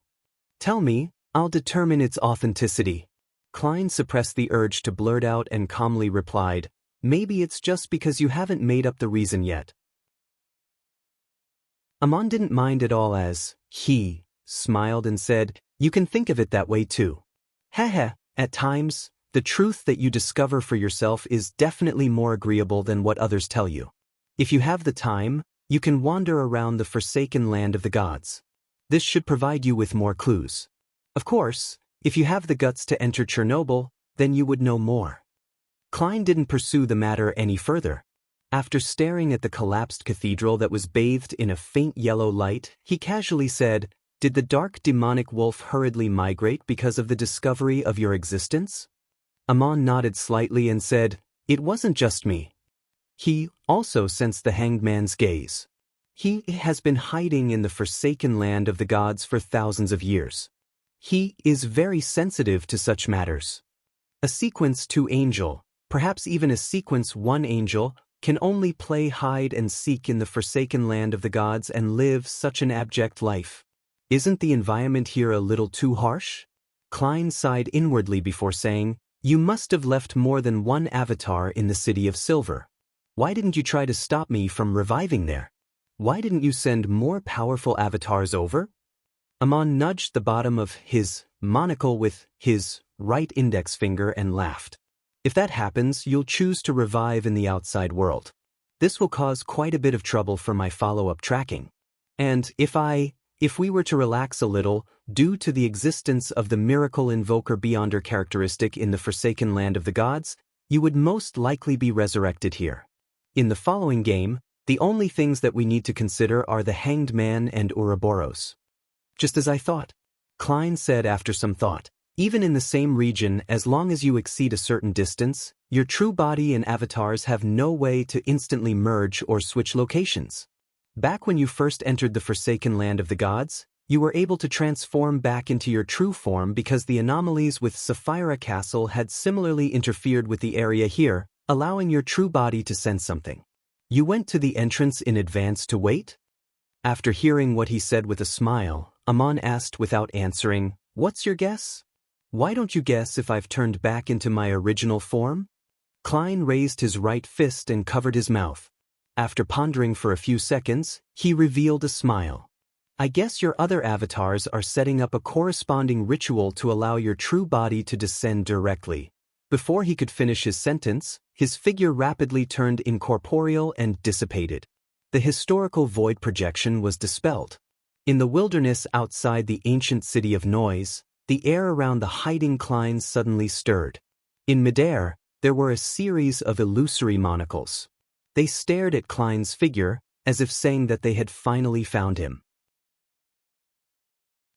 Tell me, I'll determine its authenticity. Klein suppressed the urge to blurt out and calmly replied, maybe it's just because you haven't made up the reason yet. Amon didn't mind at all as he smiled and said, you can think of it that way too. Haha, at times, the truth that you discover for yourself is definitely more agreeable than what others tell you. If you have the time, you can wander around the forsaken land of the gods. This should provide you with more clues. Of course, if you have the guts to enter Chernobyl, then you would know more. Klein didn't pursue the matter any further. After staring at the collapsed cathedral that was bathed in a faint yellow light, he casually said, did the dark demonic wolf hurriedly migrate because of the discovery of your existence? Amon nodded slightly and said, it wasn't just me. He also sensed the hanged man's gaze. He has been hiding in the forsaken land of the gods for thousands of years. He is very sensitive to such matters. A sequence 2 angel, perhaps even a sequence 1 angel, can only play hide and seek in the forsaken land of the gods and live such an abject life. Isn't the environment here a little too harsh? Klein sighed inwardly before saying, you must have left more than one avatar in the City of Silver. Why didn't you try to stop me from reviving there? Why didn't you send more powerful avatars over? Amon nudged the bottom of his monocle with his right index finger and laughed. If that happens, you'll choose to revive in the outside world. This will cause quite a bit of trouble for my follow-up tracking. And if we were to relax a little, due to the existence of the Miracle Invoker Beyonder characteristic in the forsaken land of the gods, you would most likely be resurrected here. In the following game, the only things that we need to consider are the Hanged Man and Ouroboros. Just as I thought, Klein said after some thought. Even in the same region, as long as you exceed a certain distance, your true body and avatars have no way to instantly merge or switch locations. Back when you first entered the forsaken land of the gods, you were able to transform back into your true form because the anomalies with Sapphira Castle had similarly interfered with the area here, allowing your true body to sense something. You went to the entrance in advance to wait? After hearing what he said with a smile, Amon asked without answering, what's your guess? Why don't you guess if I've turned back into my original form? Klein raised his right fist and covered his mouth. After pondering for a few seconds, he revealed a smile. I guess your other avatars are setting up a corresponding ritual to allow your true body to descend directly. Before he could finish his sentence, his figure rapidly turned incorporeal and dissipated. The historical void projection was dispelled. In the wilderness outside the ancient city of Noise, the air around the hiding Klein suddenly stirred. In midair, there were a series of illusory monocles. They stared at Klein's figure, as if saying that they had finally found him.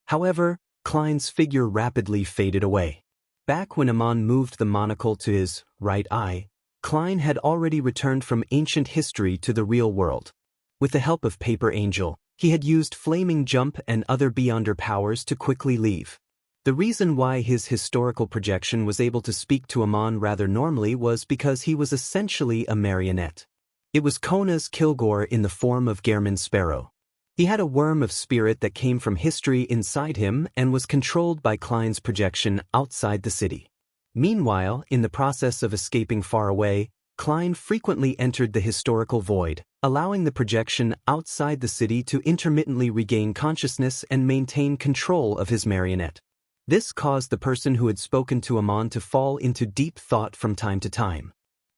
However, Klein's figure rapidly faded away. Back when Amon moved the monocle to his right eye, Klein had already returned from ancient history to the real world. With the help of Paper Angel, he had used Flaming Jump and other Beyonder powers to quickly leave. The reason why his historical projection was able to speak to Amon rather normally was because he was essentially a marionette. It was Kona's Kilgore in the form of Gehrman Sparrow. He had a worm of spirit that came from history inside him and was controlled by Klein's projection outside the city. Meanwhile, in the process of escaping far away, Klein frequently entered the historical void, allowing the projection outside the city to intermittently regain consciousness and maintain control of his marionette. This caused the person who had spoken to Amon to fall into deep thought from time to time.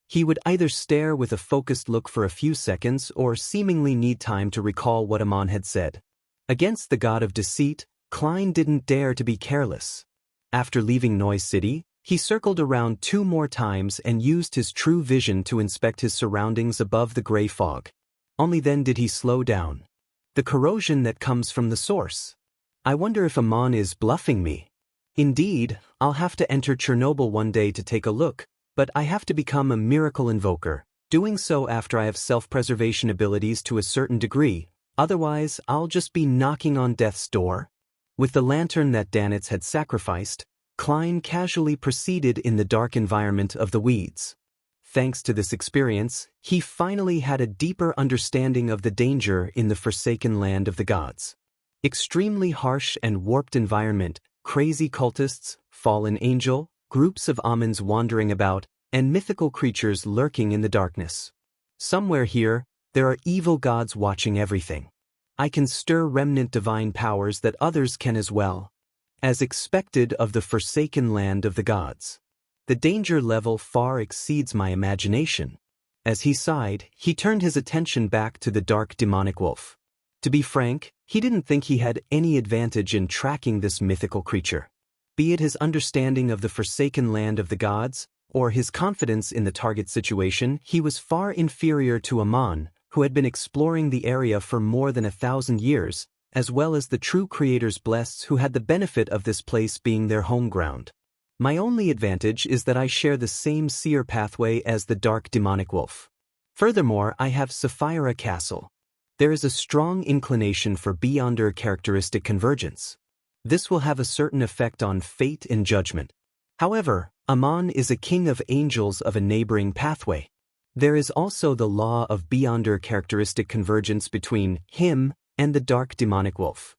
He would either stare with a focused look for a few seconds or seemingly need time to recall what Amon had said. Against the god of deceit, Klein didn't dare to be careless. After leaving Noise City, he circled around 2 more times and used his true vision to inspect his surroundings above the gray fog. Only then did he slow down. The corrosion that comes from the source. I wonder if Amon is bluffing me. Indeed, I'll have to enter Chernobyl one day to take a look, but I have to become a miracle invoker, doing so after I have self-preservation abilities to a certain degree, otherwise I'll just be knocking on death's door. With the lantern that Danitz had sacrificed, Klein casually proceeded in the dark environment of the weeds. Thanks to this experience, he finally had a deeper understanding of the danger in the forsaken land of the gods. Extremely harsh and warped environment, crazy cultists, fallen angel, groups of Amons wandering about, and mythical creatures lurking in the darkness. Somewhere here, there are evil gods watching everything. I can stir remnant divine powers that others can as well. As expected of the forsaken land of the gods. The danger level far exceeds my imagination. As he sighed, he turned his attention back to the dark demonic wolf. To be frank, he didn't think he had any advantage in tracking this mythical creature. Be it his understanding of the forsaken land of the gods, or his confidence in the target situation, he was far inferior to Amon, who had been exploring the area for more than 1,000 years, as well as the true creator's blessed who had the benefit of this place being their home ground. My only advantage is that I share the same seer pathway as the dark demonic wolf. Furthermore, I have Sapphira Castle. There is a strong inclination for beyonder characteristic convergence. This will have a certain effect on fate and judgment. However, Amon is a king of angels of a neighboring pathway. There is also the law of beyonder characteristic convergence between him and the dark demonic wolf.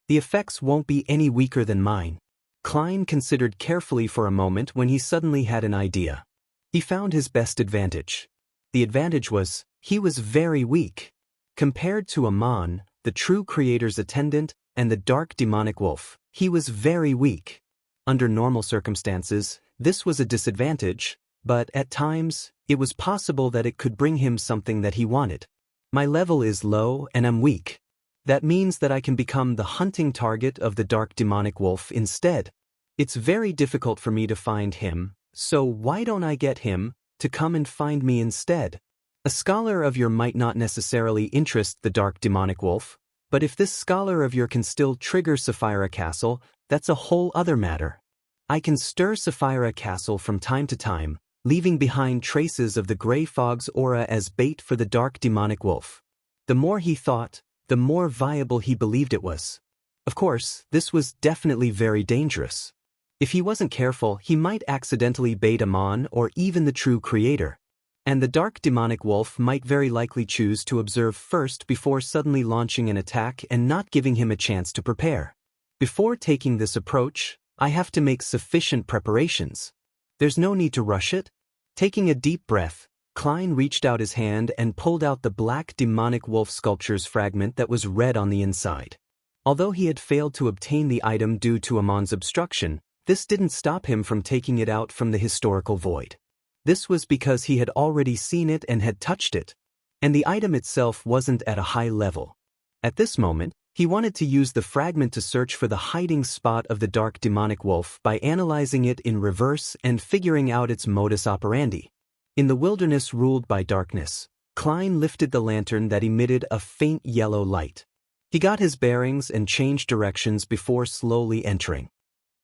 The effects won't be any weaker than mine. Klein considered carefully for a moment when he suddenly had an idea. He found his best advantage. The advantage was, he was very weak. Compared to Amon, the true creator's attendant, and the dark demonic wolf, he was very weak. Under normal circumstances, this was a disadvantage, but at times, it was possible that it could bring him something that he wanted. My level is low and I'm weak. That means that I can become the hunting target of the dark demonic wolf instead. It's very difficult for me to find him, so why don't I get him to come and find me instead? A scholar of your might not necessarily interest the dark demonic wolf, but if this scholar of your can still trigger Sapphira Castle, that's a whole other matter. I can stir Sapphira Castle from time to time, leaving behind traces of the gray fog's aura as bait for the dark demonic wolf. The more he thought, the more viable he believed it was. Of course, this was definitely very dangerous. If he wasn't careful, he might accidentally bait Amon or even the true creator. And the dark demonic wolf might very likely choose to observe first before suddenly launching an attack and not giving him a chance to prepare. Before taking this approach, I have to make sufficient preparations. There's no need to rush it. Taking a deep breath, Klein reached out his hand and pulled out the black demonic wolf sculpture's fragment that was red on the inside. Although he had failed to obtain the item due to Amon's obstruction, this didn't stop him from taking it out from the historical void. This was because he had already seen it and had touched it, and the item itself wasn't at a high level. At this moment, he wanted to use the fragment to search for the hiding spot of the dark demonic wolf by analyzing it in reverse and figuring out its modus operandi. In the wilderness ruled by darkness, Klein lifted the lantern that emitted a faint yellow light. He got his bearings and changed directions before slowly entering.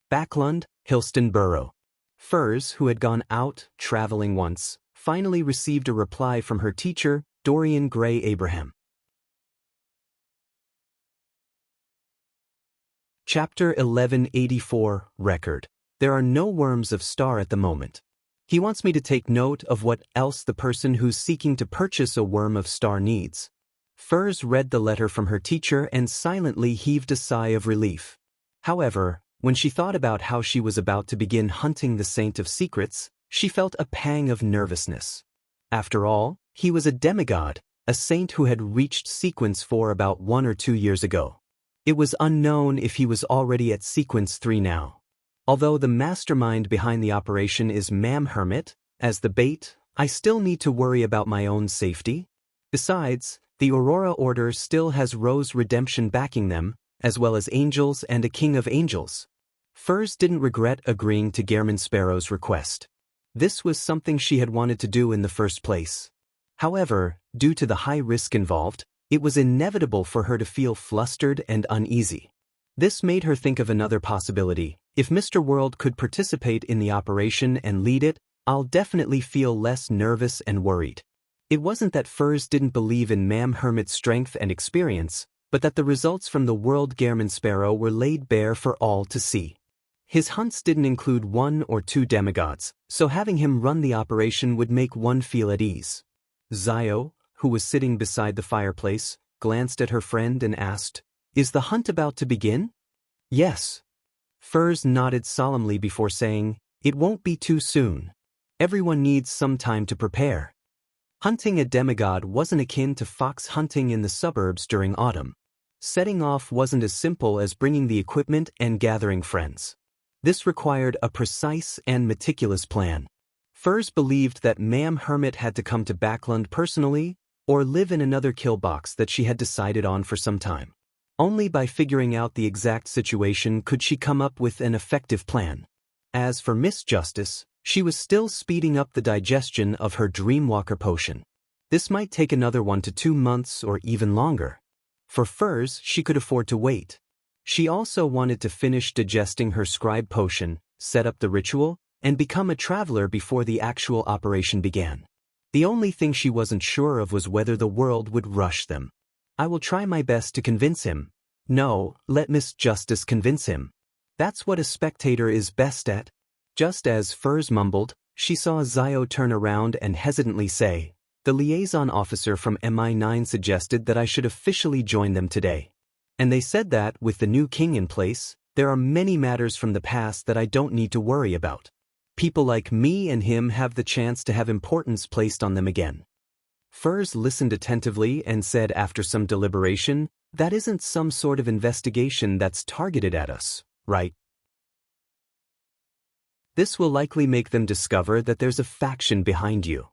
Backlund, Hilston Furs, who had gone out traveling once, finally received a reply from her teacher, Dorian Gray Abraham. Chapter 1184, Record. There are no worms of star at the moment. He wants me to take note of what else the person who's seeking to purchase a worm of star needs. Furs read the letter from her teacher and silently heaved a sigh of relief. However, when she thought about how she was about to begin hunting the Saint of Secrets, she felt a pang of nervousness. After all, he was a demigod, a saint who had reached Sequence 4 about 1 or 2 years ago. It was unknown if he was already at Sequence 3 now. Although the mastermind behind the operation is Mam Hermit, as the bait, I still need to worry about my own safety. Besides, the Aurora Order still has Rose Redemption backing them, as well as angels and a King of Angels. Furs didn't regret agreeing to Gehrman Sparrow's request. This was something she had wanted to do in the first place. However, due to the high risk involved, It was inevitable for her to feel flustered and uneasy. This made her think of another possibility. If Mr. World could participate in the operation and lead it, I'll definitely feel less nervous and worried. It wasn't that Furs didn't believe in Ma'am Hermit's strength and experience, but that the results from the World Gairman Sparrow were laid bare for all to see. His hunts didn't include 1 or 2 demigods, so having him run the operation would make one feel at ease. Zio, who was sitting beside the fireplace, glanced at her friend and asked, "Is the hunt about to begin?" "Yes." Furs nodded solemnly before saying, "It won't be too soon. Everyone needs some time to prepare." Hunting a demigod wasn't akin to fox hunting in the suburbs during autumn. Setting off wasn't as simple as bringing the equipment and gathering friends. This required a precise and meticulous plan. Furs believed that Ma'am Hermit had to come to Backland personally, or live in another kill box that she had decided on for some time. Only by figuring out the exact situation could she come up with an effective plan. As for Miss Justice, she was still speeding up the digestion of her Dreamwalker potion. This might take another 1 to 2 months or even longer. For Furs, she could afford to wait. She also wanted to finish digesting her scribe potion, set up the ritual, and become a traveler before the actual operation began. The only thing she wasn't sure of was whether the world would rush them. "I will try my best to convince him." "No, let Miss Justice convince him. That's what a spectator is best at." Just as Furs mumbled, she saw Zio turn around and hesitantly say, "The liaison officer from MI9 suggested that I should officially join them today. And they said that, with the new king in place, there are many matters from the past that I don't need to worry about. People like me and him have the chance to have importance placed on them again." Furs listened attentively and said after some deliberation, "That isn't some sort of investigation that's targeted at us, right? This will likely make them discover that there's a faction behind you."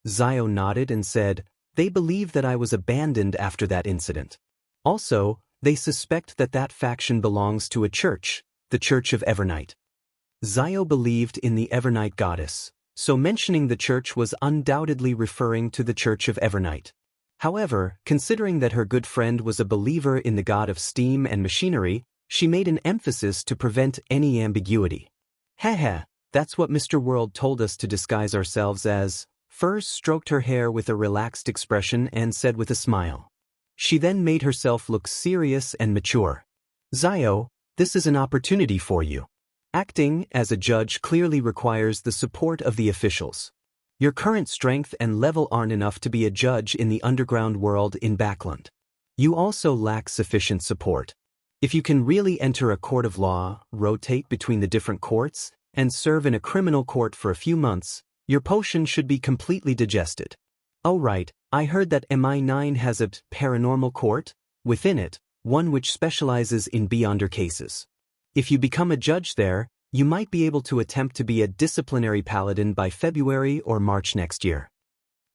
Zio nodded and said, "They believe that I was abandoned after that incident. Also, they suspect that that faction belongs to a church, the Church of Evernight." Zio believed in the Evernight goddess, so mentioning the church was undoubtedly referring to the Church of Evernight. However, considering that her good friend was a believer in the god of steam and machinery, she made an emphasis to prevent any ambiguity. "Heh, that's what Mr. World told us to disguise ourselves as." Furs stroked her hair with a relaxed expression and said with a smile. She then made herself look serious and mature. "Zio, this is an opportunity for you. Acting as a judge clearly requires the support of the officials. Your current strength and level aren't enough to be a judge in the underground world in Backland. You also lack sufficient support. If you can really enter a court of law, rotate between the different courts, and serve in a criminal court for a few months, your potion should be completely digested. Oh right, I heard that MI9 has a paranormal court, within it, one which specializes in beyonder cases. If you become a judge there, you might be able to attempt to be a disciplinary paladin by February or March next year."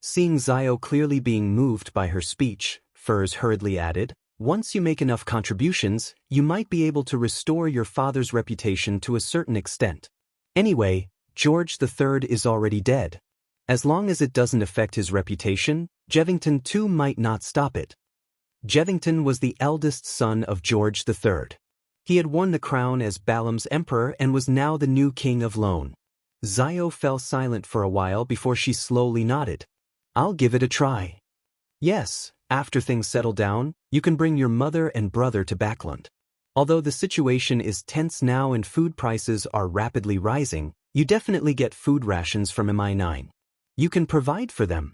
Seeing Zio clearly being moved by her speech, Furs hurriedly added, "Once you make enough contributions, you might be able to restore your father's reputation to a certain extent. Anyway, George III is already dead. As long as it doesn't affect his reputation, Jevington too might not stop it." Jevington was the eldest son of George III. He had worn the crown as Balam's emperor and was now the new king of Lone. Zio fell silent for a while before she slowly nodded. "I'll give it a try. Yes, after things settle down, you can bring your mother and brother to Backland. Although the situation is tense now and food prices are rapidly rising, you definitely get food rations from MI9. You can provide for them."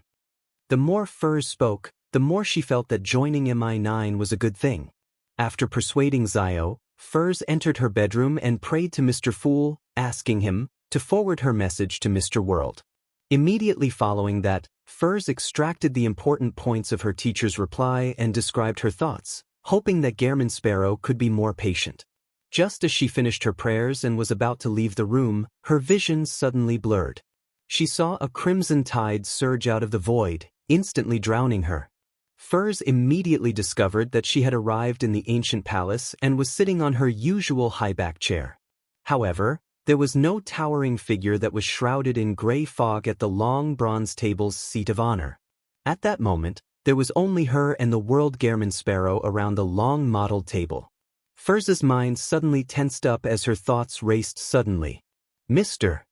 The more Furs spoke, the more she felt that joining MI9 was a good thing. After persuading Zio, Furs entered her bedroom and prayed to Mr. Fool, asking him to forward her message to Mr. World. Immediately following that, Furs extracted the important points of her teacher's reply and described her thoughts, hoping that Gairman Sparrow could be more patient. Just as she finished her prayers and was about to leave the room, her vision suddenly blurred. She saw a crimson tide surge out of the void, instantly drowning her. Furs immediately discovered that she had arrived in the ancient palace and was sitting on her usual high-back chair. However, there was no towering figure that was shrouded in gray fog at the long bronze table's seat of honor. At that moment, There was only her and the World Gehrman Sparrow around the long mottled table. Firz's mind suddenly tensed up as her thoughts raced suddenly. Mr.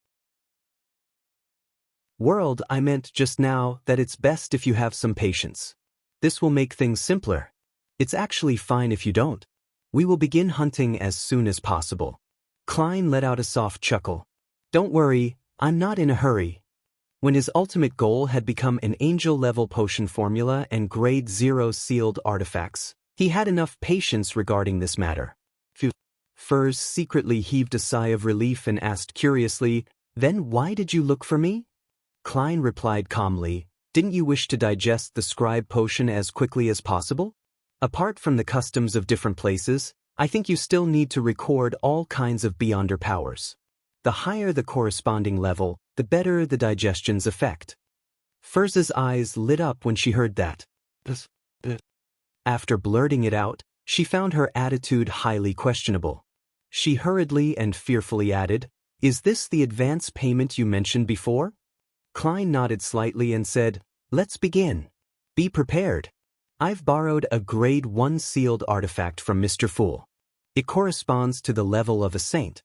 World, I meant just now that it's best if you have some patience. This will make things simpler. It's actually fine if you don't. We will begin hunting as soon as possible. Klein let out a soft chuckle. Don't worry, I'm not in a hurry. When his ultimate goal had become an angel-level potion formula and grade 0 sealed artifacts, he had enough patience regarding this matter. Phew. Furz secretly heaved a sigh of relief and asked curiously, "Then why did you look for me?" Klein replied calmly, "Didn't you wish to digest the scribe potion as quickly as possible? Apart from the customs of different places, I think you still need to record all kinds of beyonder powers. The higher the corresponding level, the better the digestion's effect." Firz's eyes lit up when she heard that. After blurting it out, she found her attitude highly questionable. She hurriedly and fearfully added, "Is this the advance payment you mentioned before?" Klein nodded slightly and said, "Let's begin. Be prepared. I've borrowed a grade 1 sealed artifact from Mr. Fool. It corresponds to the level of a saint.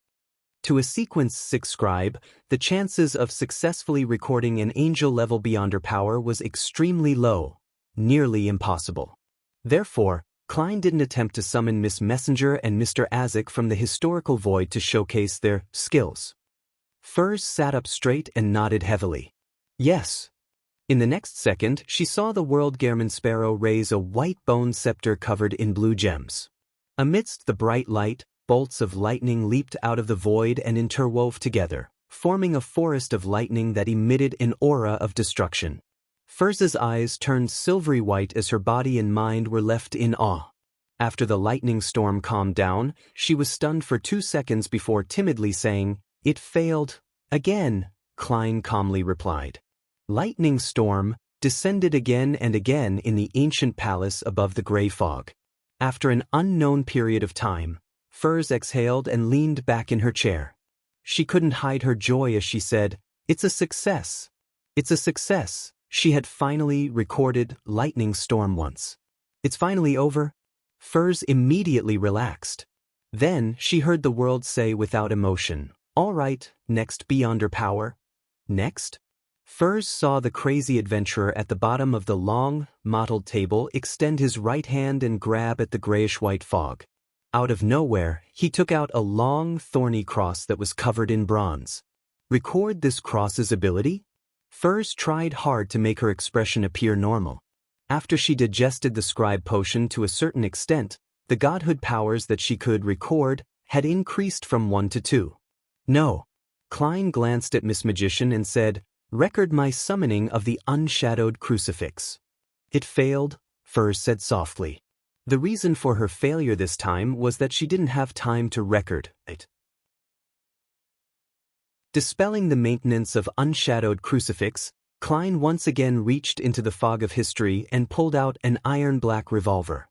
To a sequence 6 scribe, the chances of successfully recording an angel-level beyonder power was extremely low, nearly impossible. Therefore, Klein didn't attempt to summon Miss Messenger and Mr. Azik from the historical void to showcase their skills. Furz sat up straight and nodded heavily. Yes. In the next second, she saw the World Gehrman Sparrow raise a white bone scepter covered in blue gems. Amidst the bright light, bolts of lightning leaped out of the void and interwove together, forming a forest of lightning that emitted an aura of destruction. Firz's eyes turned silvery white as her body and mind were left in awe. After the lightning storm calmed down, she was stunned for 2 seconds before timidly saying, "It failed. Again," Klein calmly replied. Lightning storm descended again and again in the ancient palace above the gray fog. After an unknown period of time, Furz exhaled and leaned back in her chair. She couldn't hide her joy as she said, "It's a success. It's a success." She had finally recorded lightning storm once. "It's finally over?" Furz immediately relaxed. Then she heard the world say without emotion, "All right, next beyonder power." Next? Furz saw the crazy adventurer at the bottom of the long, mottled table extend his right hand and grab at the grayish-white fog. Out of nowhere, he took out a long, thorny cross that was covered in bronze. Record this cross's ability? Furz tried hard to make her expression appear normal. After she digested the scribe potion to a certain extent, the godhood powers that she could record had increased from 1 to 2. "No." Klein glanced at Miss Magician and said, "Record my summoning of the unshadowed crucifix." "It failed," Furz said softly. The reason for her failure this time was that she didn't have time to record it. Dispelling the maintenance of unshadowed crucifix, Klein once again reached into the fog of history and pulled out an iron-black revolver.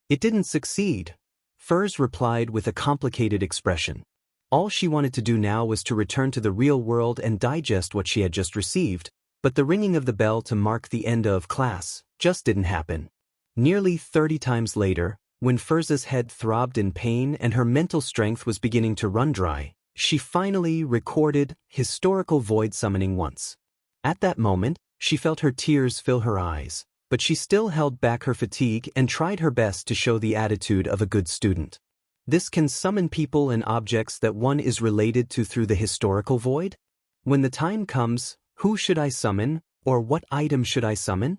"It didn't succeed," Furz replied with a complicated expression. All she wanted to do now was to return to the real world and digest what she had just received, but the ringing of the bell to mark the end of class just didn't happen. Nearly 30 times later, when Firz's head throbbed in pain and her mental strength was beginning to run dry, she finally recorded historical void summoning once. At that moment, she felt her tears fill her eyes, but she still held back her fatigue and tried her best to show the attitude of a good student. This can summon people and objects that one is related to through the historical void? When the time comes, who should I summon, or what item should I summon?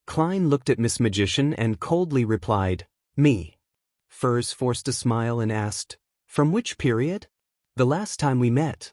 Klein looked at Miss Magician and coldly replied, "Me." Furz forced a smile and asked, "From which period?" "The last time we met."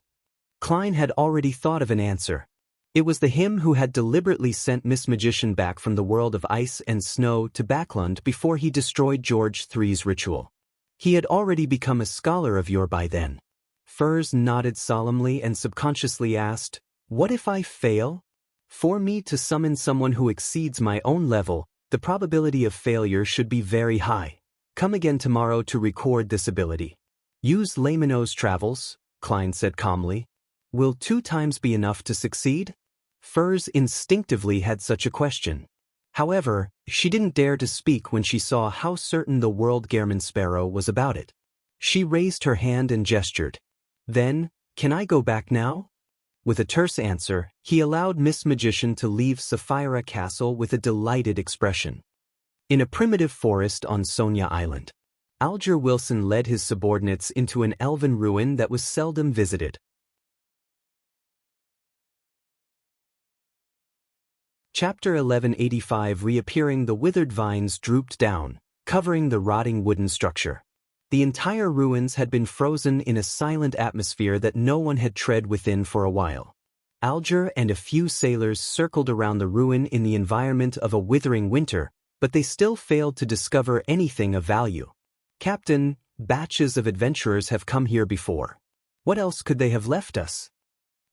Klein had already thought of an answer. It was the him who had deliberately sent Miss Magician back from the world of ice and snow to Backlund before he destroyed George III's ritual. He had already become a scholar of yore by then. Furz nodded solemnly and subconsciously asked, "What if I fail?" For me to summon someone who exceeds my own level, the probability of failure should be very high. Come again tomorrow to record this ability. Use Laymanos Travels, Klein said calmly. Will 2 times be enough to succeed? Furz instinctively had such a question. However, she didn't dare to speak when she saw how certain the world Gehrman Sparrow was about it. She raised her hand and gestured. Then, "Can I go back now?" With a terse answer, he allowed Miss Magician to leave Sapphira Castle with a delighted expression. In a primitive forest on Sonia Island, Alger Wilson led his subordinates into an elven ruin that was seldom visited. Chapter 1185. Reappearing. The withered vines drooped down, covering the rotting wooden structure. The entire ruins had been frozen in a silent atmosphere that no one had tread within for a while. Alger and a few sailors circled around the ruin in the environment of a withering winter, but they still failed to discover anything of value. "Captain, batches of adventurers have come here before. What else could they have left us?"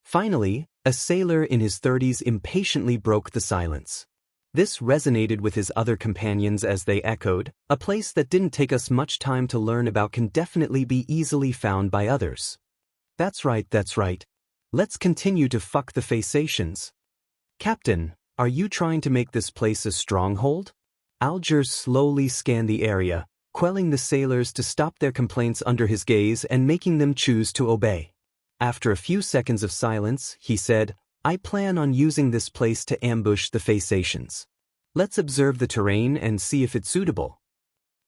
Finally, a sailor in his 30s impatiently broke the silence. This resonated with his other companions as they echoed, "A place that didn't take us much time to learn about can definitely be easily found by others." That's right. Let's continue to fuck the Phasacians." "Captain, are you trying to make this place a stronghold?" Alger slowly scanned the area, quelling the sailors to stop their complaints under his gaze and making them choose to obey. After a few seconds of silence, he said, "I plan on using this place to ambush the Phasacians. Let's observe the terrain and see if it's suitable."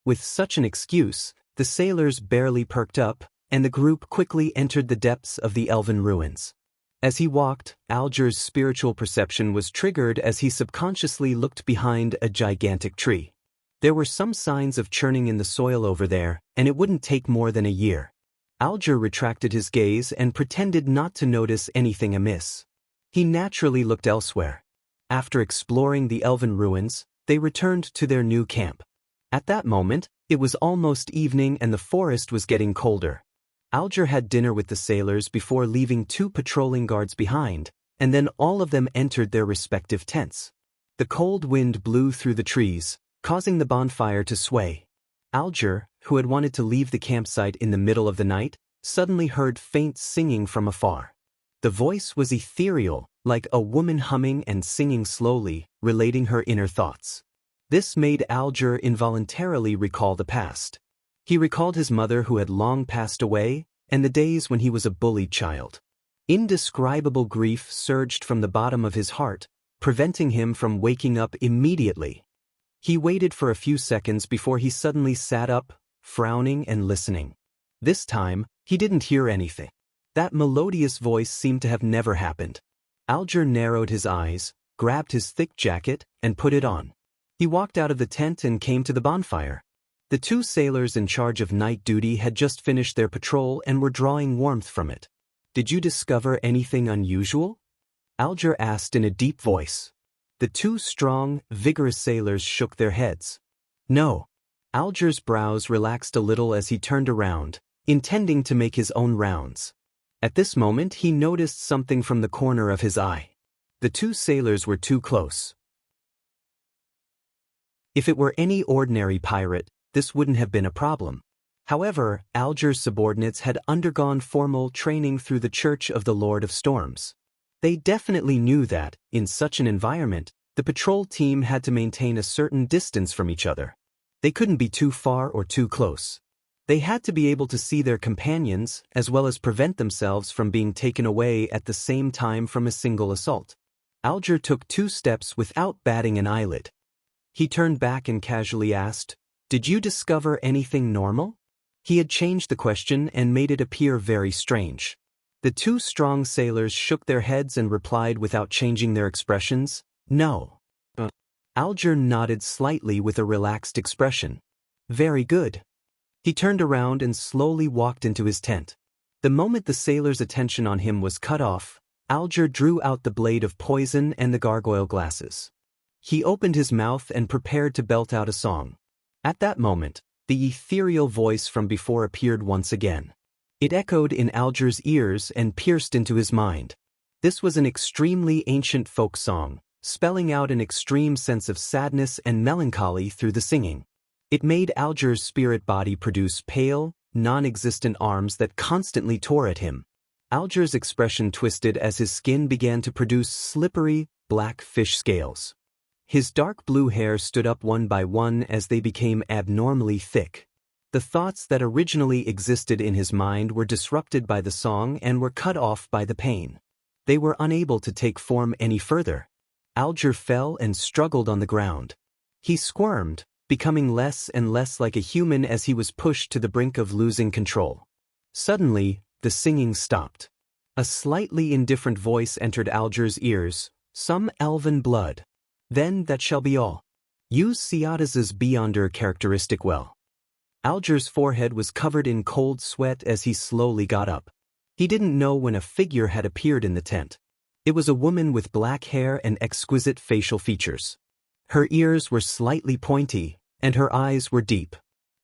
With such an excuse, the sailors barely perked up, and the group quickly entered the depths of the elven ruins. As he walked, Alger's spiritual perception was triggered as he subconsciously looked behind a gigantic tree. There were some signs of churning in the soil over there, and it wouldn't take more than a year. Alger retracted his gaze and pretended not to notice anything amiss. He naturally looked elsewhere. After exploring the elven ruins, they returned to their new camp. At that moment, it was almost evening and the forest was getting colder. Alger had dinner with the sailors before leaving 2 patrolling guards behind, and then all of them entered their respective tents. The cold wind blew through the trees, causing the bonfire to sway. Alger, who had wanted to leave the campsite in the middle of the night, suddenly heard faint singing from afar. The voice was ethereal, like a woman humming and singing slowly, relating her inner thoughts. This made Alger involuntarily recall the past. He recalled his mother who had long passed away, and the days when he was a bullied child. Indescribable grief surged from the bottom of his heart, preventing him from waking up immediately. He waited for a few seconds before he suddenly sat up, frowning and listening. This time, he didn't hear anything. That melodious voice seemed to have never happened. Alger narrowed his eyes, grabbed his thick jacket, and put it on. He walked out of the tent and came to the bonfire. The 2 sailors in charge of night duty had just finished their patrol and were drawing warmth from it. "Did you discover anything unusual?" Alger asked in a deep voice. The 2 strong, vigorous sailors shook their heads. "No." Alger's brows relaxed a little as he turned around, intending to make his own rounds. At this moment he noticed something from the corner of his eye. The 2 sailors were too close. If it were any ordinary pirate, this wouldn't have been a problem. However, Alger's subordinates had undergone formal training through the Church of the Lord of Storms. They definitely knew that, in such an environment, the patrol team had to maintain a certain distance from each other. They couldn't be too far or too close. They had to be able to see their companions, as well as prevent themselves from being taken away at the same time from a single assault. Alger took 2 steps without batting an eyelid. He turned back and casually asked, "Did you discover anything normal?" He had changed the question and made it appear very strange. The 2 strong sailors shook their heads and replied without changing their expressions, "No." Alger nodded slightly with a relaxed expression. "Very good." He turned around and slowly walked into his tent. The moment the sailors' attention on him was cut off, Alger drew out the blade of poison and the gargoyle glasses. He opened his mouth and prepared to belt out a song. At that moment, the ethereal voice from before appeared once again. It echoed in Alger's ears and pierced into his mind. This was an extremely ancient folk song, spelling out an extreme sense of sadness and melancholy through the singing. It made Alger's spirit body produce pale, non-existent arms that constantly tore at him. Alger's expression twisted as his skin began to produce slippery, black fish scales. His dark blue hair stood up one by one as they became abnormally thick. The thoughts that originally existed in his mind were disrupted by the song and were cut off by the pain. They were unable to take form any further. Alger fell and struggled on the ground. He squirmed, becoming less and less like a human as he was pushed to the brink of losing control. Suddenly, the singing stopped. A slightly indifferent voice entered Alger's ears, "Some elven blood. Then that shall be all. Use Ciatas's Beyonder characteristic well." Alger's forehead was covered in cold sweat as he slowly got up. He didn't know when a figure had appeared in the tent. It was a woman with black hair and exquisite facial features. Her ears were slightly pointy, and her eyes were deep.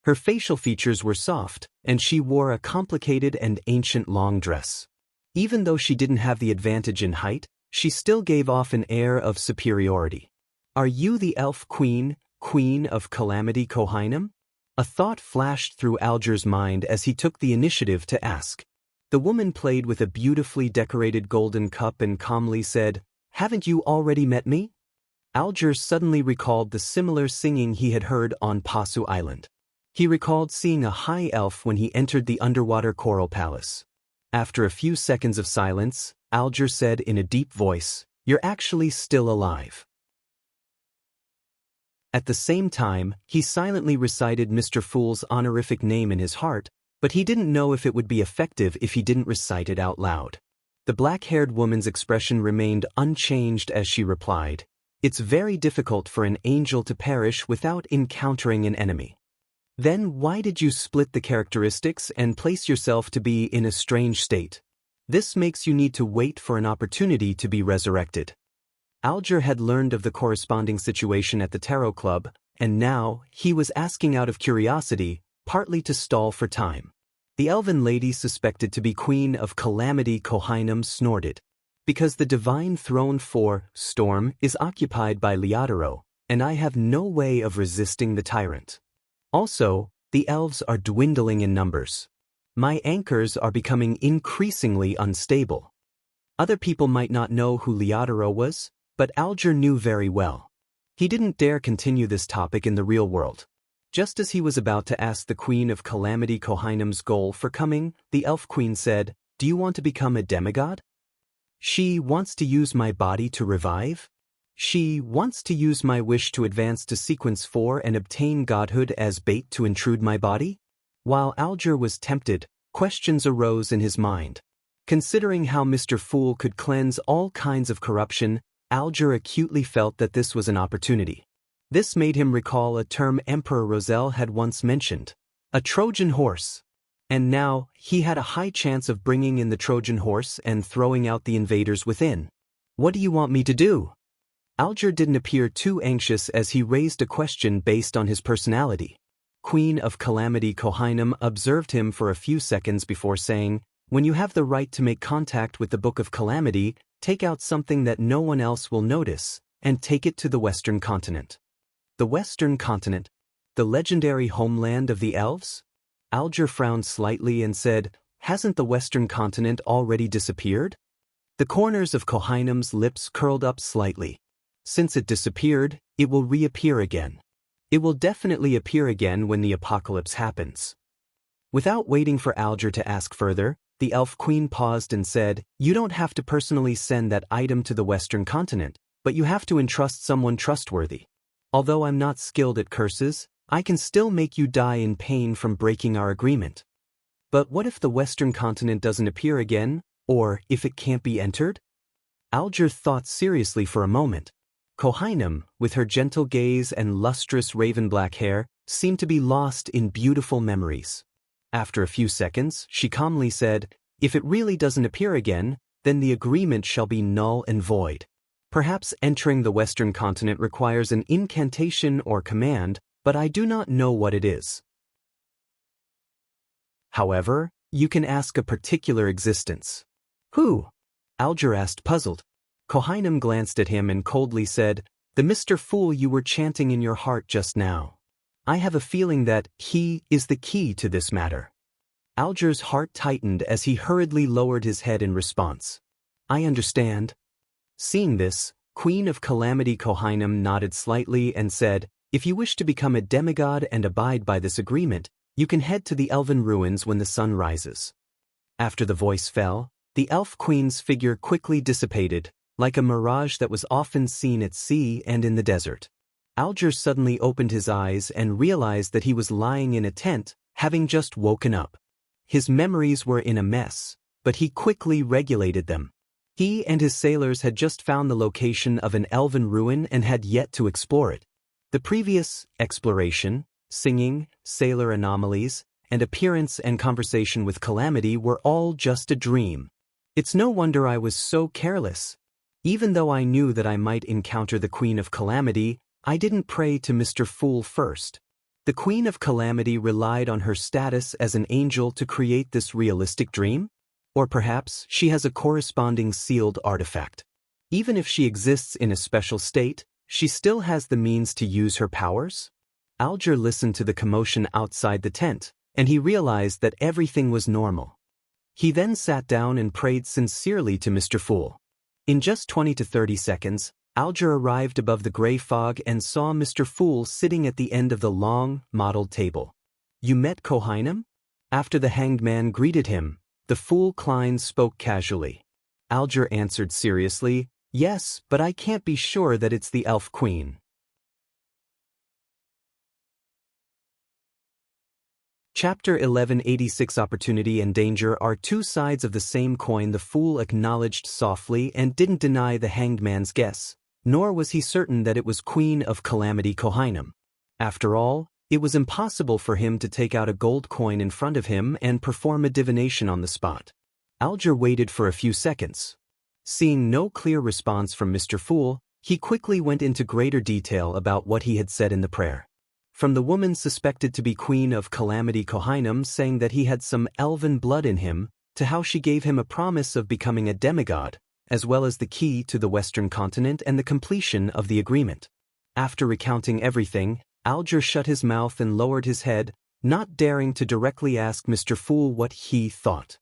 Her facial features were soft, and she wore a complicated and ancient long dress. Even though she didn't have the advantage in height, she still gave off an air of superiority. "Are you the elf queen, queen of Calamity Kohainem?" A thought flashed through Alger's mind as he took the initiative to ask. The woman played with a beautifully decorated golden cup and calmly said, "Haven't you already met me?" Alger suddenly recalled the similar singing he had heard on Pasu Island. He recalled seeing a high elf when he entered the underwater coral palace. After a few seconds of silence, Alger said in a deep voice, "You're actually still alive." At the same time, he silently recited Mr. Fool's honorific name in his heart, but he didn't know if it would be effective if he didn't recite it out loud. The black-haired woman's expression remained unchanged as she replied, "It's very difficult for an angel to perish without encountering an enemy." "Then why did you split the characteristics and place yourself to be in a strange state? This makes you need to wait for an opportunity to be resurrected." Alger had learned of the corresponding situation at the Tarot Club, and now he was asking out of curiosity, partly to stall for time. The elven lady suspected to be Queen of Calamity Kohainem snorted. "Because the divine throne for Storm is occupied by Liadaro, and I have no way of resisting the tyrant. Also, the elves are dwindling in numbers. My anchors are becoming increasingly unstable." Other people might not know who Liadaro was, but Alger knew very well. He didn't dare continue this topic in the real world. Just as he was about to ask the Queen of Calamity Kohainem's goal for coming, the Elf Queen said, "Do you want to become a demigod?" "She wants to use my body to revive? She wants to use my wish to advance to sequence 4 and obtain godhood as bait to intrude my body?" While Alger was tempted, questions arose in his mind. Considering how Mr. Fool could cleanse all kinds of corruption, Alger acutely felt that this was an opportunity. This made him recall a term Emperor Roselle had once mentioned, a Trojan horse. And now, he had a high chance of bringing in the Trojan horse and throwing out the invaders within. "What do you want me to do?" Alger didn't appear too anxious as he raised a question based on his personality. Queen of Calamity Kohainem observed him for a few seconds before saying, "When you have the right to make contact with the Book of Calamity, take out something that no one else will notice, and take it to the Western Continent." The Western Continent? The legendary homeland of the elves? Alger frowned slightly and said, "Hasn't the Western Continent already disappeared?" The corners of Kohainem's lips curled up slightly. "Since it disappeared, it will reappear again. It will definitely appear again when the apocalypse happens." Without waiting for Alger to ask further, the Elf Queen paused and said, "You don't have to personally send that item to the Western Continent, but you have to entrust someone trustworthy. Although I'm not skilled at curses, I can still make you die in pain from breaking our agreement." "But what if the Western Continent doesn't appear again, or if it can't be entered?" Alger thought seriously for a moment. Kohainem, with her gentle gaze and lustrous raven-black hair, seemed to be lost in beautiful memories. After a few seconds, she calmly said, "If it really doesn't appear again, then the agreement shall be null and void. Perhaps entering the Western Continent requires an incantation or command, but I do not know what it is. However, you can ask a particular existence." "Who?" Alger asked, puzzled. Kohainem glanced at him and coldly said, "The Mr. Fool you were chanting in your heart just now. I have a feeling that he is the key to this matter." Alger's heart tightened as he hurriedly lowered his head in response. "I understand." Seeing this, Queen of Calamity Kohainum nodded slightly and said, "If you wish to become a demigod and abide by this agreement, you can head to the elven ruins when the sun rises." After the voice fell, the elf queen's figure quickly dissipated, like a mirage that was often seen at sea and in the desert. Alger suddenly opened his eyes and realized that he was lying in a tent, having just woken up. His memories were in a mess, but he quickly regulated them. He and his sailors had just found the location of an elven ruin and had yet to explore it. The previous exploration, singing, sailor anomalies, and appearance and conversation with Calamity were all just a dream. It's no wonder I was so careless. Even though I knew that I might encounter the Queen of Calamity, I didn't pray to Mr. Fool first. The Queen of Calamity relied on her status as an angel to create this realistic dream? Or perhaps she has a corresponding sealed artifact. Even if she exists in a special state, she still has the means to use her powers? Alger listened to the commotion outside the tent, and he realized that everything was normal. He then sat down and prayed sincerely to Mr. Fool. In just 20 to 30 seconds, Alger arrived above the gray fog and saw Mr. Fool sitting at the end of the long, mottled table. "You met Kohainum?" After the hanged man greeted him, the Fool Klein spoke casually. Alger answered seriously, "Yes, but I can't be sure that it's the Elf Queen." Chapter 1186 Opportunity and Danger are two sides of the same coin. The Fool acknowledged softly and didn't deny the hanged man's guess, nor was he certain that it was Queen of Calamity Kohainum. After all, it was impossible for him to take out a gold coin in front of him and perform a divination on the spot. Alger waited for a few seconds. Seeing no clear response from Mr. Fool, he quickly went into greater detail about what he had said in the prayer. From the woman suspected to be Queen of Calamity Kohainum saying that he had some elven blood in him, to how she gave him a promise of becoming a demigod, as well as the key to the Western continent and the completion of the agreement. After recounting everything, Alger shut his mouth and lowered his head, not daring to directly ask Mr. Fool what he thought.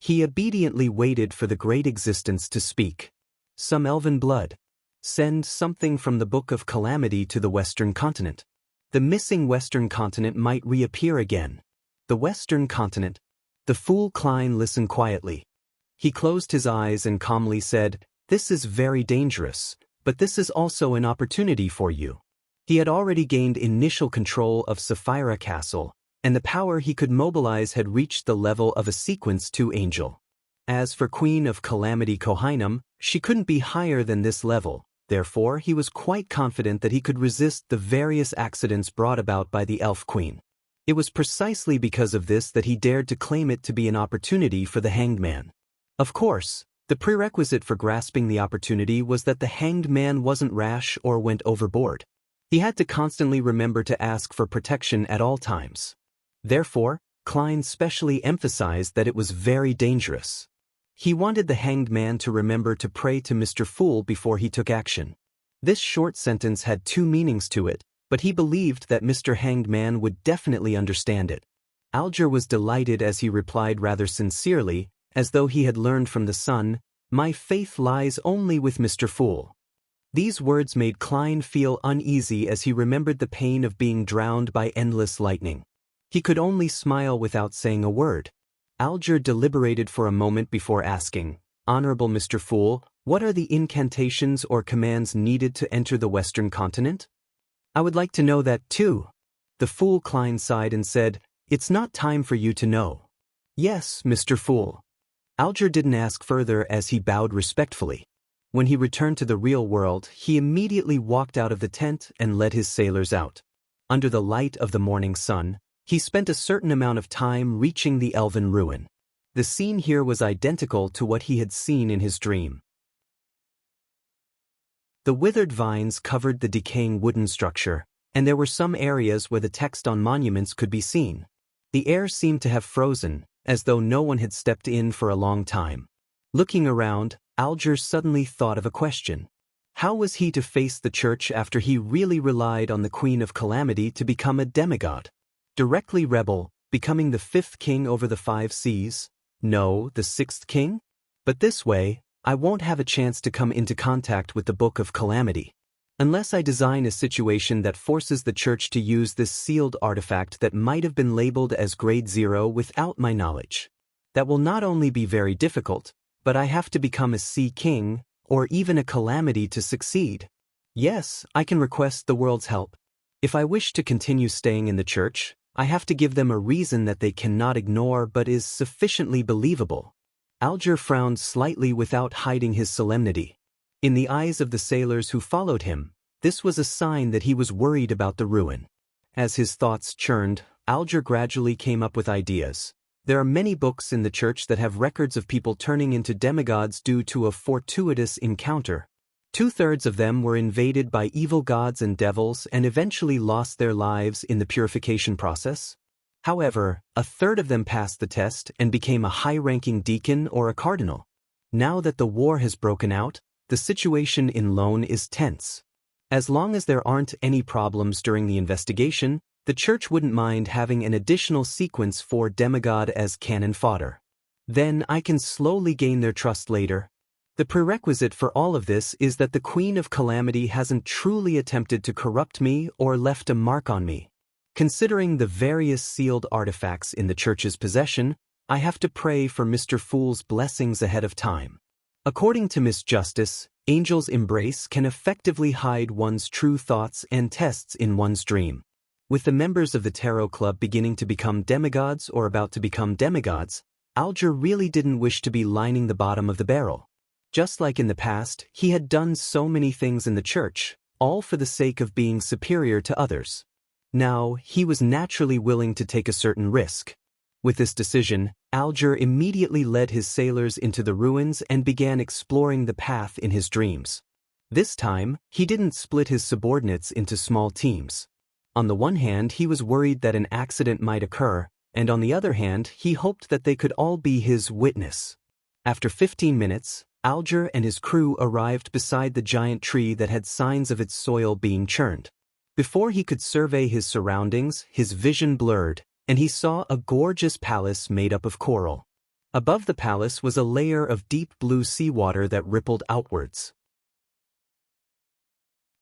He obediently waited for the great existence to speak. Some elven blood. Send something from the Book of Calamity to the Western continent. The missing Western continent might reappear again. The Western continent. The Fool Klein listened quietly. He closed his eyes and calmly said, "This is very dangerous, but this is also an opportunity for you." He had already gained initial control of Sapphira Castle, and the power he could mobilize had reached the level of a Sequence 2 angel. As for Queen of Calamity Kohainum, she couldn't be higher than this level, therefore he was quite confident that he could resist the various accidents brought about by the Elf Queen. It was precisely because of this that he dared to claim it to be an opportunity for the hanged man. Of course, the prerequisite for grasping the opportunity was that the hanged man wasn't rash or went overboard. He had to constantly remember to ask for protection at all times. Therefore, Klein specially emphasized that it was very dangerous. He wanted the hanged man to remember to pray to Mr. Fool before he took action. This short sentence had two meanings to it, but he believed that Mr. Hanged Man would definitely understand it. Alger was delighted as he replied rather sincerely, as though he had learned from the sun, "My faith lies only with Mr. Fool." These words made Klein feel uneasy as he remembered the pain of being drowned by endless lightning. He could only smile without saying a word. Alger deliberated for a moment before asking, "Honorable Mr. Fool, what are the incantations or commands needed to enter the Western continent?" "I would like to know that too." The Fool Klein sighed and said, "It's not time for you to know." "Yes, Mr. Fool." Alger didn't ask further as he bowed respectfully. When he returned to the real world, he immediately walked out of the tent and led his sailors out. Under the light of the morning sun, he spent a certain amount of time reaching the elven ruin. The scene here was identical to what he had seen in his dream. The withered vines covered the decaying wooden structure, and there were some areas where the text on monuments could be seen. The air seemed to have frozen, as though no one had stepped in for a long time. Looking around, Alger suddenly thought of a question. How was he to face the church after he really relied on the Queen of Calamity to become a demigod? Directly rebel, becoming the 5th king over the 5 seas? No, the 6th king? But this way, I won't have a chance to come into contact with the Book of Calamity. Unless I design a situation that forces the church to use this sealed artifact that might have been labeled as Grade 0 without my knowledge. That will not only be very difficult, but I have to become a Sea King, or even a Calamity to succeed. Yes, I can request the world's help. If I wish to continue staying in the church, I have to give them a reason that they cannot ignore but is sufficiently believable. Alger frowned slightly without hiding his solemnity. In the eyes of the sailors who followed him, this was a sign that he was worried about the ruin. As his thoughts churned, Alger gradually came up with ideas. There are many books in the church that have records of people turning into demigods due to a fortuitous encounter. 2/3 of them were invaded by evil gods and devils and eventually lost their lives in the purification process. However, 1/3 of them passed the test and became a high-ranking deacon or a cardinal. Now that the war has broken out, the situation in Lone is tense. As long as there aren't any problems during the investigation, the church wouldn't mind having an additional sequence for demigod as cannon fodder. Then I can slowly gain their trust later. The prerequisite for all of this is that the Queen of Calamity hasn't truly attempted to corrupt me or left a mark on me. Considering the various sealed artifacts in the church's possession, I have to pray for Mr. Fool's blessings ahead of time. According to Miss Justice, Angel's embrace can effectively hide one's true thoughts and tests in one's dream. With the members of the Tarot Club beginning to become demigods or about to become demigods, Alger really didn't wish to be lining the bottom of the barrel. Just like in the past, he had done so many things in the church, all for the sake of being superior to others. Now, he was naturally willing to take a certain risk. With this decision, Alger immediately led his sailors into the ruins and began exploring the path in his dreams. This time, he didn't split his subordinates into small teams. On the one hand, he was worried that an accident might occur, and on the other hand, he hoped that they could all be his witness. After 15 minutes, Alger and his crew arrived beside the giant tree that had signs of its soil being churned. Before he could survey his surroundings, his vision blurred, and he saw a gorgeous palace made up of coral. Above the palace was a layer of deep blue seawater that rippled outwards.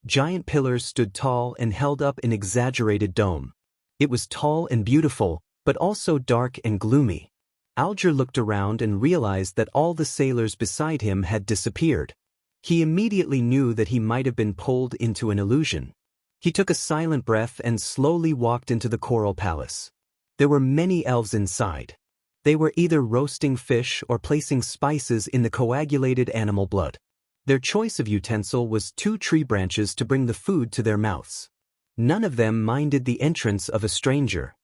Giant pillars stood tall and held up an exaggerated dome. It was tall and beautiful, but also dark and gloomy. Alger looked around and realized that all the sailors beside him had disappeared. He immediately knew that he might have been pulled into an illusion. He took a silent breath and slowly walked into the coral palace. There were many elves inside. They were either roasting fish or placing spices in the coagulated animal blood. Their choice of utensil was 2 tree branches to bring the food to their mouths. None of them minded the entrance of a stranger.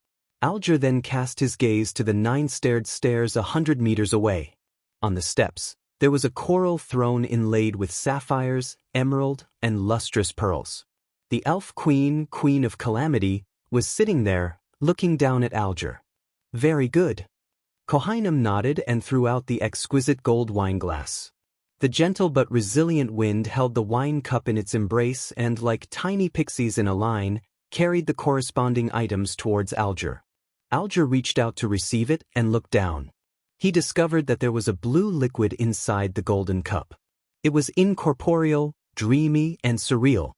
Alger then cast his gaze to the 9-staired stairs 100 meters away. On the steps, there was a coral throne inlaid with sapphires, emerald, and lustrous pearls. The elf queen, Queen of Calamity, was sitting there, looking down at Alger. Very good. Kohainam nodded and threw out the exquisite gold wine glass. The gentle but resilient wind held the wine cup in its embrace and, like tiny pixies in a line, carried the corresponding items towards Alger. Alger reached out to receive it and looked down. He discovered that there was a blue liquid inside the golden cup. It was incorporeal, dreamy, and surreal.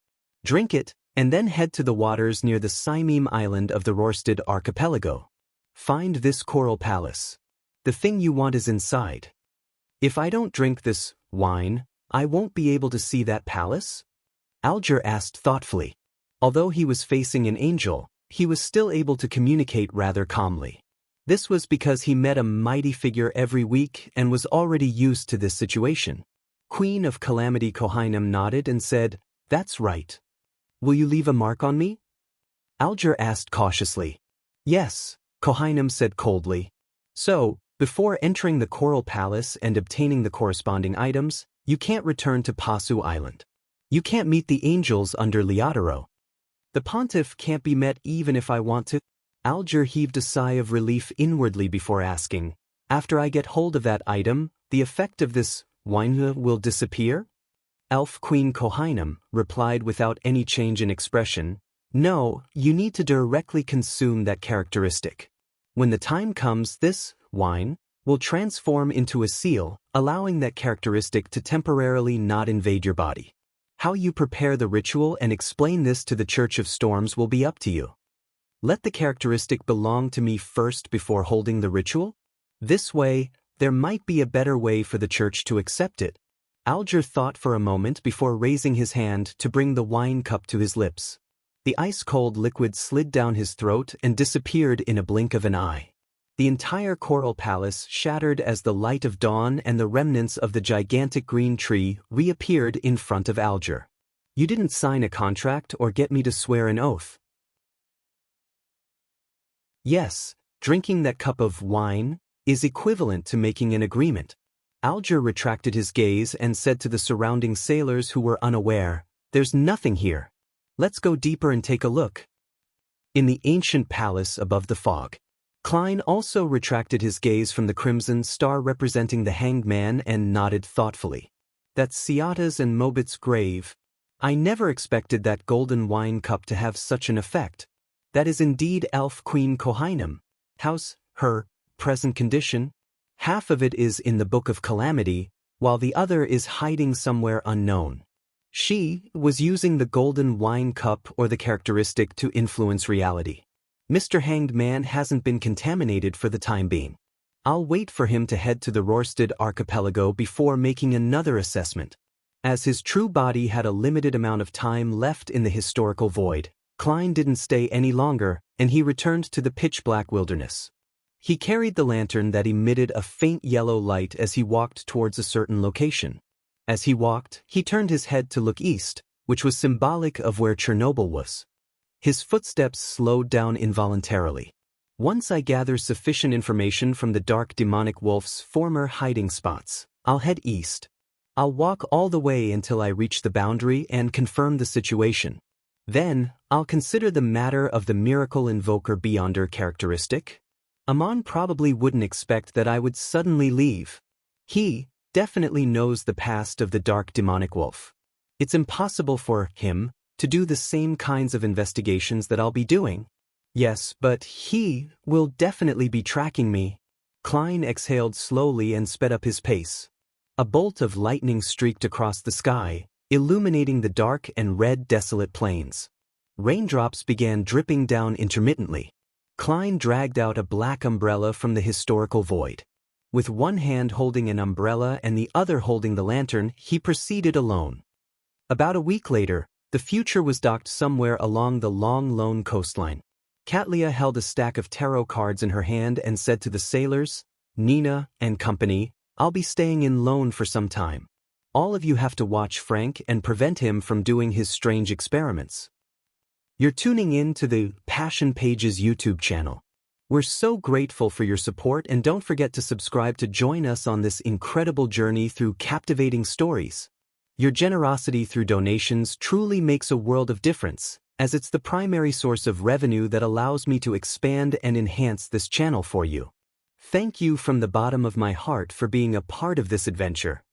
Drink it, and then head to the waters near the Simeem island of the Rorstad archipelago. Find this coral palace. The thing you want is inside. If I don't drink this wine, I won't be able to see that palace? Alger asked thoughtfully. Although he was facing an angel, he was still able to communicate rather calmly. This was because he met a mighty figure every week and was already used to this situation. Queen of Calamity Kohainam nodded and said, "That's right. Will you leave a mark on me?" Alger asked cautiously. "Yes," Kohainam said coldly. "So, before entering the Coral Palace and obtaining the corresponding items, you can't return to Pasu Island. You can't meet the angels under Leotaro. The pontiff can't be met even if I want to." Alger heaved a sigh of relief inwardly before asking, "After I get hold of that item, the effect of this wine will disappear?" Elf Queen Kohainam replied without any change in expression, "No, you need to directly consume that characteristic. When the time comes, this wine will transform into a seal, allowing that characteristic to temporarily not invade your body. How you prepare the ritual and explain this to the Church of Storms will be up to you. Let the characteristic belong to me first before holding the ritual? This way, there might be a better way for the Church to accept it. Alger thought for a moment before raising his hand to bring the wine cup to his lips. The ice-cold liquid slid down his throat and disappeared in a blink of an eye. The entire coral palace shattered as the light of dawn and the remnants of the gigantic green tree reappeared in front of Alger. You didn't sign a contract or get me to swear an oath. Yes, drinking that cup of wine is equivalent to making an agreement. Alger retracted his gaze and said to the surrounding sailors who were unaware, "There's nothing here. Let's go deeper and take a look." In the ancient palace above the fog, Klein also retracted his gaze from the crimson star representing the hanged man and nodded thoughtfully. "That's Ciata's and Mobit's grave. I never expected that golden wine cup to have such an effect. That is indeed Elf Queen Kohainam. How's her present condition? Half of it is in the Book of Calamity, while the other is hiding somewhere unknown. She was using the golden wine cup or the characteristic to influence reality. Mr. Hanged Man hasn't been contaminated for the time being. I'll wait for him to head to the Rorstad archipelago before making another assessment." As his true body had a limited amount of time left in the historical void, Klein didn't stay any longer, and he returned to the pitch-black wilderness. He carried the lantern that emitted a faint yellow light as he walked towards a certain location. As he walked, he turned his head to look east, which was symbolic of where Chernobyl was. His footsteps slowed down involuntarily. "Once I gather sufficient information from the dark demonic wolf's former hiding spots, I'll head east. I'll walk all the way until I reach the boundary and confirm the situation. Then, I'll consider the matter of the miracle invoker beyonder characteristic. Amon probably wouldn't expect that I would suddenly leave. He definitely knows the past of the dark demonic wolf. It's impossible for him to do the same kinds of investigations that I'll be doing. Yes, but he will definitely be tracking me." Klein exhaled slowly and sped up his pace. A bolt of lightning streaked across the sky, illuminating the dark and red desolate plains. Raindrops began dripping down intermittently. Klein dragged out a black umbrella from the historical void. With one hand holding an umbrella and the other holding the lantern, he proceeded alone. About a week later, the future was docked somewhere along the long lone coastline. Katlia held a stack of tarot cards in her hand and said to the sailors, "Nina and company, I'll be staying in Lone for some time. All of you have to watch Frank and prevent him from doing his strange experiments." You're tuning in to the Passion Pages YouTube channel. We're so grateful for your support, and don't forget to subscribe to join us on this incredible journey through captivating stories. Your generosity through donations truly makes a world of difference, as it's the primary source of revenue that allows me to expand and enhance this channel for you. Thank you from the bottom of my heart for being a part of this adventure.